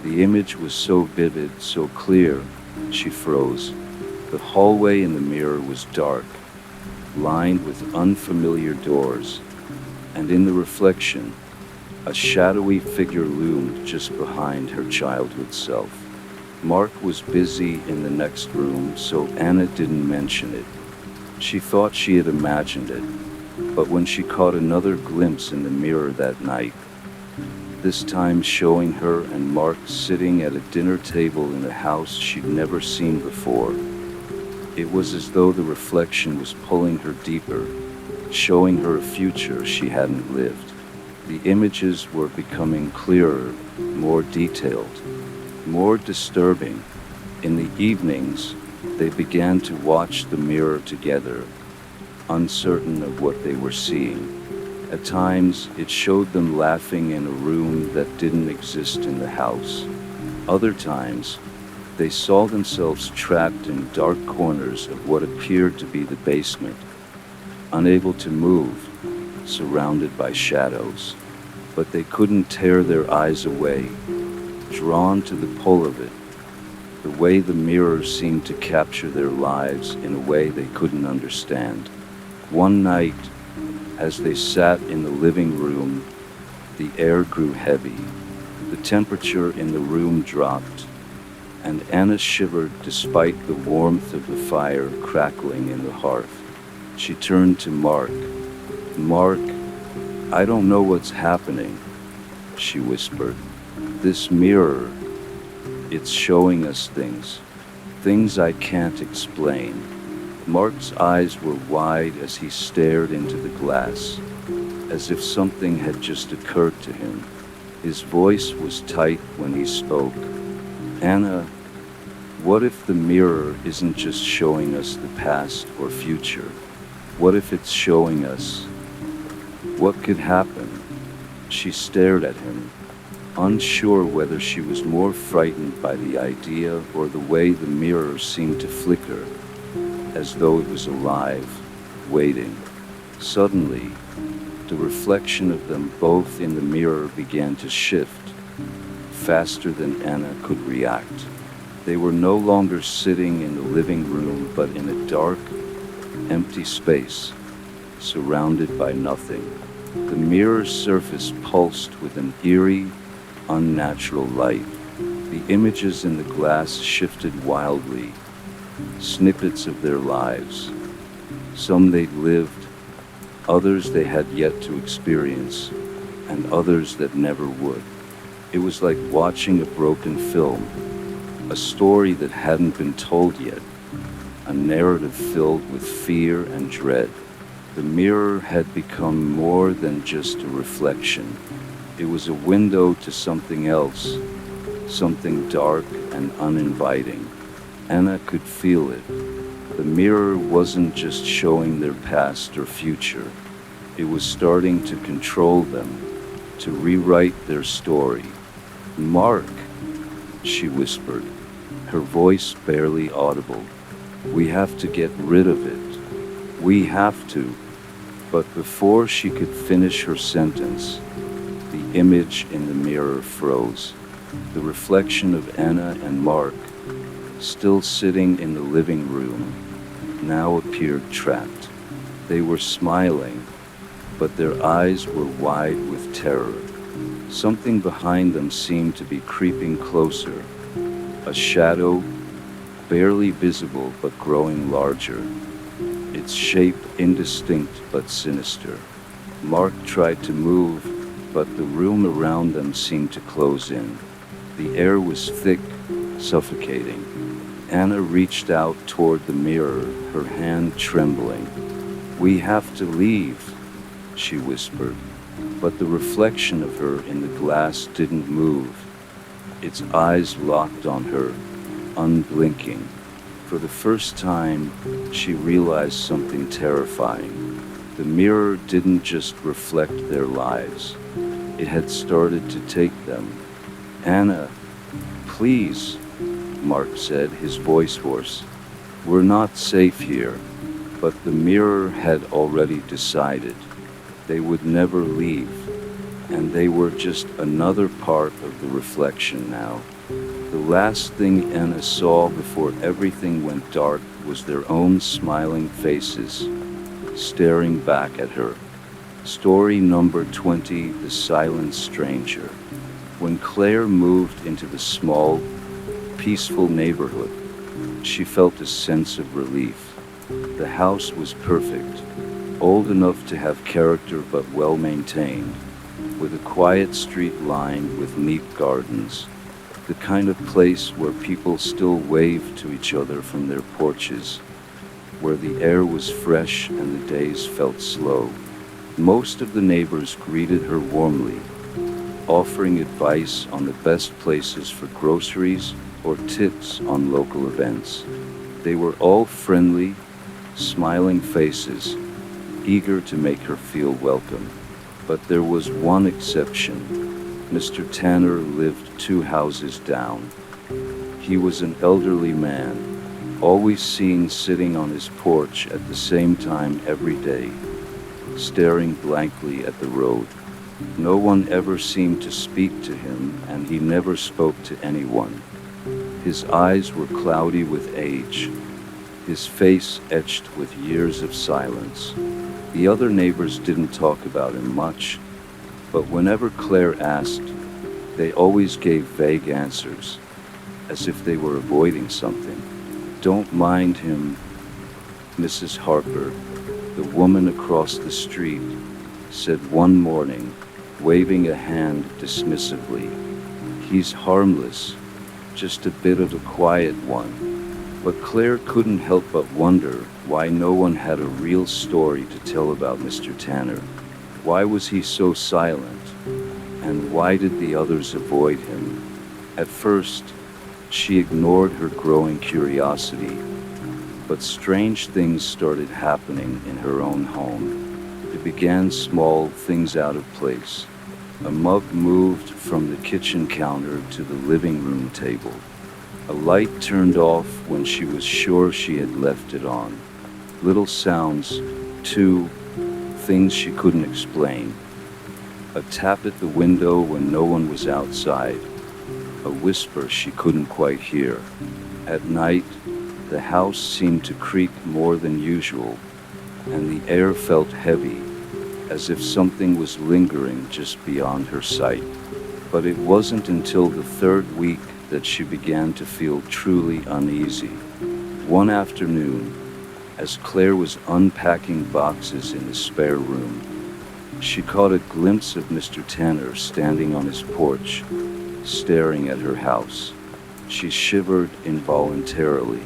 The image was so vivid, so clear, she froze. The hallway in the mirror was dark, lined with unfamiliar doors, and in the reflection, a shadowy figure loomed just behind her childhood self. Mark was busy in the next room, so Anna didn't mention it. She thought she had imagined it, but when she caught another glimpse in the mirror that night, this time showing her and Mark sitting at a dinner table in a house she'd never seen before, it was as though the reflection was pulling her deeper, showing her a future she hadn't lived. The images were becoming clearer, more detailed, more disturbing. In the evenings, they began to watch the mirror together, uncertain of what they were seeing. At times, it showed them laughing in a room that didn't exist in the house. Other times, they saw themselves trapped in dark corners of what appeared to be the basement, unable to move, surrounded by shadows. But they couldn't tear their eyes away, drawn to the pull of it, the way the mirror seemed to capture their lives in a way they couldn't understand. One night, as they sat in the living room, the air grew heavy. The temperature in the room dropped, and Anna shivered despite the warmth of the fire crackling in the hearth. She turned to Mark. "Mark, I don't know what's happening," she whispered. "This mirror, it's showing us things I can't explain." Mark's eyes were wide as he stared into the glass, as if something had just occurred to him. His voice was tight when he spoke. "Anna, what if the mirror isn't just showing us the past or future? What if it's showing us what could happen?" She stared at him, unsure whether she was more frightened by the idea or the way the mirror seemed to flicker, as though it was alive, waiting. Suddenly, the reflection of them both in the mirror began to shift, faster than Anna could react. They were no longer sitting in the living room but in a dark, empty space, surrounded by nothing. The mirror's surface pulsed with an eerie, unnatural light. The images in the glass shifted wildly, snippets of their lives. Some they'd lived, others they had yet to experience, and others that never would. It was like watching a broken film, a story that hadn't been told yet, a narrative filled with fear and dread. The mirror had become more than just a reflection. It was a window to something else, something dark and uninviting. Anna could feel it. The mirror wasn't just showing their past or future. It was starting to control them, to rewrite their story. "Mark," she whispered, her voice barely audible. "We have to get rid of it. We have to." But before she could finish her sentence, the image in the mirror froze. The reflection of Anna and Mark, still sitting in the living room, now appeared trapped. They were smiling, but their eyes were wide with terror. Something behind them seemed to be creeping closer, a shadow, barely visible but growing larger, its shape indistinct but sinister. Mark tried to move, but the room around them seemed to close in. The air was thick, suffocating. Anna reached out toward the mirror, her hand trembling. "We have to leave," she whispered, but the reflection of her in the glass didn't move. Its eyes locked on her, unblinking. For the first time, she realized something terrifying. The mirror didn't just reflect their lives. It had started to take them. "Anna, please," Mark said, his voice hoarse. "We're not safe here." But the mirror had already decided. They would never leave, and they were just another part of the reflection now. The last thing Anna saw before everything went dark was their own smiling faces, staring back at her. Story number 20, The Silent Stranger. When Claire moved into the small, peaceful neighborhood, she felt a sense of relief. The house was perfect, old enough to have character but well maintained, with a quiet street lined with neat gardens, the kind of place where people still waved to each other from their porches, where the air was fresh and the days felt slow. Most of the neighbors greeted her warmly, offering advice on the best places for groceries or tips on local events. They were all friendly, smiling faces, eager to make her feel welcome. But there was one exception. Mr. Tanner lived 2 houses down. He was an elderly man, always seen sitting on his porch at the same time every day, staring blankly at the road. No one ever seemed to speak to him, and he never spoke to anyone. His eyes were cloudy with age, his face etched with years of silence. The other neighbors didn't talk about him much, but whenever Claire asked, they always gave vague answers, as if they were avoiding something. "Don't mind him, Mrs. Harper," the woman across the street said one morning, waving a hand dismissively. "He's harmless, just a bit of a quiet one." But Claire couldn't help but wonder why no one had a real story to tell about Mr. Tanner. Why was he so silent? And why did the others avoid him? At first, she ignored her growing curiosity, but strange things started happening in her own home. It began small, things out of place. A mug moved from the kitchen counter to the living room table. A light turned off when she was sure she had left it on. Little sounds, too, things she couldn't explain. A tap at the window when no one was outside. A whisper she couldn't quite hear. At night, the house seemed to creak more than usual, and the air felt heavy, as if something was lingering just beyond her sight. But it wasn't until the 3rd week that she began to feel truly uneasy. One afternoon, as Claire was unpacking boxes in the spare room, she caught a glimpse of Mr. Tanner standing on his porch, staring at her house. She shivered involuntarily.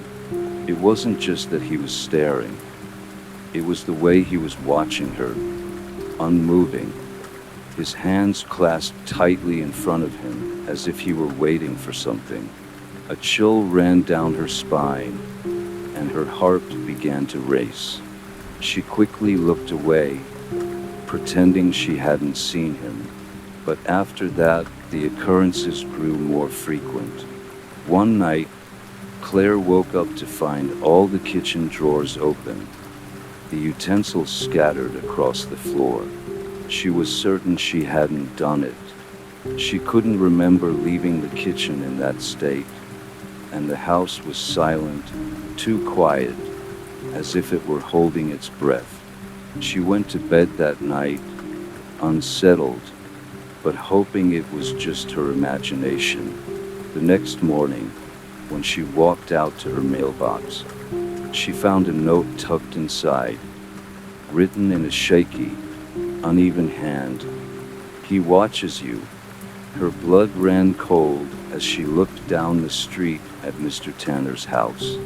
It wasn't just that he was staring. It was the way he was watching her, unmoving, his hands clasped tightly in front of him as if he were waiting for something. A chill ran down her spine, and her heart began to race. She quickly looked away, pretending she hadn't seen him. But after that, the occurrences grew more frequent. One night, Claire woke up to find all the kitchen drawers open, the utensils scattered across the floor. She was certain she hadn't done it. She couldn't remember leaving the kitchen in that state, and the house was silent, too quiet, as if it were holding its breath. She went to bed that night, unsettled, but hoping it was just her imagination. The next morning, when she walked out to her mailbox, she found a note tucked inside, written in a shaky, uneven hand. "He watches you." Her blood ran cold as she looked down the street at Mr. Tanner's house.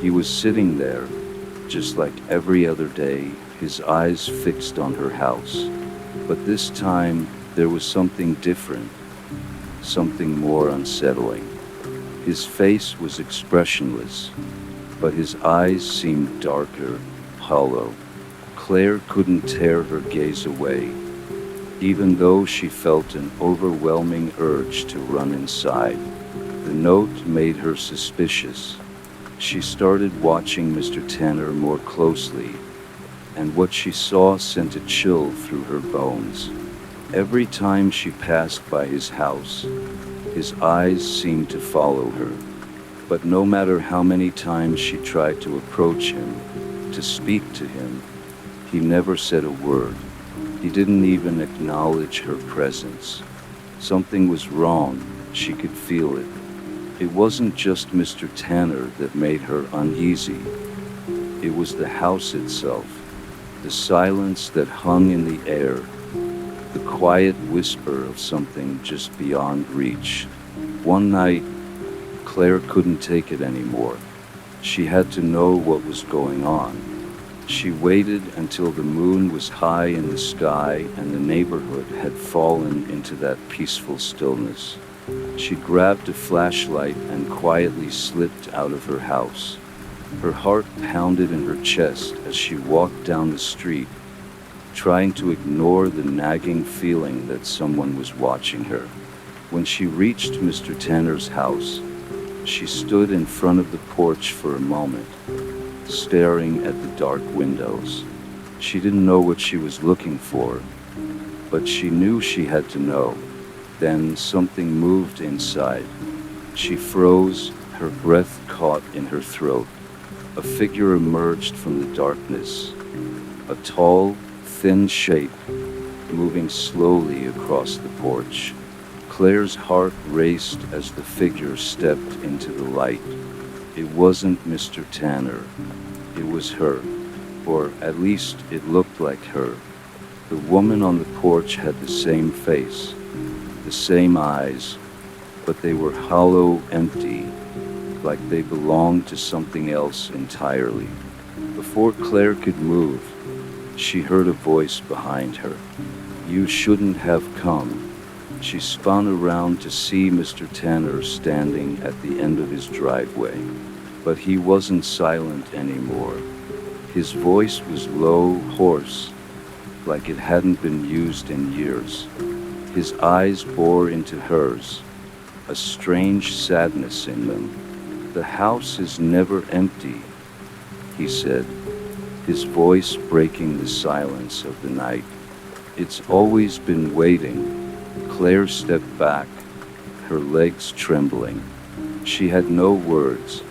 He was sitting there, just like every other day, his eyes fixed on her house. But this time, there was something different, something more unsettling. His face was expressionless, but his eyes seemed darker, hollow. Claire couldn't tear her gaze away, even though she felt an overwhelming urge to run inside. The note made her suspicious. She started watching Mr. Tanner more closely, and what she saw sent a chill through her bones. Every time she passed by his house, his eyes seemed to follow her. But no matter how many times she tried to approach him, to speak to him, he never said a word. He didn't even acknowledge her presence. Something was wrong, she could feel it. It wasn't just Mr. Tanner that made her uneasy. It was the house itself, the silence that hung in the air, the quiet whisper of something just beyond reach. One night, Claire couldn't take it anymore. She had to know what was going on. She waited until the moon was high in the sky and the neighborhood had fallen into that peaceful stillness. She grabbed a flashlight and quietly slipped out of her house. Her heart pounded in her chest as she walked down the street, trying to ignore the nagging feeling that someone was watching her. When she reached Mr. Tanner's house, she stood in front of the porch for a moment, staring at the dark windows. She didn't know what she was looking for, but she knew she had to know. Then something moved inside. She froze, her breath caught in her throat. A figure emerged from the darkness, a tall, thin shape, moving slowly across the porch. Claire's heart raced as the figure stepped into the light. It wasn't Mr. Tanner. It was her, or at least it looked like her. The woman on the porch had the same face, the same eyes, but they were hollow, empty, like they belonged to something else entirely. Before Claire could move, she heard a voice behind her. "You shouldn't have come." She spun around to see Mr. Tanner standing at the end of his driveway. But he wasn't silent anymore. His voice was low, hoarse, like it hadn't been used in years. His eyes bore into hers, a strange sadness in them. "The house is never empty," he said, his voice breaking the silence of the night. "It's always been waiting." Claire stepped back, her legs trembling. She had no words,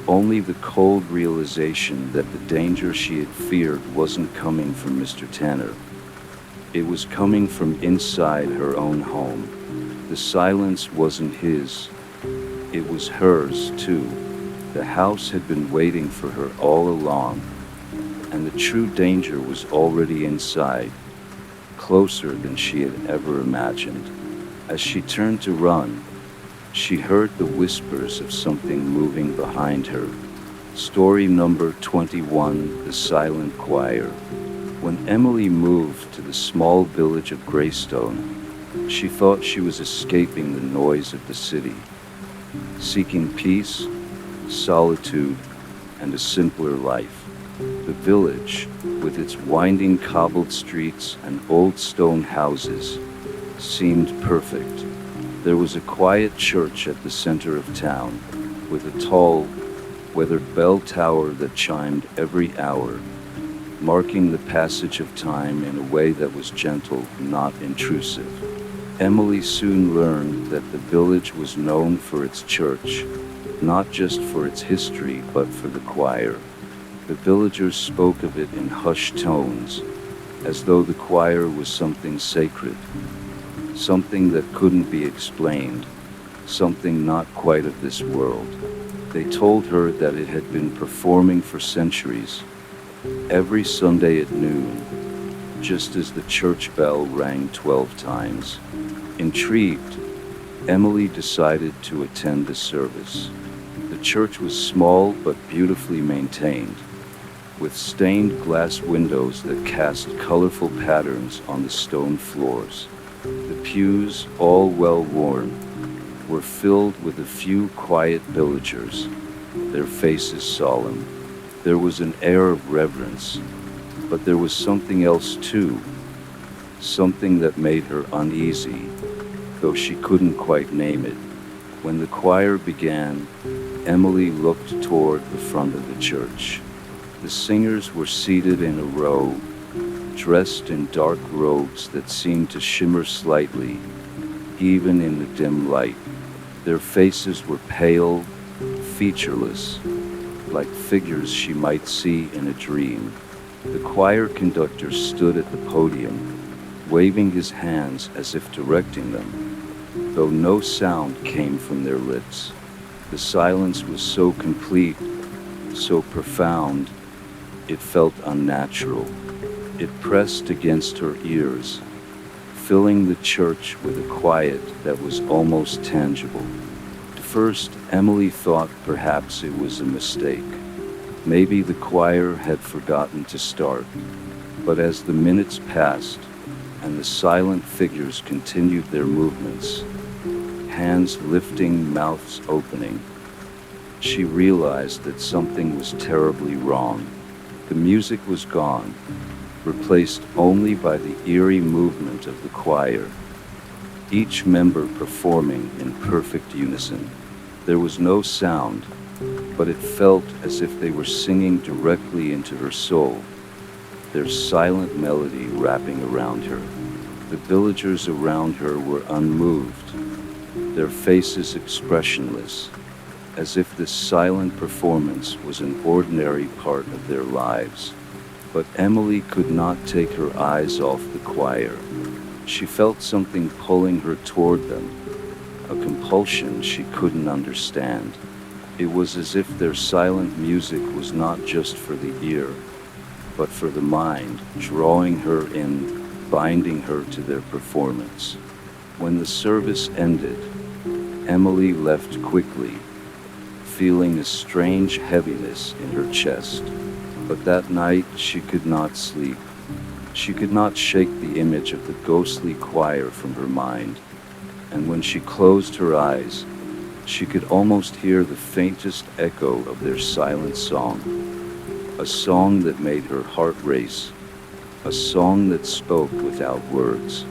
only the cold realization that the danger she had feared wasn't coming from Mr. Tanner. It was coming from inside her own home. The silence wasn't his, it was hers too. The house had been waiting for her all along, and the true danger was already inside, closer than she had ever imagined. As she turned to run, she heard the whispers of something moving behind her. Story number 21, The Silent Choir. When Emily moved to the small village of Greystone, she thought she was escaping the noise of the city, seeking peace, solitude, and a simpler life. The village, with its winding cobbled streets and old stone houses, seemed perfect. There was a quiet church at the center of town, with a tall, weathered bell tower that chimed every hour, marking the passage of time in a way that was gentle, not intrusive. Emily soon learned that the village was known for its church, not just for its history but for the choir. The villagers spoke of it in hushed tones, as though the choir was something sacred, something that couldn't be explained, something not quite of this world. They told her that it had been performing for centuries, every Sunday at noon, just as the church bell rang 12 times. Intrigued, Emily decided to attend the service. The church was small but beautifully maintained, with stained glass windows that cast colorful patterns on the stone floors. The pews, all well worn, were filled with a few quiet villagers, their faces solemn. There was an air of reverence, but there was something else too, something that made her uneasy, though she couldn't quite name it. When the choir began, Emily looked toward the front of the church. The singers were seated in a row, dressed in dark robes that seemed to shimmer slightly, even in the dim light. Their faces were pale, featureless, like figures she might see in a dream. The choir conductor stood at the podium, waving his hands as if directing them, though no sound came from their lips. The silence was so complete, so profound, it felt unnatural. It pressed against her ears, filling the church with a quiet that was almost tangible. At first, Emily thought perhaps it was a mistake. Maybe the choir had forgotten to start. But as the minutes passed, and the silent figures continued their movements, hands lifting, mouths opening, she realized that something was terribly wrong. The music was gone, replaced only by the eerie movement of the choir, each member performing in perfect unison. There was no sound, but it felt as if they were singing directly into her soul, their silent melody wrapping around her. The villagers around her were unmoved, their faces expressionless, as if this silent performance was an ordinary part of their lives. But Emily could not take her eyes off the choir. She felt something pulling her toward them, a compulsion she couldn't understand. It was as if their silent music was not just for the ear, but for the mind, drawing her in, binding her to their performance. When the service ended, Emily left quickly, feeling a strange heaviness in her chest. But that night she could not sleep. She could not shake the image of the ghostly choir from her mind, and when she closed her eyes, she could almost hear the faintest echo of their silent song, a song that made her heart race, a song that spoke without words.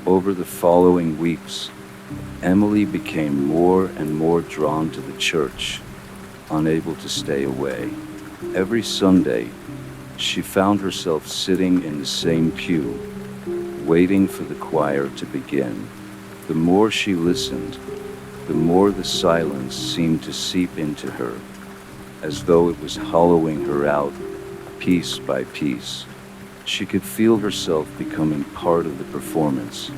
Over the following weeks, Emily became more and more drawn to the church, unable to stay away. Every Sunday, she found herself sitting in the same pew, waiting for the choir to begin. The more she listened, the more the silence seemed to seep into her, as though it was hollowing her out, piece by piece. She could feel herself becoming part of the performance,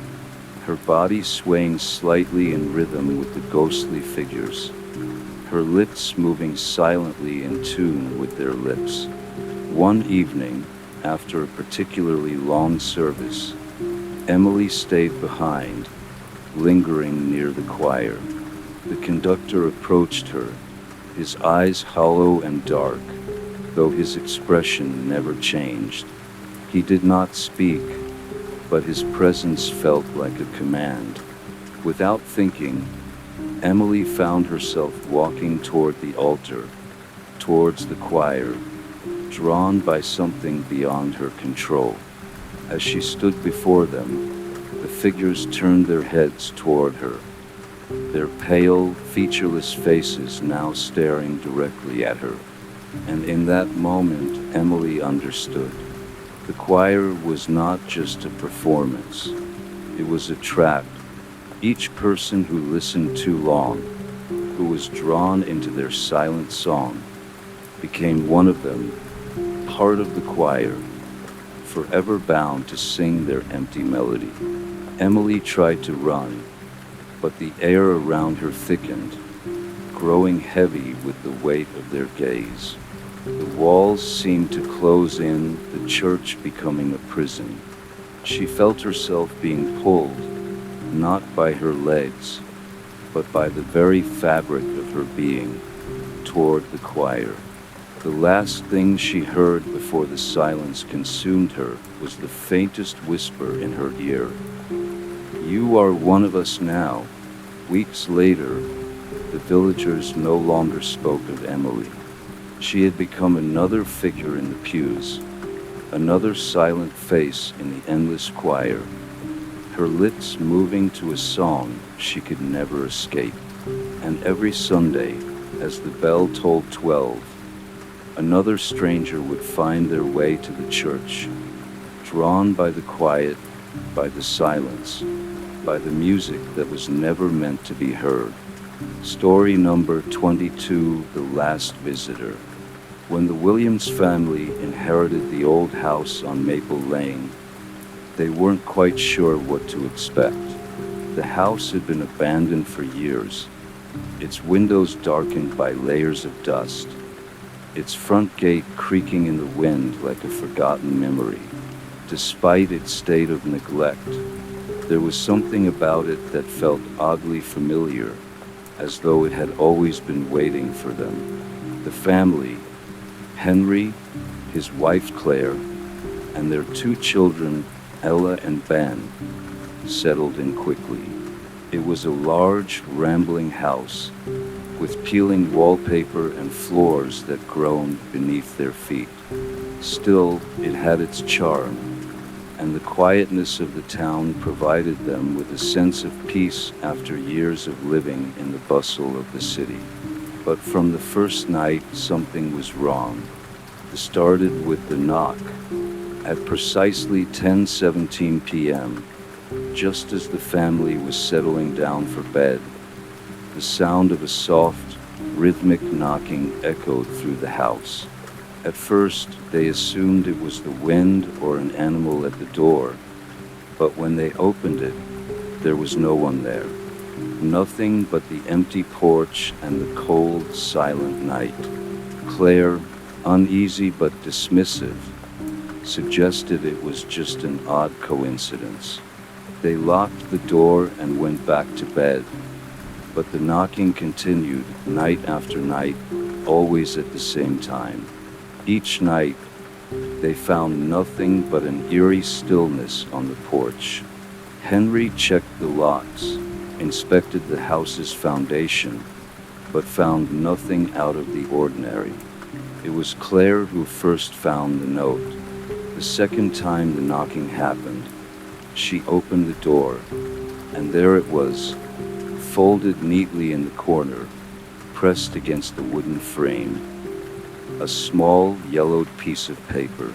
her body swaying slightly in rhythm with the ghostly figures, her lips moving silently in tune with their lips. One evening, after a particularly long service, Emily stayed behind, lingering near the choir. The conductor approached her, his eyes hollow and dark, though his expression never changed. He did not speak, but his presence felt like a command. Without thinking, Emily found herself walking toward the altar, towards the choir, drawn by something beyond her control. As she stood before them, the figures turned their heads toward her, their pale, featureless faces now staring directly at her. And in that moment, Emily understood. The choir was not just a performance, it was a trap. Each person who listened too long, who was drawn into their silent song, became one of them, part of the choir, forever bound to sing their empty melody. Emily tried to run, but the air around her thickened, growing heavy with the weight of their gaze. The walls seemed to close in, the church becoming a prison. She felt herself being pulled, not by her legs, but by the very fabric of her being, toward the choir. The last thing she heard before the silence consumed her was the faintest whisper in her ear. "You are one of us now." Weeks later, the villagers no longer spoke of Emily. She had become another figure in the pews, another silent face in the endless choir, her lips moving to a song she could never escape. And every Sunday, as the bell tolled 12, Another stranger would find their way to the church, drawn by the quiet, by the silence, by the music that was never meant to be heard. Story number 22, The Last Visitor. When the Williams family inherited the old house on Maple Lane, they weren't quite sure what to expect. The house had been abandoned for years, its windows darkened by layers of dust, its front gate creaking in the wind like a forgotten memory. Despite its state of neglect, there was something about it that felt oddly familiar, as though it had always been waiting for them. The family, Henry, his wife Claire, and their two children, Ella and Ben, settled in quickly. It was a large, rambling house, with peeling wallpaper and floors that groaned beneath their feet. Still, it had its charm, and the quietness of the town provided them with a sense of peace after years of living in the bustle of the city. But from the first night, something was wrong. It started with the knock. At precisely 10:17 p.m., just as the family was settling down for bed, the sound of a soft, rhythmic knocking echoed through the house. At first, they assumed it was the wind or an animal at the door, but when they opened it, there was no one there. Nothing but the empty porch and the cold, silent night. Claire, uneasy but dismissive, suggested it was just an odd coincidence. They locked the door and went back to bed, but the knocking continued night after night, always at the same time. Each night, they found nothing but an eerie stillness on the porch. Henry checked the locks, inspected the house's foundation, but found nothing out of the ordinary. It was Claire who first found the note. The second time the knocking happened, she opened the door, and there it was, folded neatly in the corner, pressed against the wooden frame. A small, yellowed piece of paper.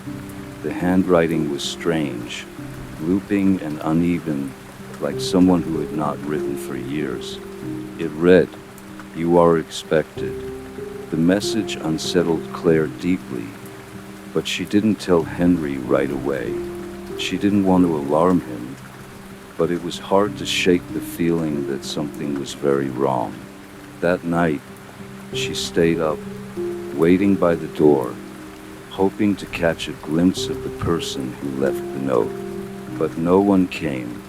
The handwriting was strange, looping and uneven, like someone who had not written for years. It read, "You are expected." The message unsettled Claire deeply, but she didn't tell Henry right away. She didn't want to alarm him, but it was hard to shake the feeling that something was very wrong. That night, she stayed up, waiting by the door, hoping to catch a glimpse of the person who left the note. But no one came.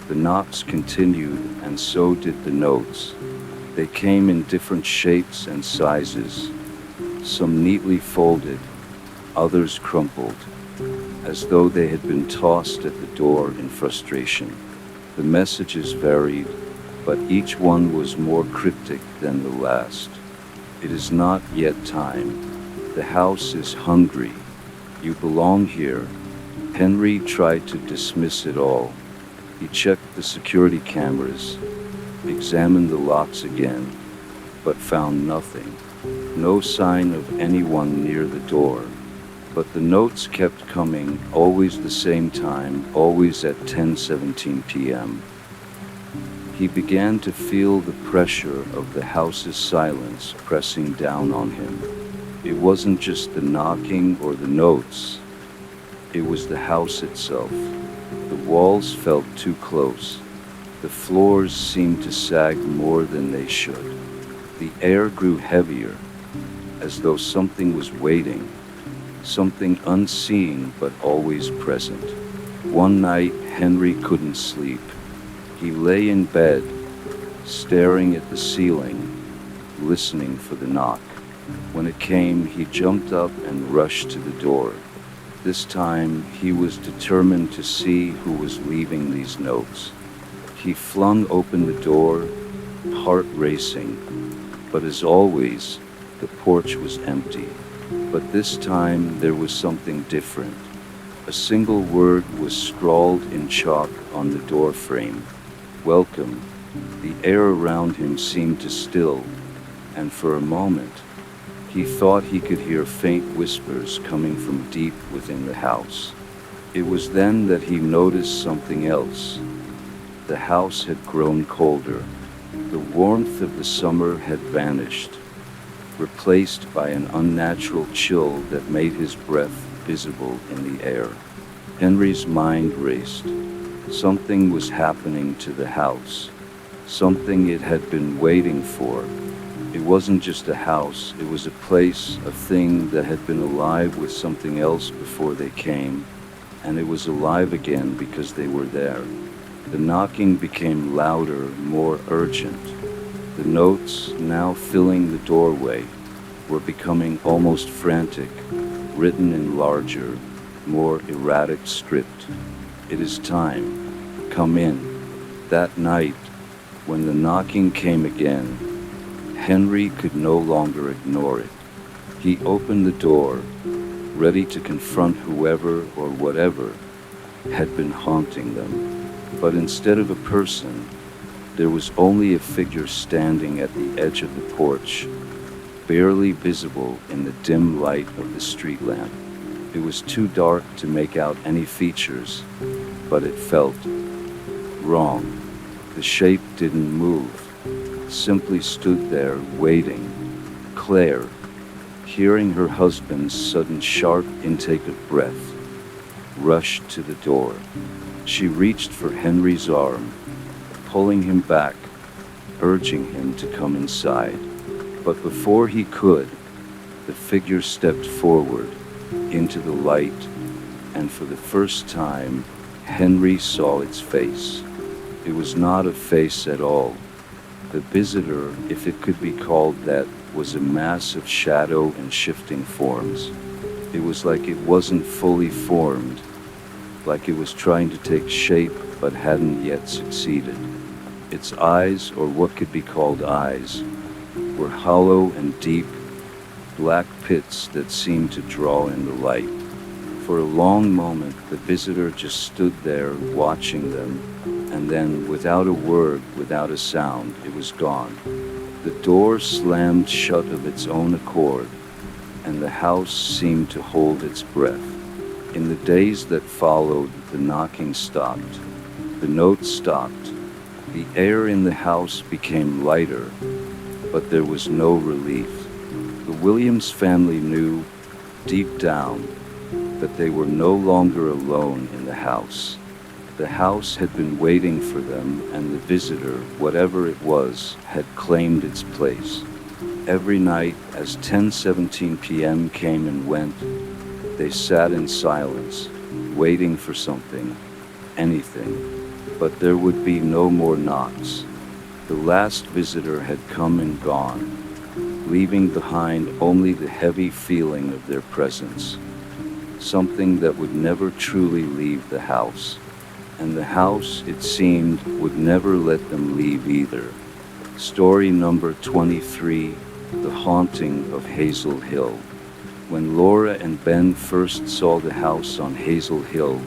The knocks continued, and so did the notes. They came in different shapes and sizes, some neatly folded, others crumpled, as though they had been tossed at the door in frustration. The messages varied, but each one was more cryptic than the last. "It is not yet time. The house is hungry. You belong here." Henry tried to dismiss it all. He checked the security cameras, examined the locks again, but found nothing. No sign of anyone near the door. But the notes kept coming, always the same time, always at 10:17 p.m. He began to feel the pressure of the house's silence pressing down on him. It wasn't just the knocking or the notes. It was the house itself. The walls felt too close. The floors seemed to sag more than they should. The air grew heavier, as though something was waiting, something unseen but always present. One night, Henry couldn't sleep. He lay in bed, staring at the ceiling, listening for the knock. When it came, he jumped up and rushed to the door. This time, he was determined to see who was leaving these notes. He flung open the door, heart racing, but as always, the porch was empty. But this time, there was something different. A single word was scrawled in chalk on the door frame. "Welcome." The air around him seemed to still, and for a moment, He thought he could hear faint whispers coming from deep within the house. It was then that he noticed something else. The house had grown colder. The warmth of the summer had vanished, replaced by an unnatural chill that made his breath visible in the air. Henry's mind raced. Something was happening to the house, something it had been waiting for. It wasn't just a house, it was a place, a thing that had been alive with something else before they came, and it was alive again because they were there. The knocking became louder, more urgent. The notes, now filling the doorway, were becoming almost frantic, written in larger, more erratic script. "It is time. Come in." That night, when the knocking came again, Henry could no longer ignore it. He opened the door, ready to confront whoever or whatever had been haunting them. But instead of a person, there was only a figure standing at the edge of the porch, barely visible in the dim light of the street lamp. It was too dark to make out any features, but it felt wrong. The shape didn't move, simply stood there waiting. Claire, hearing her husband's sudden sharp intake of breath, rushed to the door. She reached for Henry's arm, pulling him back, urging him to come inside. But before he could, the figure stepped forward into the light, and for the first time, Henry saw its face. It was not a face at all. The visitor, if it could be called that, was a mass of shadow and shifting forms. It was like it wasn't fully formed, like it was trying to take shape but hadn't yet succeeded. Its eyes, or what could be called eyes, were hollow and deep, black pits that seemed to draw in the light. For a long moment, the visitor just stood there watching them, and then, without a word, without a sound, it was gone. The door slammed shut of its own accord, and the house seemed to hold its breath. In the days that followed, the knocking stopped. The notes stopped. The air in the house became lighter, but there was no relief. The Williams family knew, deep down, that they were no longer alone in the house. The house had been waiting for them, and the visitor, whatever it was, had claimed its place. Every night, as 10:17 p.m. came and went, they sat in silence, waiting for something, anything. But there would be no more knocks. The last visitor had come and gone, leaving behind only the heavy feeling of their presence, something that would never truly leave the house. And the house, it seemed, would never let them leave either. Story number 23, The Haunting of Hazel Hill. When Laura and Ben first saw the house on Hazel Hill,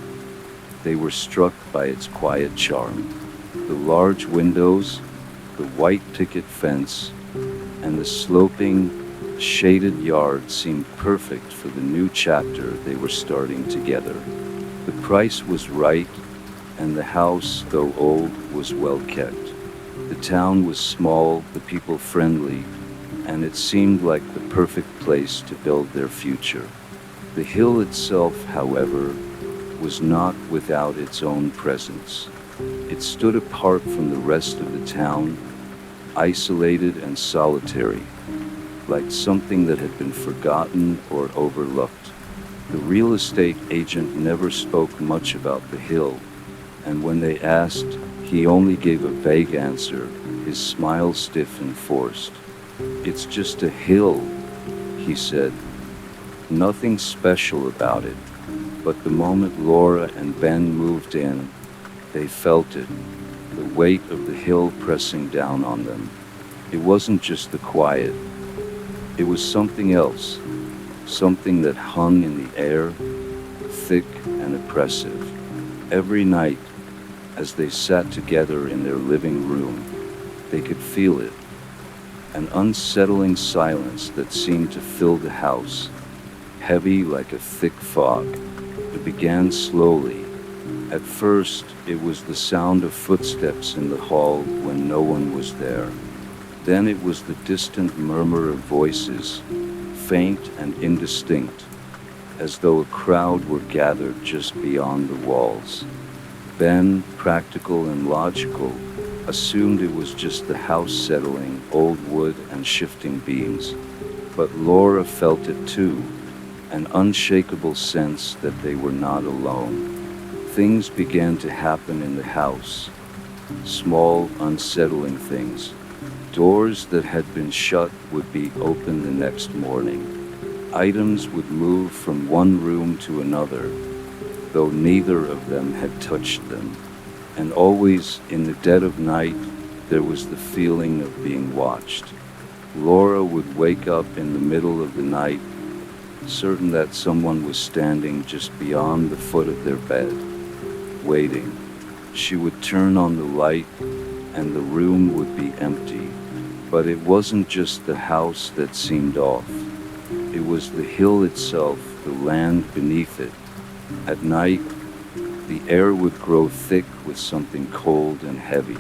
they were struck by its quiet charm. The large windows, the white picket fence, and the sloping, shaded yard seemed perfect for the new chapter they were starting together. The price was right, and the house, though old, was well kept. The town was small, the people friendly, and it seemed like the perfect place to build their future. The hill itself, however, was not without its own presence. It stood apart from the rest of the town, isolated and solitary, like something that had been forgotten or overlooked. The real estate agent never spoke much about the hill, and when they asked, he only gave a vague answer, his smile stiff and forced. "It's just a hill," he said. "Nothing special about it." But the moment Laura and Ben moved in, they felt it, the weight of the hill pressing down on them. It wasn't just the quiet. It was something else, something that hung in the air, thick and oppressive. Every night, as they sat together in their living room, they could feel it, an unsettling silence that seemed to fill the house, heavy like a thick fog. It began slowly. At first, it was the sound of footsteps in the hall when no one was there. Then it was the distant murmur of voices, faint and indistinct, as though a crowd were gathered just beyond the walls. Ben, practical and logical, assumed it was just the house settling, old wood and shifting beams. But Laura felt it too, an unshakable sense that they were not alone. Things began to happen in the house, small, unsettling things. Doors that had been shut would be opened the next morning. Items would move from one room to another, though neither of them had touched them. And always, in the dead of night, there was the feeling of being watched. Laura would wake up in the middle of the night, certain that someone was standing just beyond the foot of their bed, waiting. She would turn on the light, and the room would be empty. But it wasn't just the house that seemed off. It was the hill itself, the land beneath it. At night, the air would grow thick with something cold and heavy.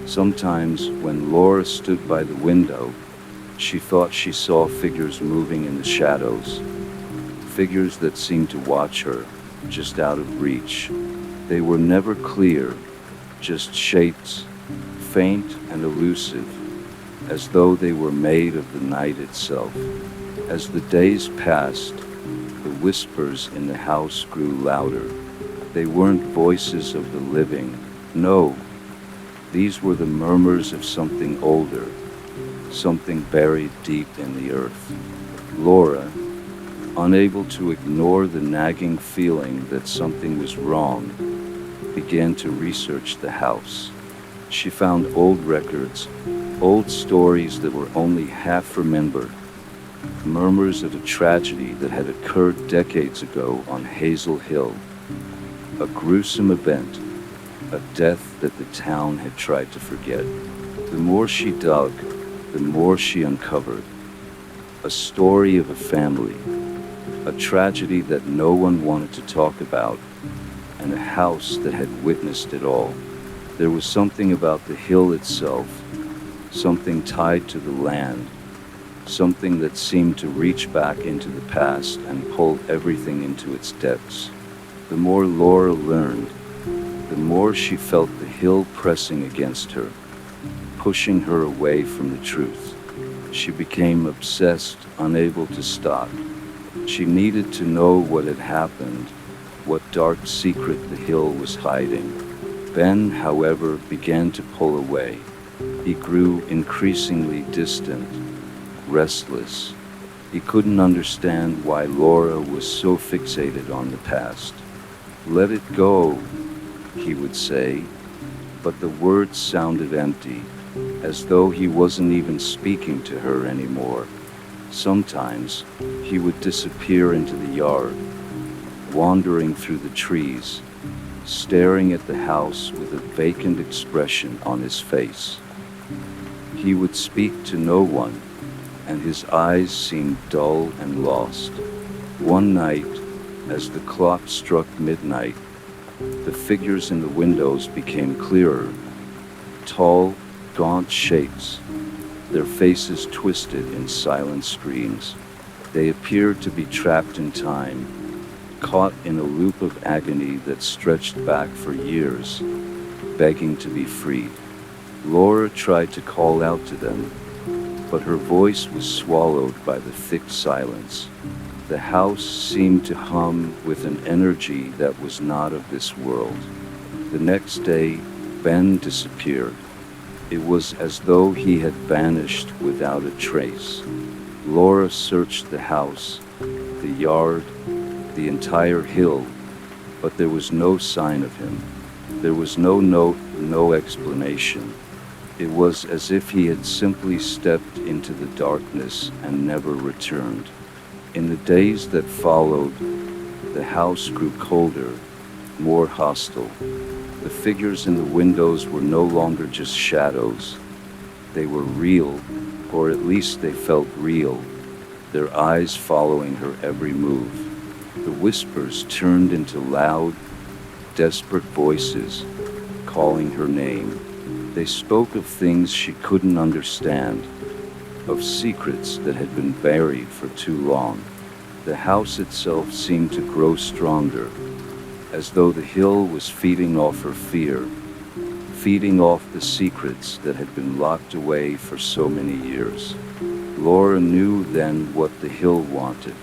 Sometimes, when Laura stood by the window, she thought she saw figures moving in the shadows, figures that seemed to watch her, just out of reach. They were never clear, just shapes, faint and elusive, as though they were made of the night itself. As the days passed, the whispers in the house grew louder. They weren't voices of the living, no. These were the murmurs of something older, something buried deep in the earth. Laura, unable to ignore the nagging feeling that something was wrong, began to research the house. She found old records, old stories that were only half remembered, murmurs of a tragedy that had occurred decades ago on Hazel Hill, a gruesome event, a death that the town had tried to forget. The more she dug, the more she uncovered. A story of a family, a tragedy that no one wanted to talk about, and a house that had witnessed it all. There was something about the hill itself, something tied to the land, something that seemed to reach back into the past and pull everything into its depths. The more Laura learned, the more she felt the hill pressing against her, pushing her away from the truth. She became obsessed, unable to stop. She needed to know what had happened, what dark secret the hill was hiding. Ben, however, began to pull away. He grew increasingly distant, restless. He couldn't understand why Laura was so fixated on the past. "Let it go," he would say, but the words sounded empty, as though he wasn't even speaking to her anymore. Sometimes, he would disappear into the yard, wandering through the trees, staring at the house with a vacant expression on his face. He would speak to no one, and his eyes seemed dull and lost. One night, as the clock struck midnight, the figures in the windows became clearer. Tall, gaunt shapes, their faces twisted in silent screams. They appeared to be trapped in time, caught in a loop of agony that stretched back for years, begging to be freed. Laura tried to call out to them, but her voice was swallowed by the thick silence. The house seemed to hum with an energy that was not of this world. The next day, Ben disappeared. It was as though he had vanished without a trace. Laura searched the house, the yard, the entire hill, but there was no sign of him. There was no note, no explanation. It was as if he had simply stepped into the darkness and never returned. In the days that followed, the house grew colder, more hostile. The figures in the windows were no longer just shadows. They were real, or at least they felt real, their eyes following her every move. The whispers turned into loud, desperate voices, calling her name. They spoke of things she couldn't understand, of secrets that had been buried for too long. The house itself seemed to grow stronger, as though the hill was feeding off her fear, feeding off the secrets that had been locked away for so many years. Laura knew then what the hill wanted.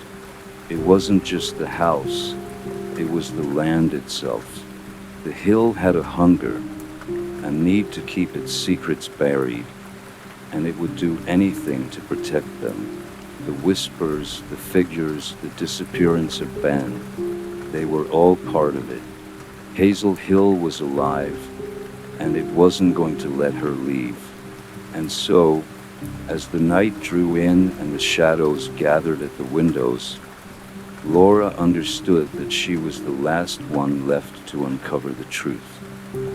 It wasn't just the house, it was the land itself. The hill had a hunger, a need to keep its secrets buried, and it would do anything to protect them. The whispers, the figures, the disappearance of Ben, they were all part of it. Hazel Hill was alive, and it wasn't going to let her leave. And so, as the night drew in and the shadows gathered at the windows, Laura understood that she was the last one left to uncover the truth.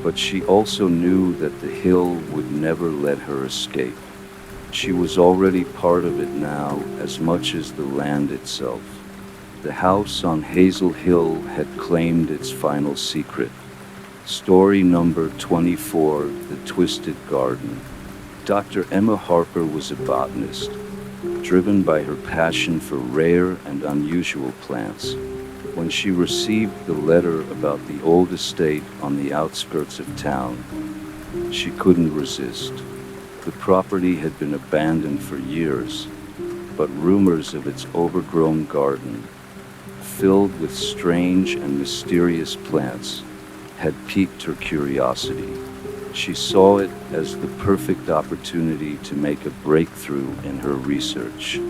But she also knew that the hill would never let her escape. She was already part of it now as much as the land itself. The house on Hazel Hill had claimed its final secret. Story number 24, The Twisted Garden. Dr. Emma Harper was a botanist, driven by her passion for rare and unusual plants. When she received the letter about the old estate on the outskirts of town, she couldn't resist. The property had been abandoned for years, but rumors of its overgrown garden, filled with strange and mysterious plants, had piqued her curiosity. She saw it as the perfect opportunity to make a breakthrough in her research.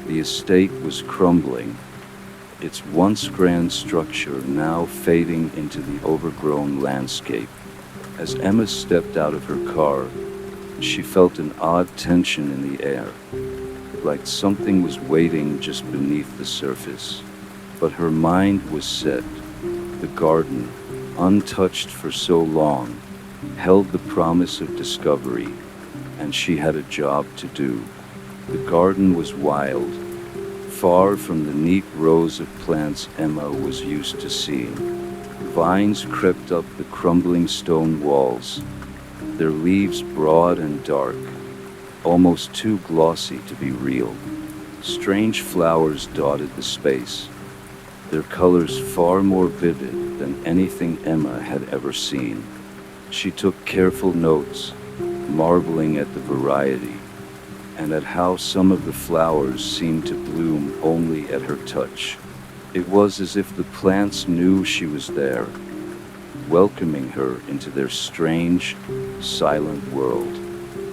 The estate was crumbling, its once grand structure now fading into the overgrown landscape. As Emma stepped out of her car, she felt an odd tension in the air, like something was waiting just beneath the surface. But her mind was set. The garden, untouched for so long, held the promise of discovery, and she had a job to do. The garden was wild, far from the neat rows of plants Emma was used to seeing. Vines crept up the crumbling stone walls, their leaves broad and dark, almost too glossy to be real. Strange flowers dotted the space, their colors far more vivid than anything Emma had ever seen. She took careful notes, marveling at the variety, and at how some of the flowers seemed to bloom only at her touch. It was as if the plants knew she was there, welcoming her into their strange, silent world.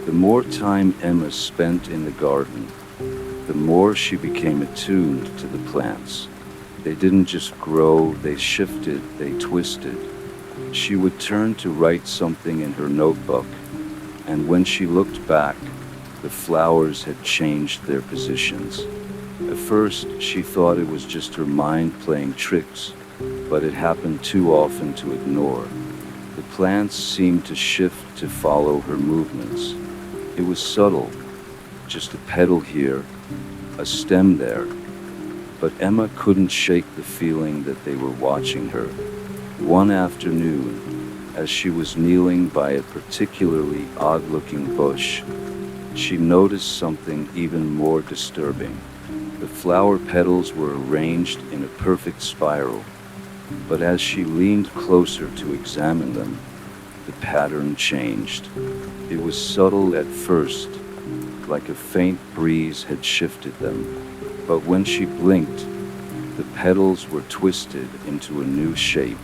The more time Emma spent in the garden, the more she became attuned to the plants. They didn't just grow, they shifted, they twisted. She would turn to write something in her notebook, and when she looked back, the flowers had changed their positions. At first, she thought it was just her mind playing tricks, but it happened too often to ignore. The plants seemed to shift to follow her movements. It was subtle, just a petal here, a stem there, but Emma couldn't shake the feeling that they were watching her. One afternoon, as she was kneeling by a particularly odd-looking bush, she noticed something even more disturbing. The flower petals were arranged in a perfect spiral, but as she leaned closer to examine them, the pattern changed. It was subtle at first, like a faint breeze had shifted them, but when she blinked, the petals were twisted into a new shape.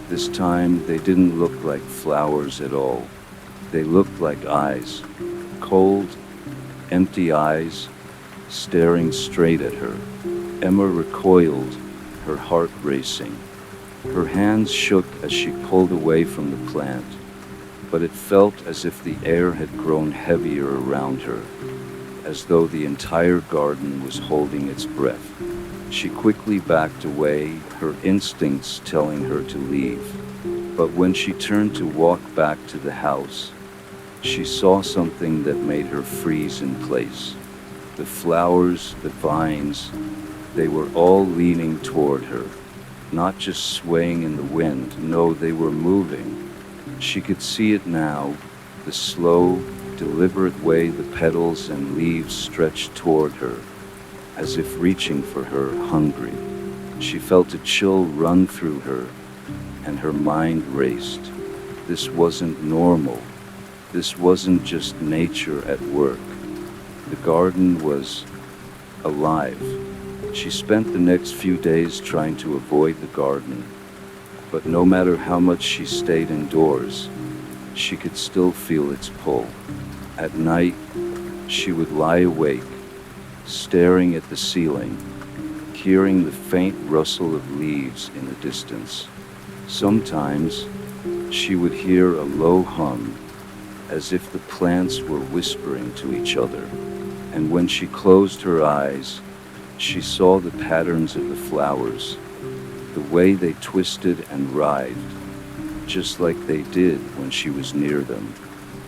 This time, they didn't look like flowers at all. They looked like eyes, cold, empty eyes, staring straight at her. Emma recoiled, her heart racing. Her hands shook as she pulled away from the plant, but it felt as if the air had grown heavier around her, as though the entire garden was holding its breath. She quickly backed away, her instincts telling her to leave. But when she turned to walk back to the house, she saw something that made her freeze in place. The flowers, the vines, they were all leaning toward her, not just swaying in the wind, no, they were moving. She could see it now, the slow, deliberate way the petals and leaves stretched toward her, as if reaching for her, hungry. She felt a chill run through her, and her mind raced. This wasn't normal. This wasn't just nature at work. The garden was alive. She spent the next few days trying to avoid the garden, but no matter how much she stayed indoors, she could still feel its pull. At night, she would lie awake, staring at the ceiling, hearing the faint rustle of leaves in the distance. Sometimes, she would hear a low hum, as if the plants were whispering to each other. And when she closed her eyes, she saw the patterns of the flowers, the way they twisted and writhed, just like they did when she was near them.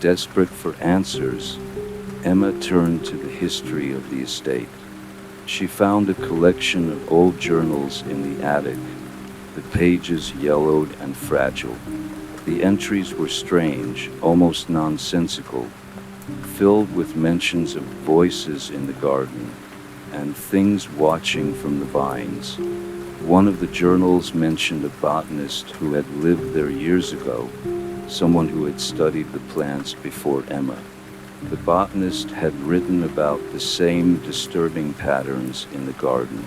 Desperate for answers, Emma turned to the history of the estate. She found a collection of old journals in the attic, the pages yellowed and fragile. The entries were strange, almost nonsensical, filled with mentions of voices in the garden and things watching from the vines. One of the journals mentioned a botanist who had lived there years ago, someone who had studied the plants before Emma. The botanist had written about the same disturbing patterns in the garden.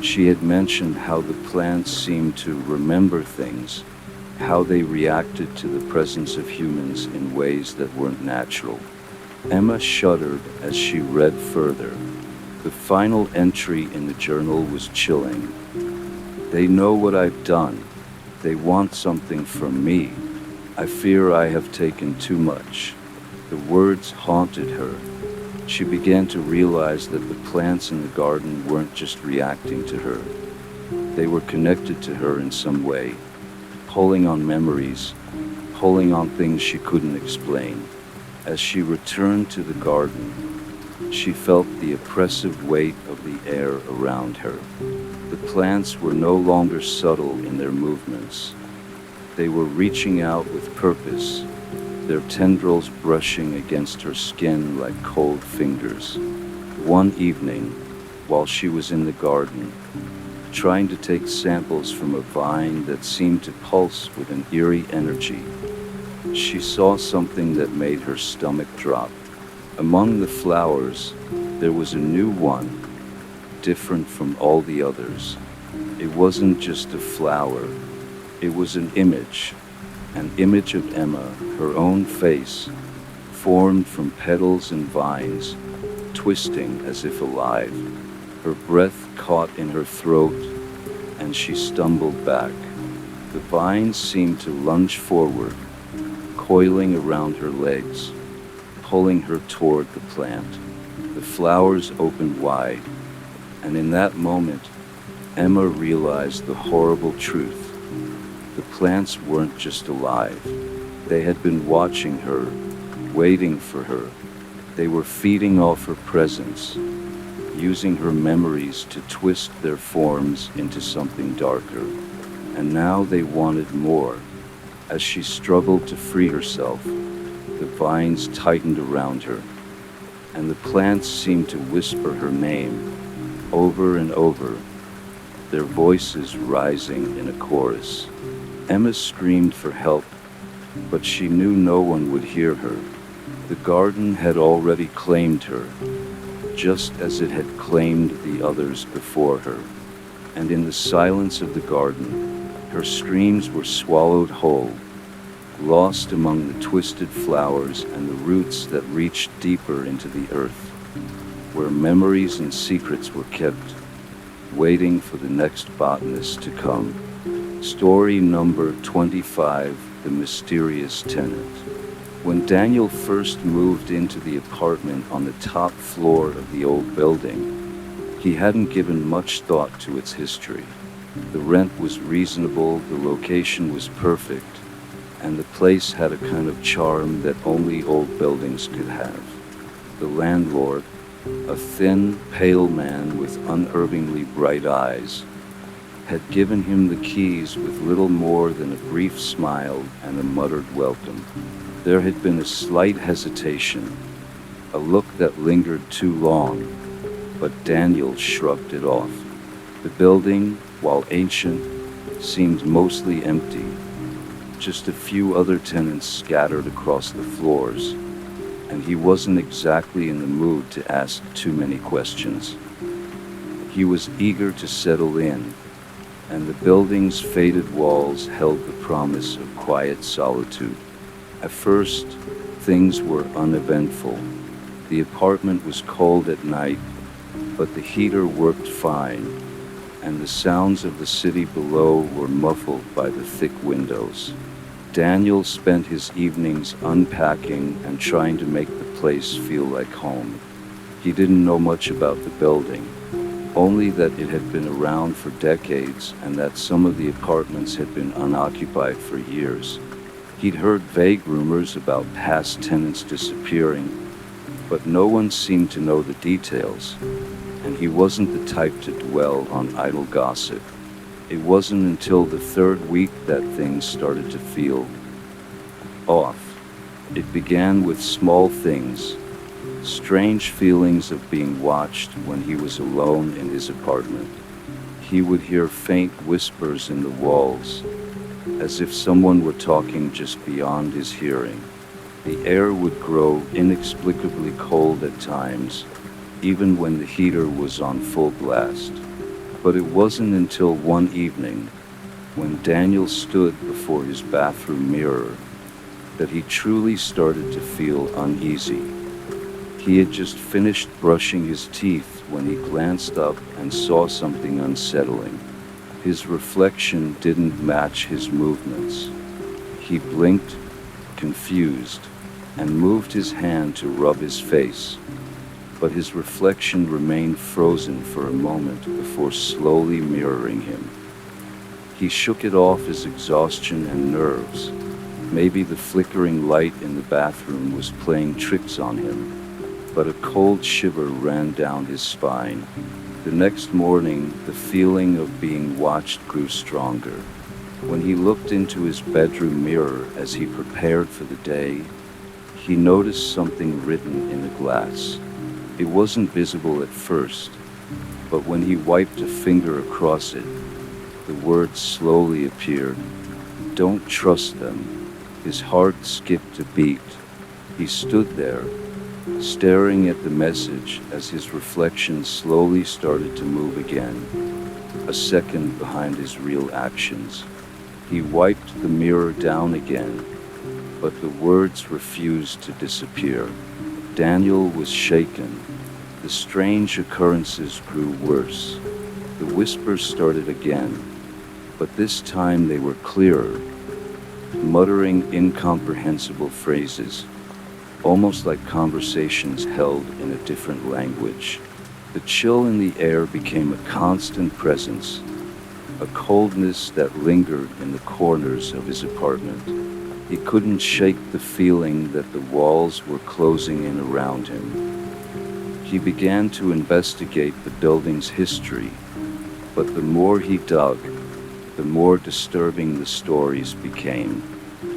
She had mentioned how the plants seemed to remember things, how they reacted to the presence of humans in ways that weren't natural. Emma shuddered as she read further. The final entry in the journal was chilling. They know what I've done. They want something from me. I fear I have taken too much. The words haunted her. She began to realize that the plants in the garden weren't just reacting to her. They were connected to her in some way, pulling on memories, pulling on things she couldn't explain. As she returned to the garden, she felt the oppressive weight of the air around her. The plants were no longer subtle in their movements. They were reaching out with purpose, their tendrils brushing against her skin like cold fingers. One evening, while she was in the garden, trying to take samples from a vine that seemed to pulse with an eerie energy, she saw something that made her stomach drop. Among the flowers, there was a new one, different from all the others. It wasn't just a flower, it was an image of Emma, her own face, formed from petals and vines, twisting as if alive. Her breath caught in her throat, and she stumbled back. The vines seemed to lunge forward, coiling around her legs, pulling her toward the plant. The flowers opened wide, and in that moment, Emma realized the horrible truth. The plants weren't just alive. They had been watching her, waiting for her. They were feeding off her presence, using her memories to twist their forms into something darker. And now they wanted more. As she struggled to free herself, the vines tightened around her, and the plants seemed to whisper her name over and over, their voices rising in a chorus. Emma screamed for help, but she knew no one would hear her. The garden had already claimed her, just as it had claimed the others before her. And in the silence of the garden, her screams were swallowed whole, lost among the twisted flowers and the roots that reached deeper into the earth, where memories and secrets were kept, waiting for the next botanist to come. Story number 25, The Mysterious Tenant. When Daniel first moved into the apartment on the top floor of the old building, he hadn't given much thought to its history. The rent was reasonable, the location was perfect, and the place had a kind of charm that only old buildings could have. The landlord, a thin, pale man with unerringly bright eyes, had given him the keys with little more than a brief smile and a muttered welcome. There had been a slight hesitation, a look that lingered too long, but Daniel shrugged it off. The building, while ancient, seemed mostly empty, just a few other tenants scattered across the floors, and he wasn't exactly in the mood to ask too many questions. He was eager to settle in, and the building's faded walls held the promise of quiet solitude. At first, things were uneventful. The apartment was cold at night, but the heater worked fine, and the sounds of the city below were muffled by the thick windows. Daniel spent his evenings unpacking and trying to make the place feel like home. He didn't know much about the building, only that it had been around for decades and that some of the apartments had been unoccupied for years. He'd heard vague rumors about past tenants disappearing, but no one seemed to know the details, and he wasn't the type to dwell on idle gossip. It wasn't until the third week that things started to feel off. It began with small things, strange feelings of being watched when he was alone in his apartment. He would hear faint whispers in the walls, as if someone were talking just beyond his hearing. The air would grow inexplicably cold at times, even when the heater was on full blast. But it wasn't until one evening, when Daniel stood before his bathroom mirror, that he truly started to feel uneasy. He had just finished brushing his teeth when he glanced up and saw something unsettling. His reflection didn't match his movements. He blinked, confused, and moved his hand to rub his face, but his reflection remained frozen for a moment before slowly mirroring him. He shook it off as exhaustion and nerves. Maybe the flickering light in the bathroom was playing tricks on him, but a cold shiver ran down his spine. The next morning, the feeling of being watched grew stronger. When he looked into his bedroom mirror as he prepared for the day, he noticed something written in the glass. It wasn't visible at first, but when he wiped a finger across it, the words slowly appeared. "Don't trust them." His heart skipped a beat. He stood there, staring at the message as his reflection slowly started to move again, a second behind his real actions. He wiped the mirror down again, but the words refused to disappear. Daniel was shaken. The strange occurrences grew worse. The whispers started again, but this time they were clearer, muttering incomprehensible phrases, almost like conversations held in a different language. The chill in the air became a constant presence, a coldness that lingered in the corners of his apartment. He couldn't shake the feeling that the walls were closing in around him. He began to investigate the building's history, but the more he dug, the more disturbing the stories became.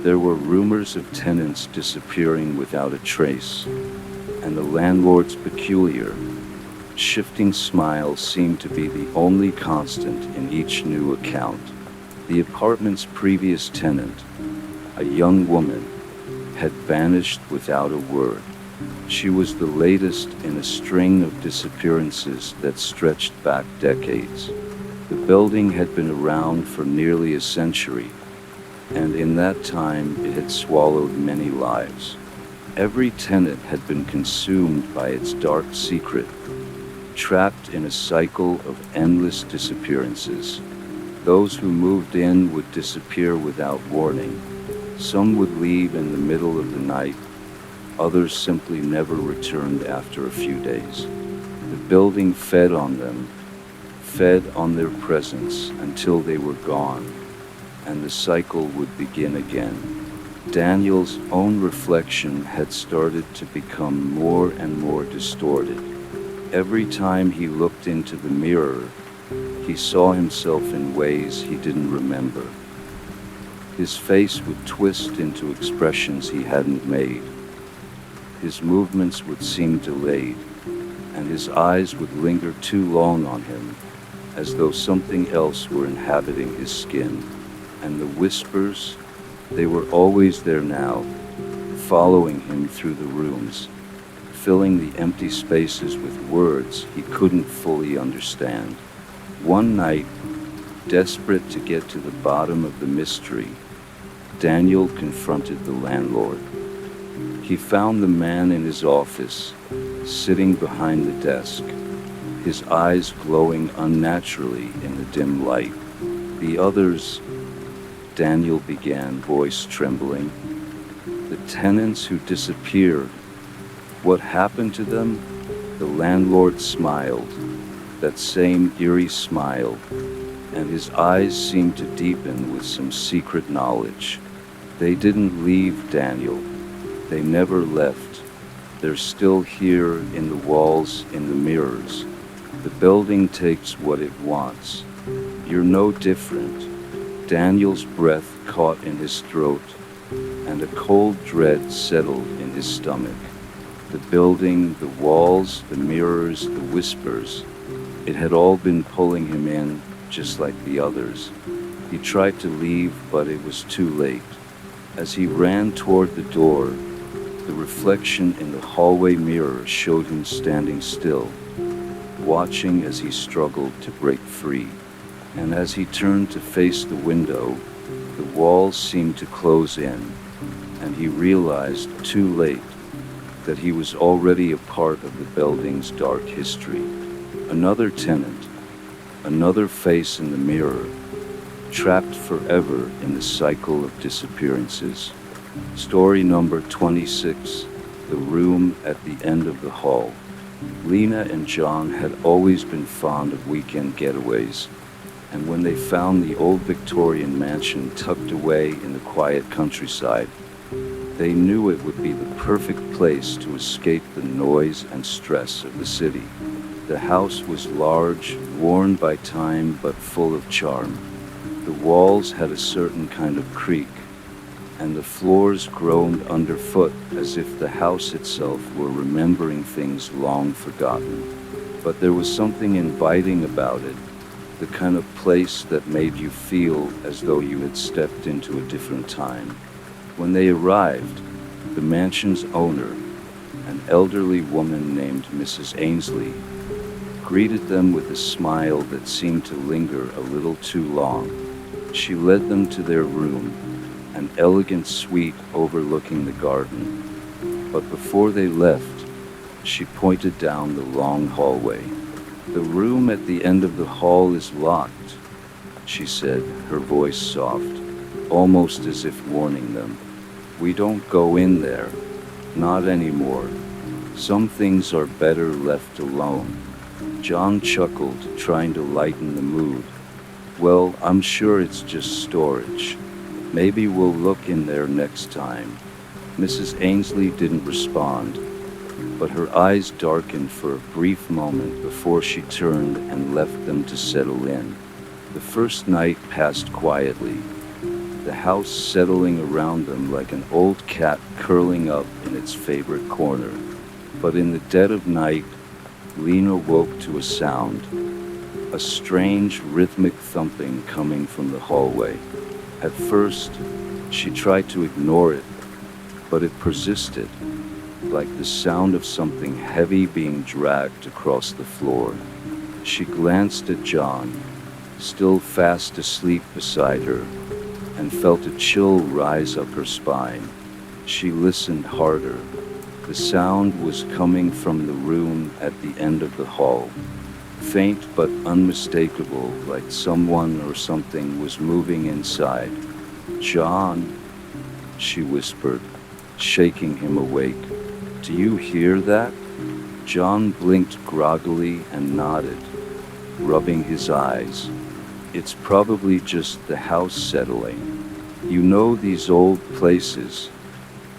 There were rumors of tenants disappearing without a trace, and the landlord's peculiar, shifting smile seemed to be the only constant in each new account. The apartment's previous tenant, a young woman, had vanished without a word. She was the latest in a string of disappearances that stretched back decades. The building had been around for nearly a century, and in that time it had swallowed many lives. Every tenant had been consumed by its dark secret, trapped in a cycle of endless disappearances. Those who moved in would disappear without warning. Some would leave in the middle of the night, others simply never returned after a few days. The building fed on them, fed on their presence until they were gone, and the cycle would begin again. Daniel's own reflection had started to become more and more distorted. Every time he looked into the mirror, he saw himself in ways he didn't remember. His face would twist into expressions he hadn't made. His movements would seem delayed, and his eyes would linger too long on him, as though something else were inhabiting his skin. And the whispers, they were always there now, following him through the rooms, filling the empty spaces with words he couldn't fully understand. One night, desperate to get to the bottom of the mystery, Daniel confronted the landlord. He found the man in his office, sitting behind the desk, his eyes glowing unnaturally in the dim light. "The others," Daniel began, voice trembling. "The tenants who disappeared. What happened to them?" The landlord smiled, that same eerie smile, and his eyes seemed to deepen with some secret knowledge. "They didn't leave, Daniel. They never left. They're still here in the walls, in the mirrors. The building takes what it wants. You're no different." Daniel's breath caught in his throat, and a cold dread settled in his stomach. The building, the walls, the mirrors, the whispers, it had all been pulling him in, just like the others. He tried to leave, but it was too late. As he ran toward the door, the reflection in the hallway mirror showed him standing still, watching as he struggled to break free. And as he turned to face the window, the walls seemed to close in, and he realized, too late, that he was already a part of the building's dark history. Another tenant, another face in the mirror, trapped forever in the cycle of disappearances. Story number 26, The Room at the End of the Hall. Lena and John had always been fond of weekend getaways, and when they found the old Victorian mansion tucked away in the quiet countryside, they knew it would be the perfect place to escape the noise and stress of the city. The house was large, worn by time, but full of charm. The walls had a certain kind of creak, and the floors groaned underfoot as if the house itself were remembering things long forgotten. But there was something inviting about it, the kind of place that made you feel as though you had stepped into a different time. When they arrived, the mansion's owner, an elderly woman named Mrs. Ainsley, greeted them with a smile that seemed to linger a little too long. She led them to their room, an elegant suite overlooking the garden. But before they left, she pointed down the long hallway. "The room at the end of the hall is locked," she said, her voice soft, almost as if warning them. "We don't go in there, not anymore. Some things are better left alone." John chuckled, trying to lighten the mood. "Well, I'm sure it's just storage. Maybe we'll look in there next time." Mrs. Ainsley didn't respond, but her eyes darkened for a brief moment before she turned and left them to settle in. The first night passed quietly, the house settling around them like an old cat curling up in its favorite corner. But in the dead of night, Lena woke to a sound, a strange rhythmic thumping coming from the hallway. At first, she tried to ignore it, but it persisted, like the sound of something heavy being dragged across the floor. She glanced at John, still fast asleep beside her, and felt a chill rise up her spine. She listened harder. The sound was coming from the room at the end of the hall, faint but unmistakable, like someone or something was moving inside. "John," she whispered, shaking him awake. "Do you hear that?" John blinked groggily and nodded, rubbing his eyes. "It's probably just the house settling." You know these old places,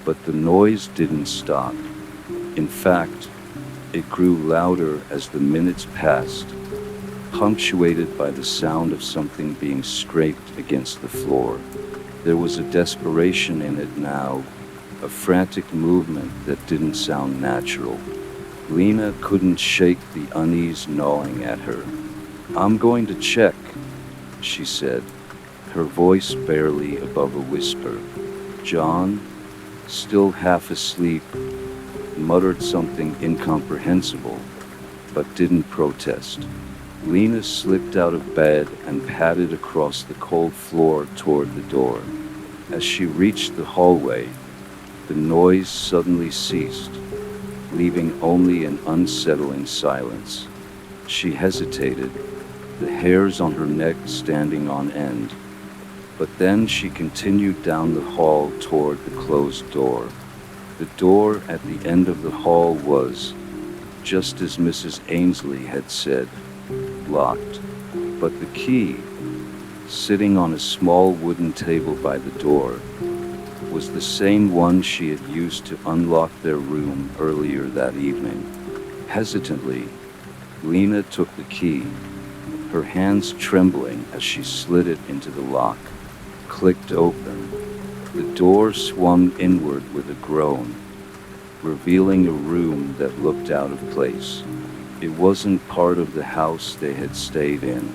but the noise didn't stop. In fact, it grew louder as the minutes passed, punctuated by the sound of something being scraped against the floor. There was a desperation in it now, a frantic movement that didn't sound natural. Lena couldn't shake the unease gnawing at her. "I'm going to check," she said, her voice barely above a whisper. John, still half asleep, muttered something incomprehensible, but didn't protest. Lena slipped out of bed and padded across the cold floor toward the door. As she reached the hallway, the noise suddenly ceased, leaving only an unsettling silence. She hesitated, the hairs on her neck standing on end. But then she continued down the hall toward the closed door. The door at the end of the hall was, just as Mrs. Ainsley had said, locked. But the key, sitting on a small wooden table by the door, was the same one she had used to unlock their room earlier that evening. Hesitantly, Lena took the key, her hands trembling as she slid it into the lock. Clicked open. The door swung inward with a groan, revealing a room that looked out of place. It wasn't part of the house they had stayed in.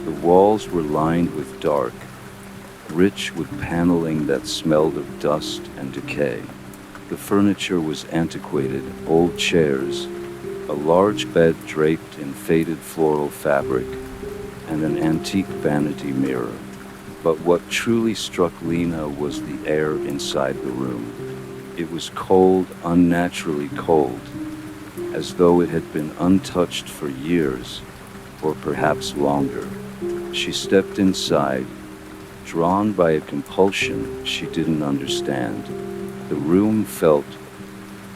The walls were lined with dark, rich with paneling that smelled of dust and decay. The furniture was antiquated, old chairs, a large bed draped in faded floral fabric, and an antique vanity mirror. But what truly struck Lena was the air inside the room. It was cold, unnaturally cold, as though it had been untouched for years, or perhaps longer. She stepped inside, drawn by a compulsion she didn't understand. The room felt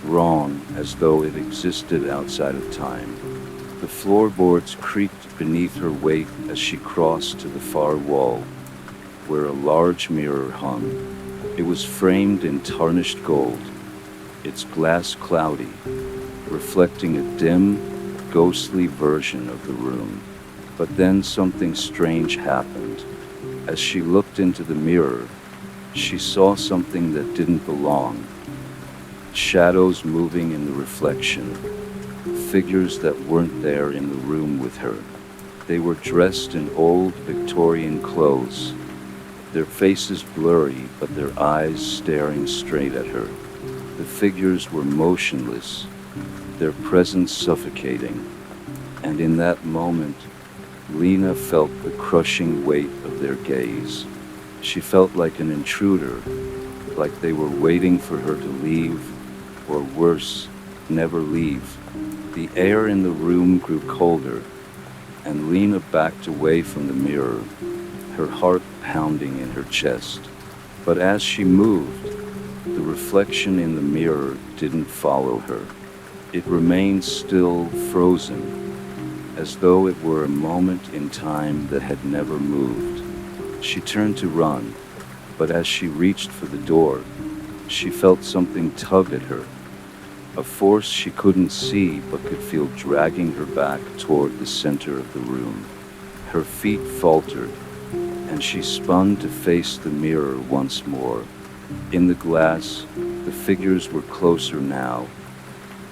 wrong, as though it existed outside of time. The floorboards creaked beneath her weight as she crossed to the far wall, where a large mirror hung. It was framed in tarnished gold, its glass cloudy, reflecting a dim, ghostly version of the room. But then something strange happened. As she looked into the mirror, she saw something that didn't belong. Shadows moving in the reflection, figures that weren't there in the room with her. They were dressed in old Victorian clothes, their faces blurry but their eyes staring straight at her. The figures were motionless, their presence suffocating, and in that moment, Lena felt the crushing weight of their gaze. She felt like an intruder, like they were waiting for her to leave, or worse, never leave. The air in the room grew colder, and Lena backed away from the mirror, her heart pounding in her chest. But as she moved, the reflection in the mirror didn't follow her. It remained still, frozen, as though it were a moment in time that had never moved. She turned to run, but as she reached for the door, she felt something tug at her, a force she couldn't see but could feel dragging her back toward the center of the room. Her feet faltered, and she spun to face the mirror once more. In the glass, the figures were closer now,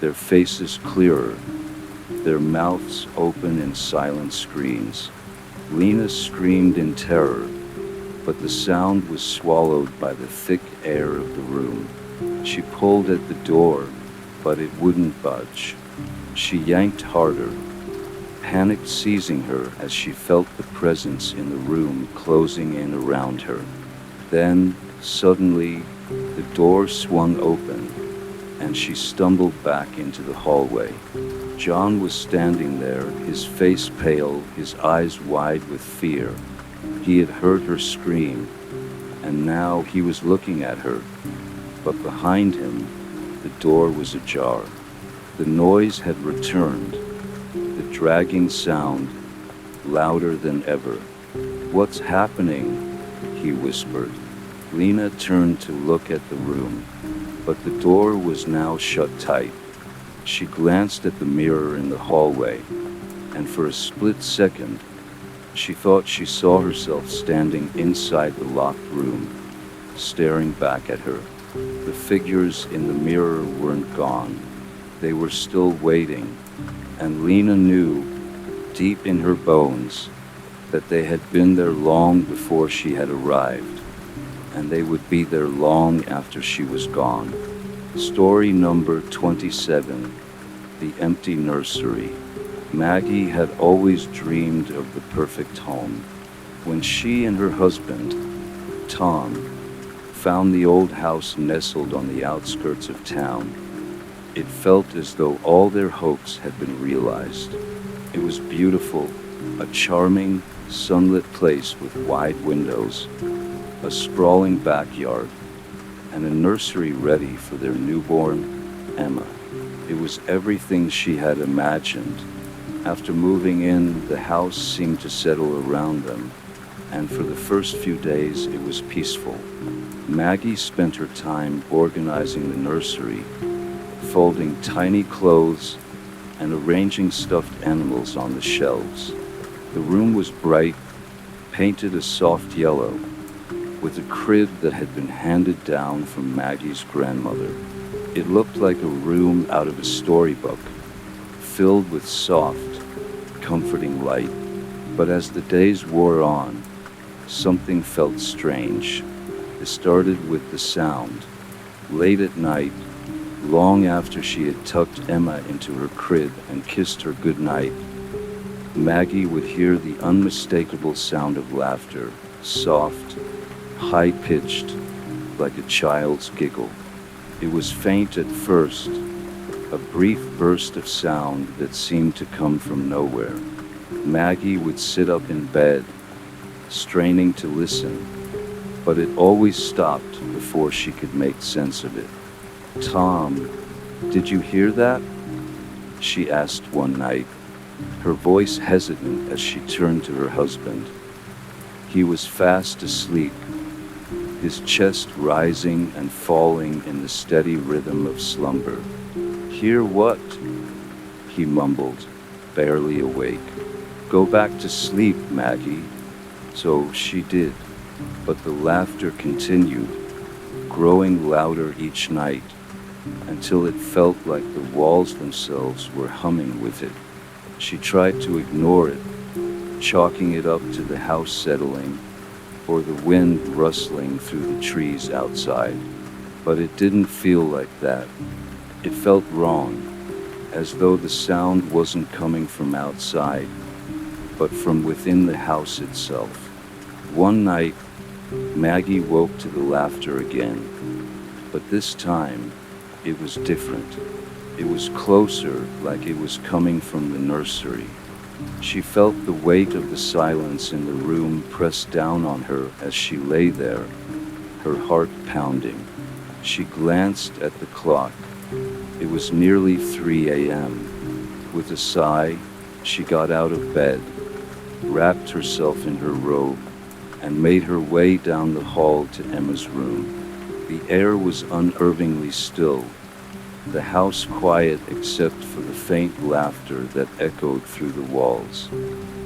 their faces clearer, their mouths open in silent screams. Lena screamed in terror, but the sound was swallowed by the thick air of the room. She pulled at the door, but it wouldn't budge. She yanked harder, panic seizing her as she felt the presence in the room closing in around her. Then, suddenly, the door swung open, and she stumbled back into the hallway. John was standing there, his face pale, his eyes wide with fear. He had heard her scream, and now he was looking at her. But behind him, the door was ajar. The noise had returned, the dragging sound, louder than ever. "What's happening?" he whispered. Lena turned to look at the room, but the door was now shut tight. She glanced at the mirror in the hallway, and for a split second, she thought she saw herself standing inside the locked room, staring back at her. The figures in the mirror weren't gone. They were still waiting, and Lena knew, deep in her bones, that they had been there long before she had arrived, and they would be there long after she was gone. Story number 27, The Empty Nursery. Maggie had always dreamed of the perfect home. When she and her husband, Tom, found the old house nestled on the outskirts of town, it felt as though all their hopes had been realized. It was beautiful, a charming, sunlit place with wide windows, a sprawling backyard, and a nursery ready for their newborn, Emma. It was everything she had imagined. After moving in, the house seemed to settle around them, and for the first few days it was peaceful. Maggie spent her time organizing the nursery, folding tiny clothes and arranging stuffed animals on the shelves. The room was bright, painted a soft yellow, with a crib that had been handed down from Maggie's grandmother. It looked like a room out of a storybook, filled with soft, comforting light. But as the days wore on, something felt strange. It started with the sound. Late at night, long after she had tucked Emma into her crib and kissed her goodnight, Maggie would hear the unmistakable sound of laughter, soft, high-pitched, like a child's giggle. It was faint at first, a brief burst of sound that seemed to come from nowhere. Maggie would sit up in bed, straining to listen, but it always stopped before she could make sense of it. "Tom, did you hear that?" she asked one night, her voice hesitant as she turned to her husband. He was fast asleep, his chest rising and falling in the steady rhythm of slumber. "Hear what?" he mumbled, barely awake. "Go back to sleep, Maggie." So she did, but the laughter continued, growing louder each night, until it felt like the walls themselves were humming with it. She tried to ignore it, chalking it up to the house settling, or the wind rustling through the trees outside. But it didn't feel like that. It felt wrong, as though the sound wasn't coming from outside, but from within the house itself. One night, Maggie woke to the laughter again, but this time, it was different. It was closer, like it was coming from the nursery. She felt the weight of the silence in the room press down on her as she lay there, her heart pounding. She glanced at the clock. It was nearly 3 a.m. With a sigh, she got out of bed, wrapped herself in her robe, and made her way down the hall to Emma's room. The air was unnervingly still, the house quiet except for the faint laughter that echoed through the walls.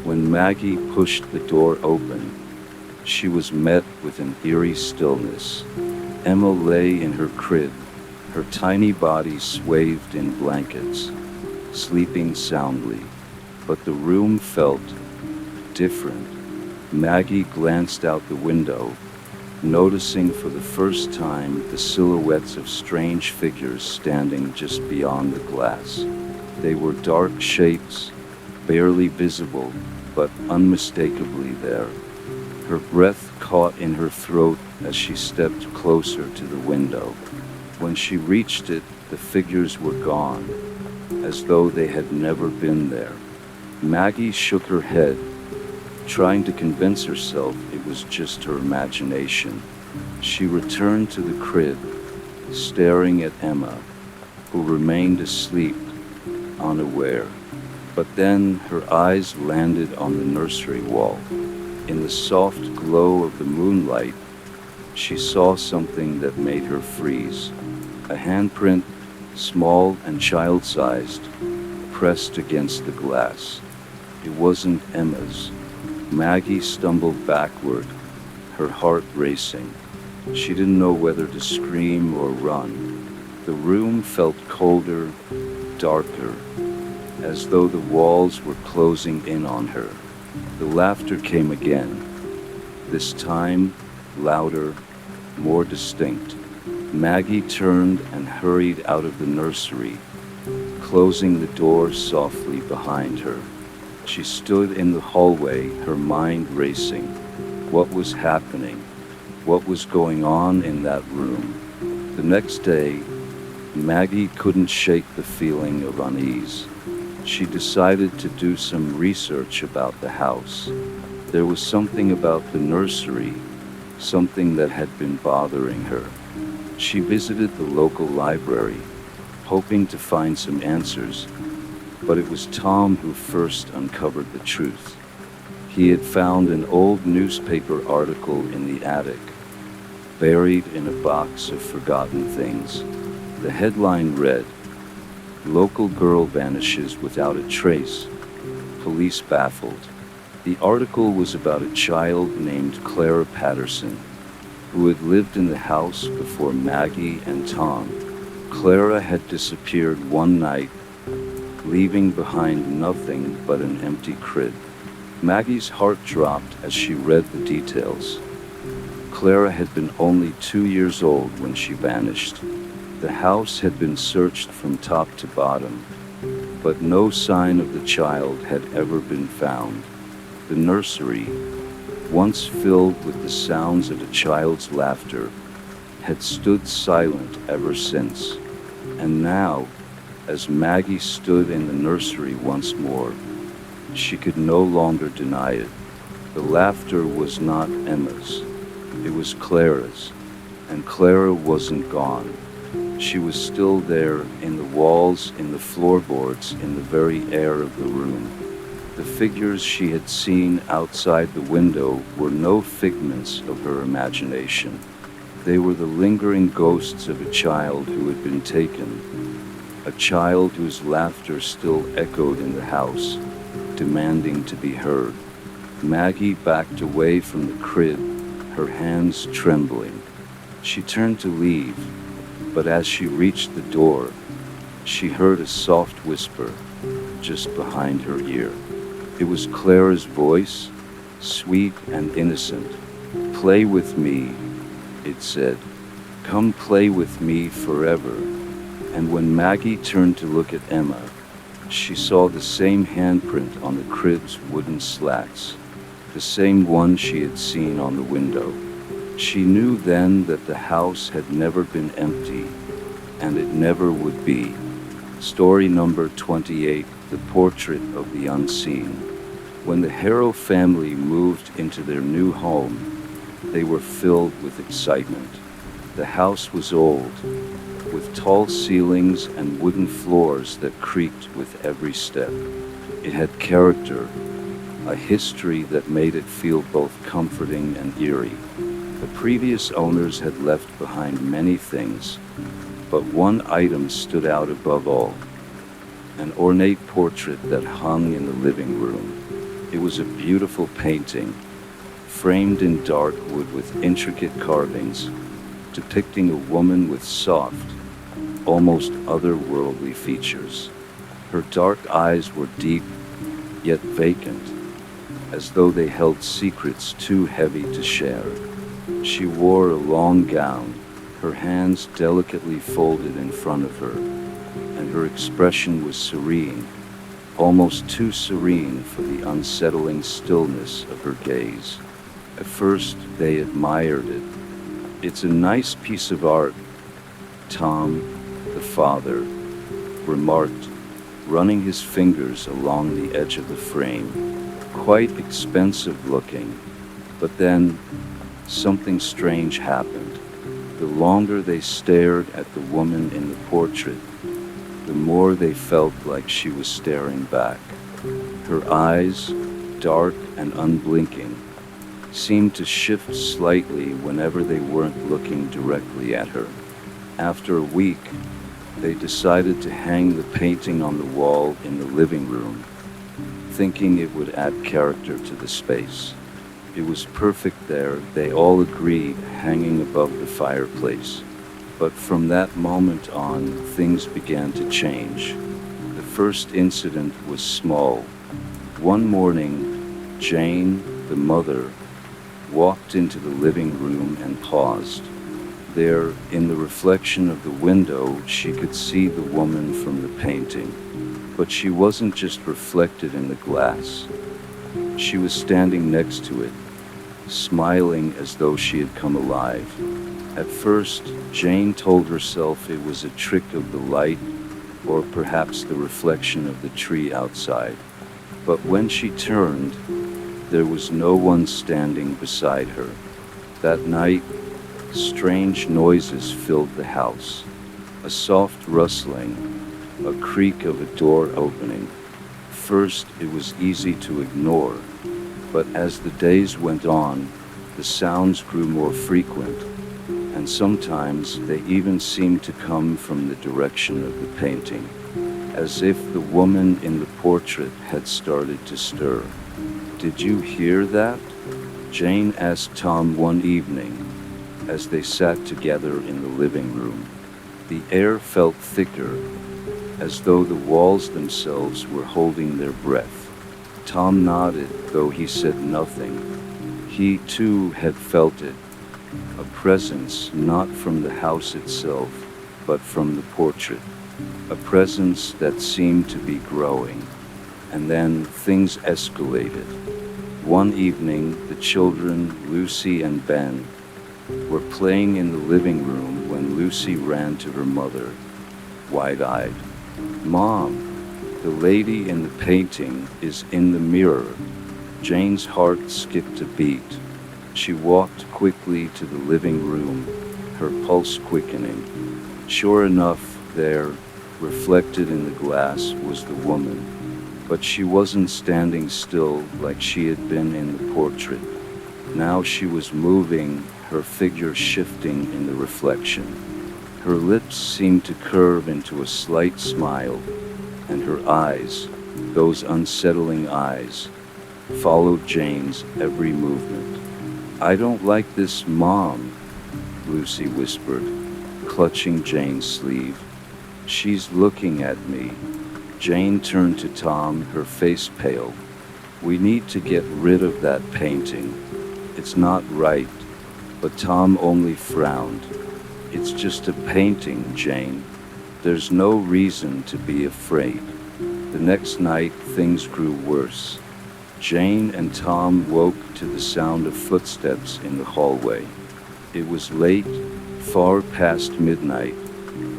When Maggie pushed the door open, she was met with an eerie stillness. Emma lay in her crib, her tiny body swathed in blankets, sleeping soundly. But the room felt different. Maggie glanced out the window, noticing for the first time the silhouettes of strange figures standing just beyond the glass. They were dark shapes, barely visible, but unmistakably there. Her breath caught in her throat as she stepped closer to the window. When she reached it, the figures were gone, as though they had never been there. Maggie shook her head, trying to convince herself it was just her imagination. She returned to the crib, staring at Emma, who remained asleep, unaware. But then her eyes landed on the nursery wall. In the soft glow of the moonlight, She saw something that made her freeze. A handprint, small and child-sized, pressed against the glass. It wasn't Emma's. Maggie stumbled backward, her heart racing. She didn't know whether to scream or run. The room felt colder, darker, as though the walls were closing in on her. The laughter came again, this time louder, more distinct. Maggie turned and hurried out of the nursery, closing the door softly behind her. She stood in the hallway, her mind racing. What was happening? What was going on in that room? The next day, Maggie couldn't shake the feeling of unease. She decided to do some research about the house. There was something about the nursery, something that had been bothering her. She visited the local library, hoping to find some answers, but it was Tom who first uncovered the truth. He had found an old newspaper article in the attic, buried in a box of forgotten things. The headline read, "Local girl vanishes without a trace. Police baffled." The article was about a child named Clara Patterson, who had lived in the house before Maggie and Tom. Clara had disappeared one night, leaving behind nothing but an empty crib. Maggie's heart dropped as she read the details. Clara had been only 2 years old when she vanished. The house had been searched from top to bottom, but no sign of the child had ever been found. The nursery, once filled with the sounds of a child's laughter, had stood silent ever since. And now, as Maggie stood in the nursery once more, she could no longer deny it. The laughter was not Emma's. It was Clara's. And Clara wasn't gone. She was still there, in the walls, in the floorboards, in the very air of the room. The figures she had seen outside the window were no figments of her imagination. They were the lingering ghosts of a child who had been taken, a child whose laughter still echoed in the house, demanding to be heard. Maggie backed away from the crib, her hands trembling. She turned to leave, but as she reached the door, she heard a soft whisper just behind her ear. It was Clara's voice, sweet and innocent. "Play with me," it said. "Come play with me forever." And when Maggie turned to look at Emma, she saw the same handprint on the crib's wooden slats, the same one she had seen on the window. She knew then that the house had never been empty, and it never would be. Story number 28, The Portrait of the Unseen. When the Harrow family moved into their new home, they were filled with excitement. The house was old, with tall ceilings and wooden floors that creaked with every step. It had character, a history that made it feel both comforting and eerie. The previous owners had left behind many things, but one item stood out above all: an ornate portrait that hung in the living room. It was a beautiful painting, framed in dark wood with intricate carvings, depicting a woman with soft, almost otherworldly features. Her dark eyes were deep, yet vacant, as though they held secrets too heavy to share. She wore a long gown, her hands delicately folded in front of her, and her expression was serene, almost too serene for the unsettling stillness of her gaze. At first, they admired it. "It's a nice piece of art," Tom, the father, remarked, running his fingers along the edge of the frame. "Quite expensive looking." But then, something strange happened. The longer they stared at the woman in the portrait, the more they felt like she was staring back. Her eyes, dark and unblinking, seemed to shift slightly whenever they weren't looking directly at her. After a week, they decided to hang the painting on the wall in the living room, thinking it would add character to the space. It was perfect there, they all agreed, hanging above the fireplace. But from that moment on, things began to change. The first incident was small. One morning, Jane, the mother, walked into the living room and paused. There, in the reflection of the window, she could see the woman from the painting. But she wasn't just reflected in the glass. She was standing next to it, smiling as though she had come alive. At first, Jane told herself it was a trick of the light, or perhaps the reflection of the tree outside. But when she turned, there was no one standing beside her. That night, strange noises filled the house. A soft rustling, a creak of a door opening. First, it was easy to ignore, but as the days went on, the sounds grew more frequent, and sometimes they even seemed to come from the direction of the painting, as if the woman in the portrait had started to stir. "Did you hear that?" Jane asked Tom one evening, as they sat together in the living room. The air felt thicker, as though the walls themselves were holding their breath. Tom nodded, though he said nothing. He too had felt it, a presence not from the house itself, but from the portrait, a presence that seemed to be growing. And then things escalated. One evening, the children, Lucy and Ben, were playing in the living room when Lucy ran to her mother, wide-eyed. "Mom, the lady in the painting is in the mirror." Jane's heart skipped a beat. She walked quickly to the living room, her pulse quickening. Sure enough, there, reflected in the glass, was the woman. But she wasn't standing still like she had been in the portrait. Now she was moving, her figure shifting in the reflection. Her lips seemed to curve into a slight smile, and her eyes, those unsettling eyes, followed Jane's every movement. "I don't like this, Mom," Lucy whispered, clutching Jane's sleeve. "She's looking at me." Jane turned to Tom, her face pale. "We need to get rid of that painting. It's not right." But Tom only frowned. "It's just a painting, Jane. There's no reason to be afraid." The next night, things grew worse. Jane and Tom woke to the sound of footsteps in the hallway. It was late, far past midnight,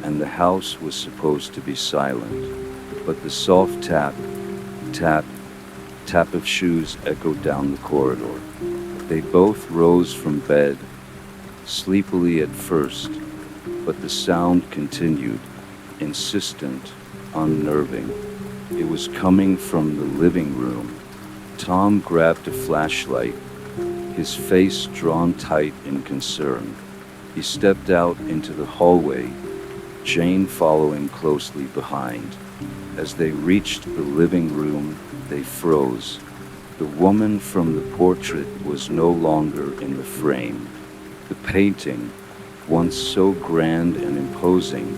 and the house was supposed to be silent. But the soft tap, tap, tap of shoes echoed down the corridor. They both rose from bed, sleepily at first, but the sound continued, insistent, unnerving. It was coming from the living room. Tom grabbed a flashlight, his face drawn tight in concern. He stepped out into the hallway, Jane following closely behind. As they reached the living room, they froze. The woman from the portrait was no longer in the frame. The painting, once so grand and imposing,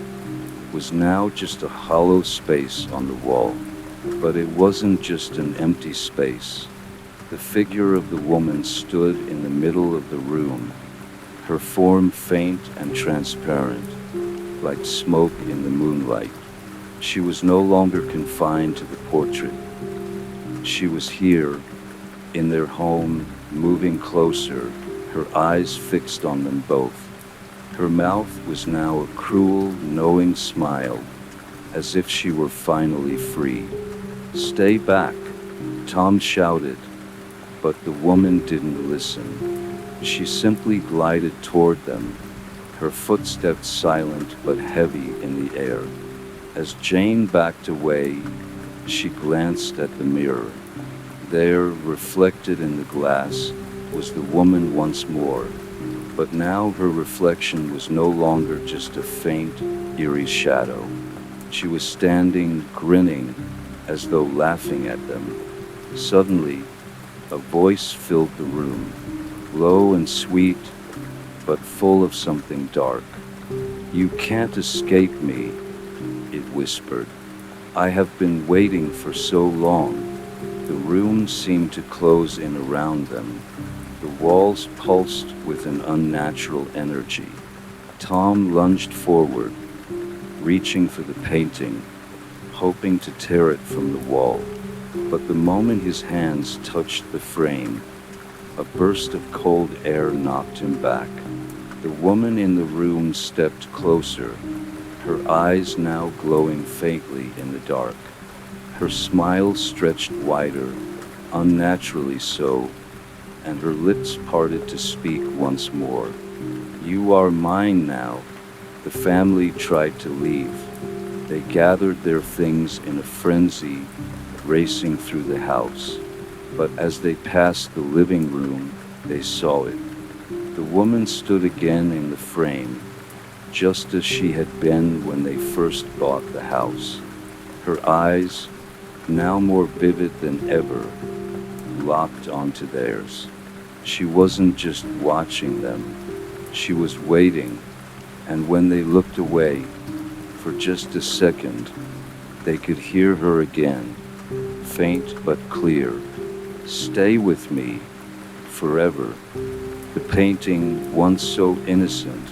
was now just a hollow space on the wall. But it wasn't just an empty space. The figure of the woman stood in the middle of the room, her form faint and transparent, like smoke in the moonlight. She was no longer confined to the portrait. She was here, in their home, moving closer, her eyes fixed on them both. Her mouth was now a cruel, knowing smile, as if she were finally free. "Stay back," Tom shouted, but the woman didn't listen. She simply glided toward them, her footsteps silent but heavy in the air. As Jane backed away, she glanced at the mirror. There, reflected in the glass, was the woman once more, but now her reflection was no longer just a faint, eerie shadow. She was standing, grinning, as though laughing at them. Suddenly, a voice filled the room, low and sweet, but full of something dark. "You can't escape me," it whispered. "I have been waiting for so long." The room seemed to close in around them. The walls pulsed with an unnatural energy. Tom lunged forward, reaching for the painting, hoping to tear it from the wall. But the moment his hands touched the frame, a burst of cold air knocked him back. The woman in the room stepped closer, her eyes now glowing faintly in the dark. Her smile stretched wider, unnaturally so, and her lips parted to speak once more. "You are mine now." The family tried to leave. They gathered their things in a frenzy, racing through the house. But as they passed the living room, they saw it. The woman stood again in the frame, just as she had been when they first bought the house. Her eyes, now more vivid than ever, locked onto theirs. She wasn't just watching them, she was waiting, and when they looked away, for just a second, they could hear her again, faint but clear. "Stay with me, forever." The painting, once so innocent,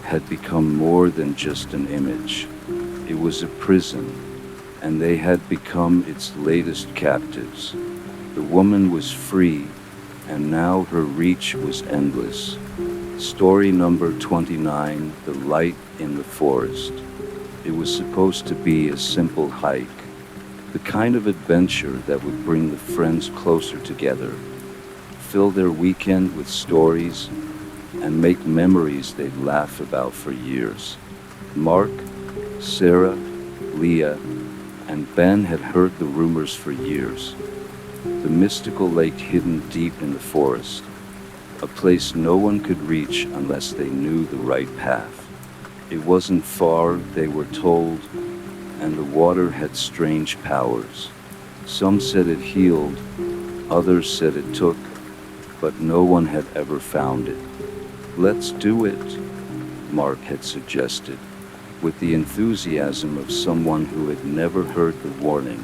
had become more than just an image. It was a prison, and they had become its latest captives. The woman was free, and now her reach was endless. Story number 29, The Light in the Forest. It was supposed to be a simple hike, the kind of adventure that would bring the friends closer together, fill their weekend with stories, and make memories they'd laugh about for years. Mark, Sarah, Leah, and Ben had heard the rumors for years. The mystical lake hidden deep in the forest, a place no one could reach unless they knew the right path. It wasn't far, they were told, and the water had strange powers. Some said it healed, others said it took, but no one had ever found it. "Let's do it," Mark had suggested, with the enthusiasm of someone who had never heard the warning.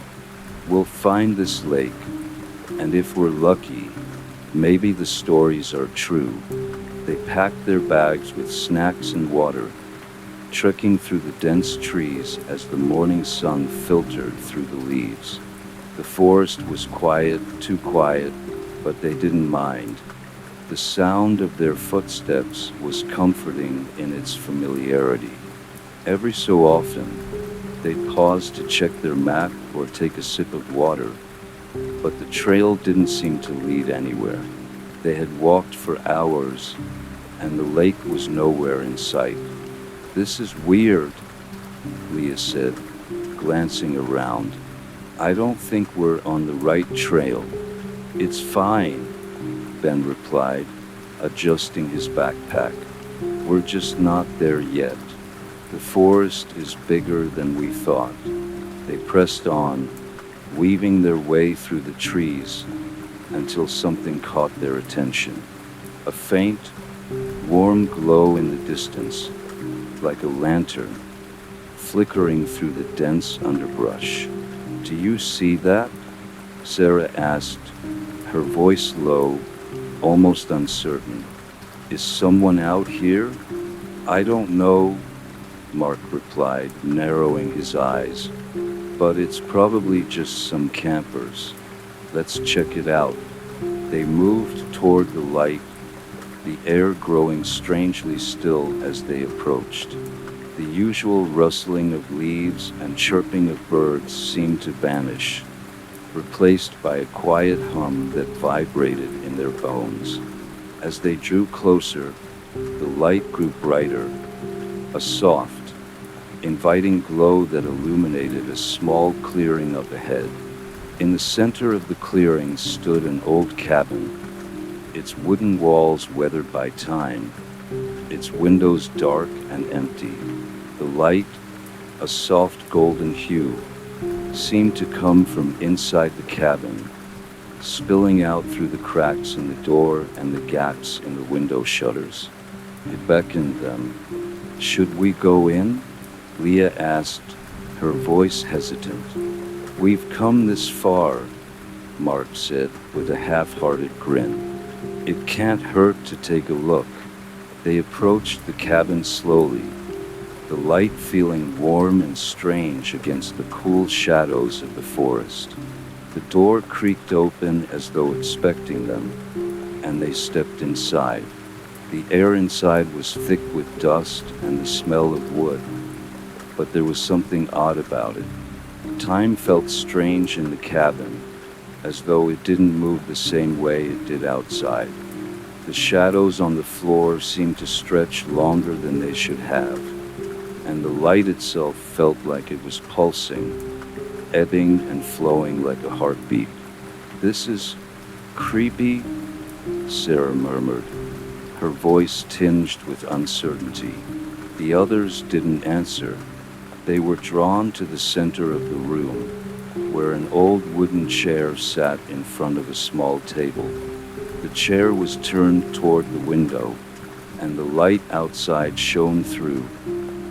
"We'll find this lake, and if we're lucky, maybe the stories are true." They packed their bags with snacks and water, trekking through the dense trees as the morning sun filtered through the leaves. The forest was quiet, too quiet, but they didn't mind. The sound of their footsteps was comforting in its familiarity. Every so often, they'd pause to check their map or take a sip of water, but the trail didn't seem to lead anywhere. They had walked for hours, and the lake was nowhere in sight. "This is weird," Leah said, glancing around. "I don't think we're on the right trail." "It's fine," Ben replied, adjusting his backpack. "We're just not there yet. The forest is bigger than we thought." They pressed on, weaving their way through the trees, until something caught their attention. A faint, warm glow in the distance, like a lantern, flickering through the dense underbrush. "Do you see that?" Sarah asked, her voice low, almost uncertain. "Is someone out here?" "I don't know," Mark replied, narrowing his eyes. "But it's probably just some campers. Let's check it out." They moved toward the light, the air growing strangely still as they approached. The usual rustling of leaves and chirping of birds seemed to vanish, replaced by a quiet hum that vibrated in their bones. As they drew closer, the light grew brighter, a soft, inviting glow that illuminated a small clearing up ahead. In the center of the clearing stood an old cabin, its wooden walls weathered by time, its windows dark and empty. The light, a soft golden hue, seemed to come from inside the cabin, spilling out through the cracks in the door and the gaps in the window shutters. It beckoned them. "Should we go in?" Leah asked, her voice hesitant. "We've come this far," Mark said with a half-hearted grin. "It can't hurt to take a look." They approached the cabin slowly, the light feeling warm and strange against the cool shadows of the forest. The door creaked open as though expecting them, and they stepped inside. The air inside was thick with dust and the smell of wood, but there was something odd about it. Time felt strange in the cabin, as though it didn't move the same way it did outside. The shadows on the floor seemed to stretch longer than they should have, and the light itself felt like it was pulsing, ebbing and flowing like a heartbeat. "This is creepy," Sarah murmured, her voice tinged with uncertainty. The others didn't answer. They were drawn to the center of the room, where an old wooden chair sat in front of a small table. The chair was turned toward the window, and the light outside shone through,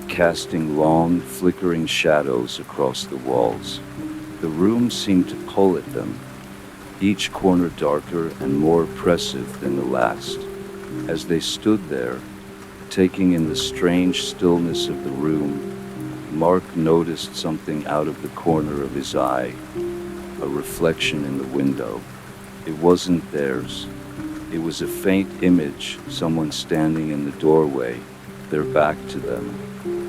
casting long, flickering shadows across the walls. The room seemed to pull at them, each corner darker and more oppressive than the last. As they stood there, taking in the strange stillness of the room, Mark noticed something out of the corner of his eye, a reflection in the window. It wasn't theirs. It was a faint image, someone standing in the doorway, their back to them.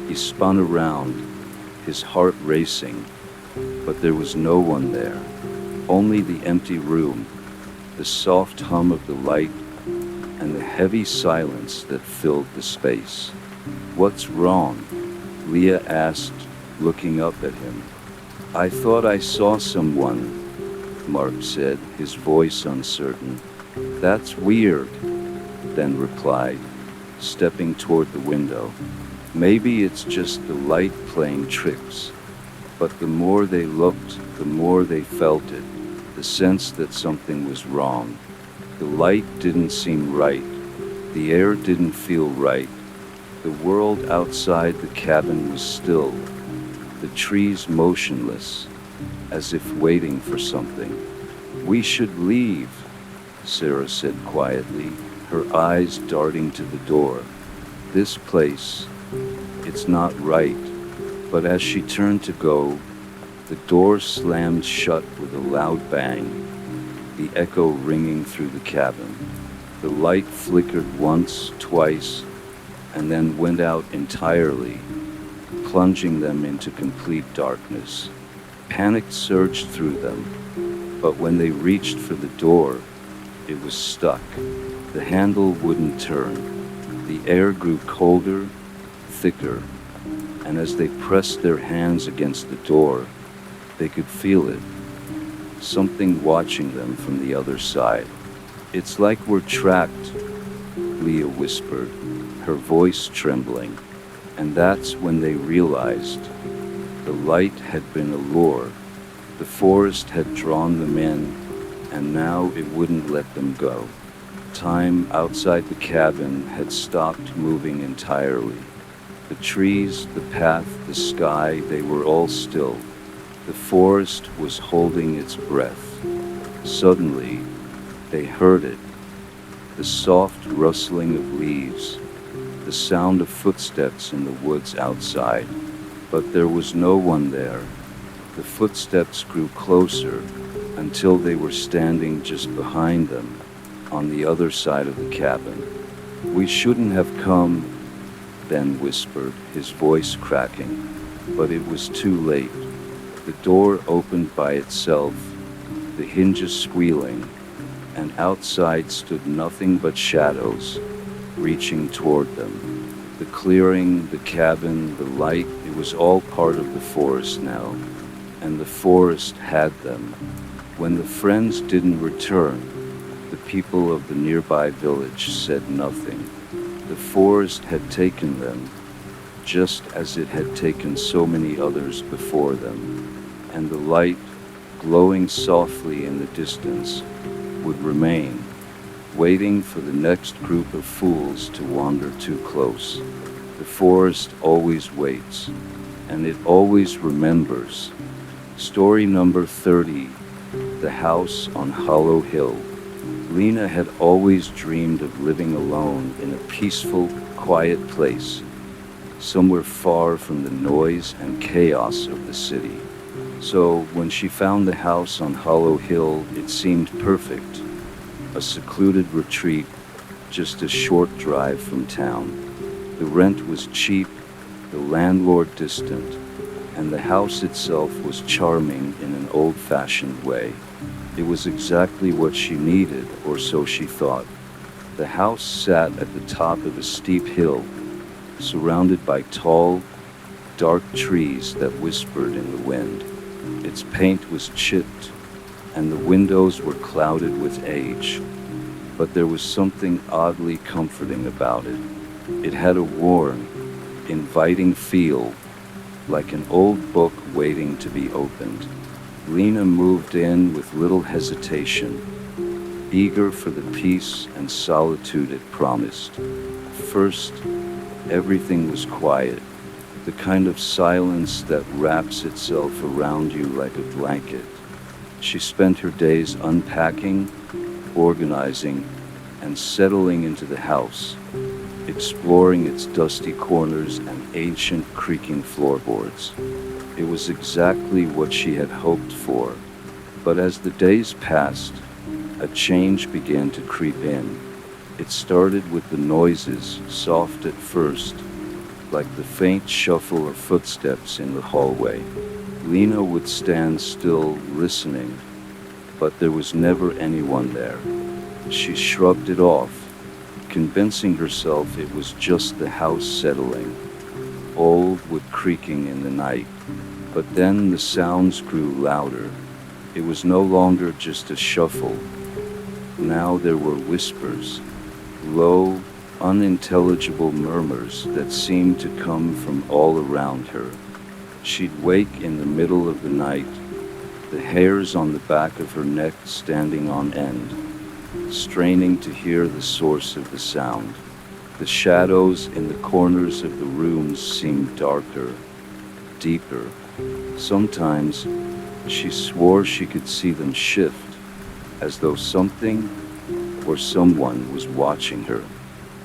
He spun around, his heart racing, but there was no one there. Only the empty room, the soft hum of the light, and the heavy silence that filled the space. "What's wrong?" Leah asked, looking up at him. "I thought I saw someone," Mark said, his voice uncertain. "That's weird," then replied, stepping toward the window. "Maybe it's just the light playing tricks." But the more they looked, the more they felt it, the sense that something was wrong. The light didn't seem right. The air didn't feel right. The world outside the cabin was still, the trees motionless, as if waiting for something. "We should leave," Sarah said quietly, her eyes darting to the door. "This place, it's not right." But as she turned to go, the door slammed shut with a loud bang, the echo ringing through the cabin. The light flickered once, twice, and then went out entirely, plunging them into complete darkness. Panic surged through them, but when they reached for the door, it was stuck. The handle wouldn't turn. The air grew colder, thicker, and as they pressed their hands against the door, they could feel it. Something watching them from the other side. "It's like we're trapped," Leah whispered, her voice trembling. And that's when they realized the light had been a lure. The forest had drawn them in, and now it wouldn't let them go. Time outside the cabin had stopped moving entirely. The trees, the path, the sky, they were all still. The forest was holding its breath. Suddenly, they heard it. The soft rustling of leaves, the sound of footsteps in the woods outside. But there was no one there. The footsteps grew closer until they were standing just behind them, on the other side of the cabin. "We shouldn't have come," Ben whispered, his voice cracking. But it was too late. The door opened by itself, the hinges squealing, and outside stood nothing but shadows, reaching toward them. The clearing, the cabin, the light, it was all part of the forest now, and the forest had them. When the friends didn't return, The people of the nearby village said nothing. The forest had taken them, just as it had taken so many others before them, and the light, glowing softly in the distance, would remain, waiting for the next group of fools to wander too close. The forest always waits, and it always remembers. Story number 30, The House on Hollow Hill. Lena had always dreamed of living alone in a peaceful, quiet place, somewhere far from the noise and chaos of the city. So, when she found the house on Hollow Hill, it seemed perfect. A secluded retreat, just a short drive from town. The rent was cheap, the landlord distant, and the house itself was charming in an old-fashioned way. It was exactly what she needed, or so she thought. The house sat at the top of a steep hill, surrounded by tall, dark trees that whispered in the wind. Its paint was chipped, and the windows were clouded with age. But there was something oddly comforting about it. It had a warm, inviting feel, like an old book waiting to be opened. Lena moved in with little hesitation, eager for the peace and solitude it promised. First, everything was quiet, the kind of silence that wraps itself around you like a blanket. She spent her days unpacking, organizing, and settling into the house, exploring its dusty corners and ancient creaking floorboards. It was exactly what she had hoped for. But as the days passed, a change began to creep in. It started with the noises, soft at first, like the faint shuffle of footsteps in the hallway. Lena would stand still, listening, but there was never anyone there. She shrugged it off, convincing herself it was just the house settling, old wood creaking in the night. But then the sounds grew louder. It was no longer just a shuffle. Now there were whispers, low, unintelligible murmurs that seemed to come from all around her. She'd wake in the middle of the night, the hairs on the back of her neck standing on end, straining to hear the source of the sound. The shadows in the corners of the rooms seemed darker, deeper. Sometimes she swore she could see them shift, as though something or someone was watching her.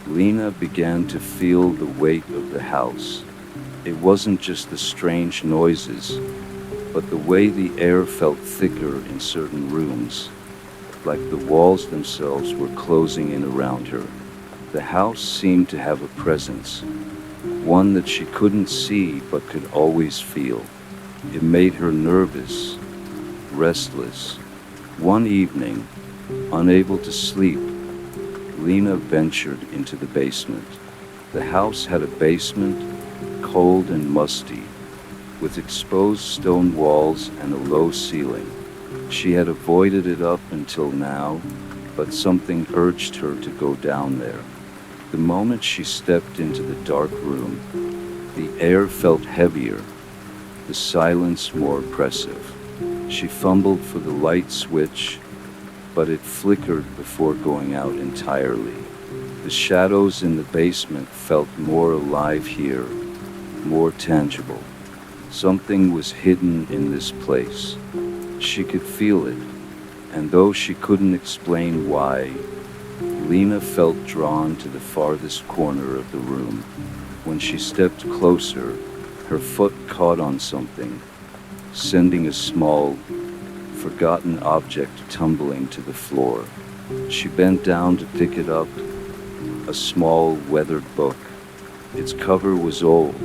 Lena began to feel the weight of the house. It wasn't just the strange noises, but the way the air felt thicker in certain rooms, like the walls themselves were closing in around her. The house seemed to have a presence, one that she couldn't see but could always feel. It made her nervous, restless. One evening, unable to sleep, Lena ventured into the basement. The house had a basement, cold and musty, with exposed stone walls and a low ceiling. She had avoided it up until now, but something urged her to go down there. The moment she stepped into the dark room, the air felt heavier, the silence more oppressive. She fumbled for the light switch, but it flickered before going out entirely. The shadows in the basement felt more alive here, more tangible. Something was hidden in this place. She could feel it, and though she couldn't explain why, Lena felt drawn to the farthest corner of the room. When she stepped closer, her foot caught on something, sending a small, forgotten object tumbling to the floor. She bent down to pick it up, a small, weathered book. Its cover was old,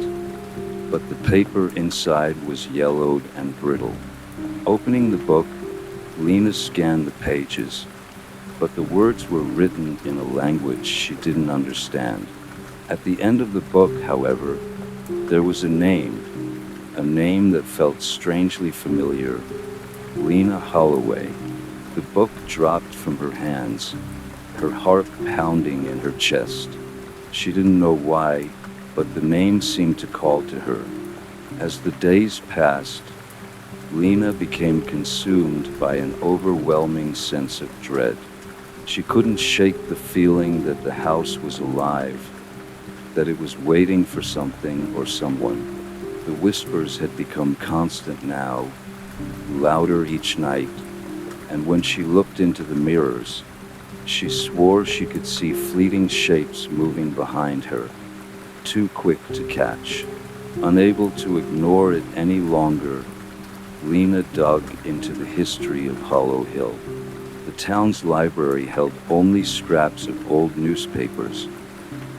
but the paper inside was yellowed and brittle. Opening the book, Lena scanned the pages, but the words were written in a language she didn't understand. At the end of the book, however, there was a name that felt strangely familiar, Lena Holloway. The book dropped from her hands, her heart pounding in her chest. She didn't know why, but the name seemed to call to her. As the days passed, Lena became consumed by an overwhelming sense of dread. She couldn't shake the feeling that the house was alive, that it was waiting for something or someone. The whispers had become constant now, louder each night, and when she looked into the mirrors, she swore she could see fleeting shapes moving behind her, too quick to catch. Unable to ignore it any longer, Lena dug into the history of Hollow Hill. The town's library held only scraps of old newspapers,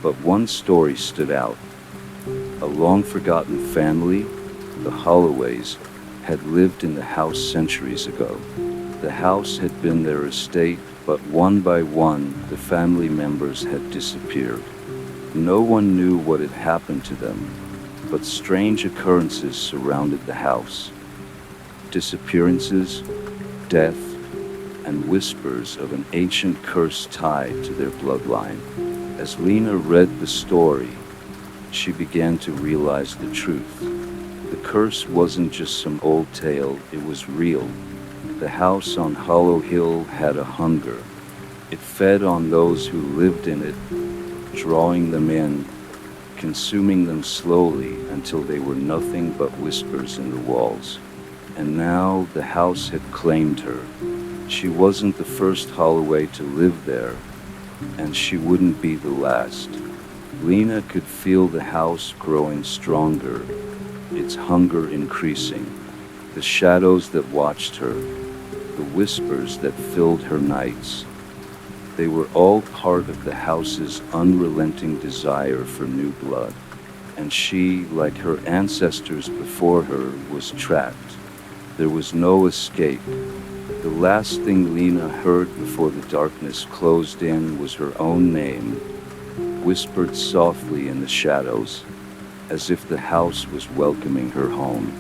but one story stood out. A long-forgotten family, the Holloways, had lived in the house centuries ago. The house had been their estate, but one by one, the family members had disappeared. No one knew what had happened to them, but strange occurrences surrounded the house. Disappearances, death, and whispers of an ancient curse tied to their bloodline. As Lena read the story, she began to realize the truth. The curse wasn't just some old tale, it was real. The house on Hollow Hill had a hunger. It fed on those who lived in it, drawing them in, consuming them slowly until they were nothing but whispers in the walls. And now the house had claimed her. She wasn't the first Holloway to live there, and she wouldn't be the last. Lena could feel the house growing stronger, its hunger increasing. The shadows that watched her, the whispers that filled her nights, they were all part of the house's unrelenting desire for new blood. And she, like her ancestors before her, was trapped. There was no escape. The last thing Lena heard before the darkness closed in was her own name, whispered softly in the shadows, as if the house was welcoming her home.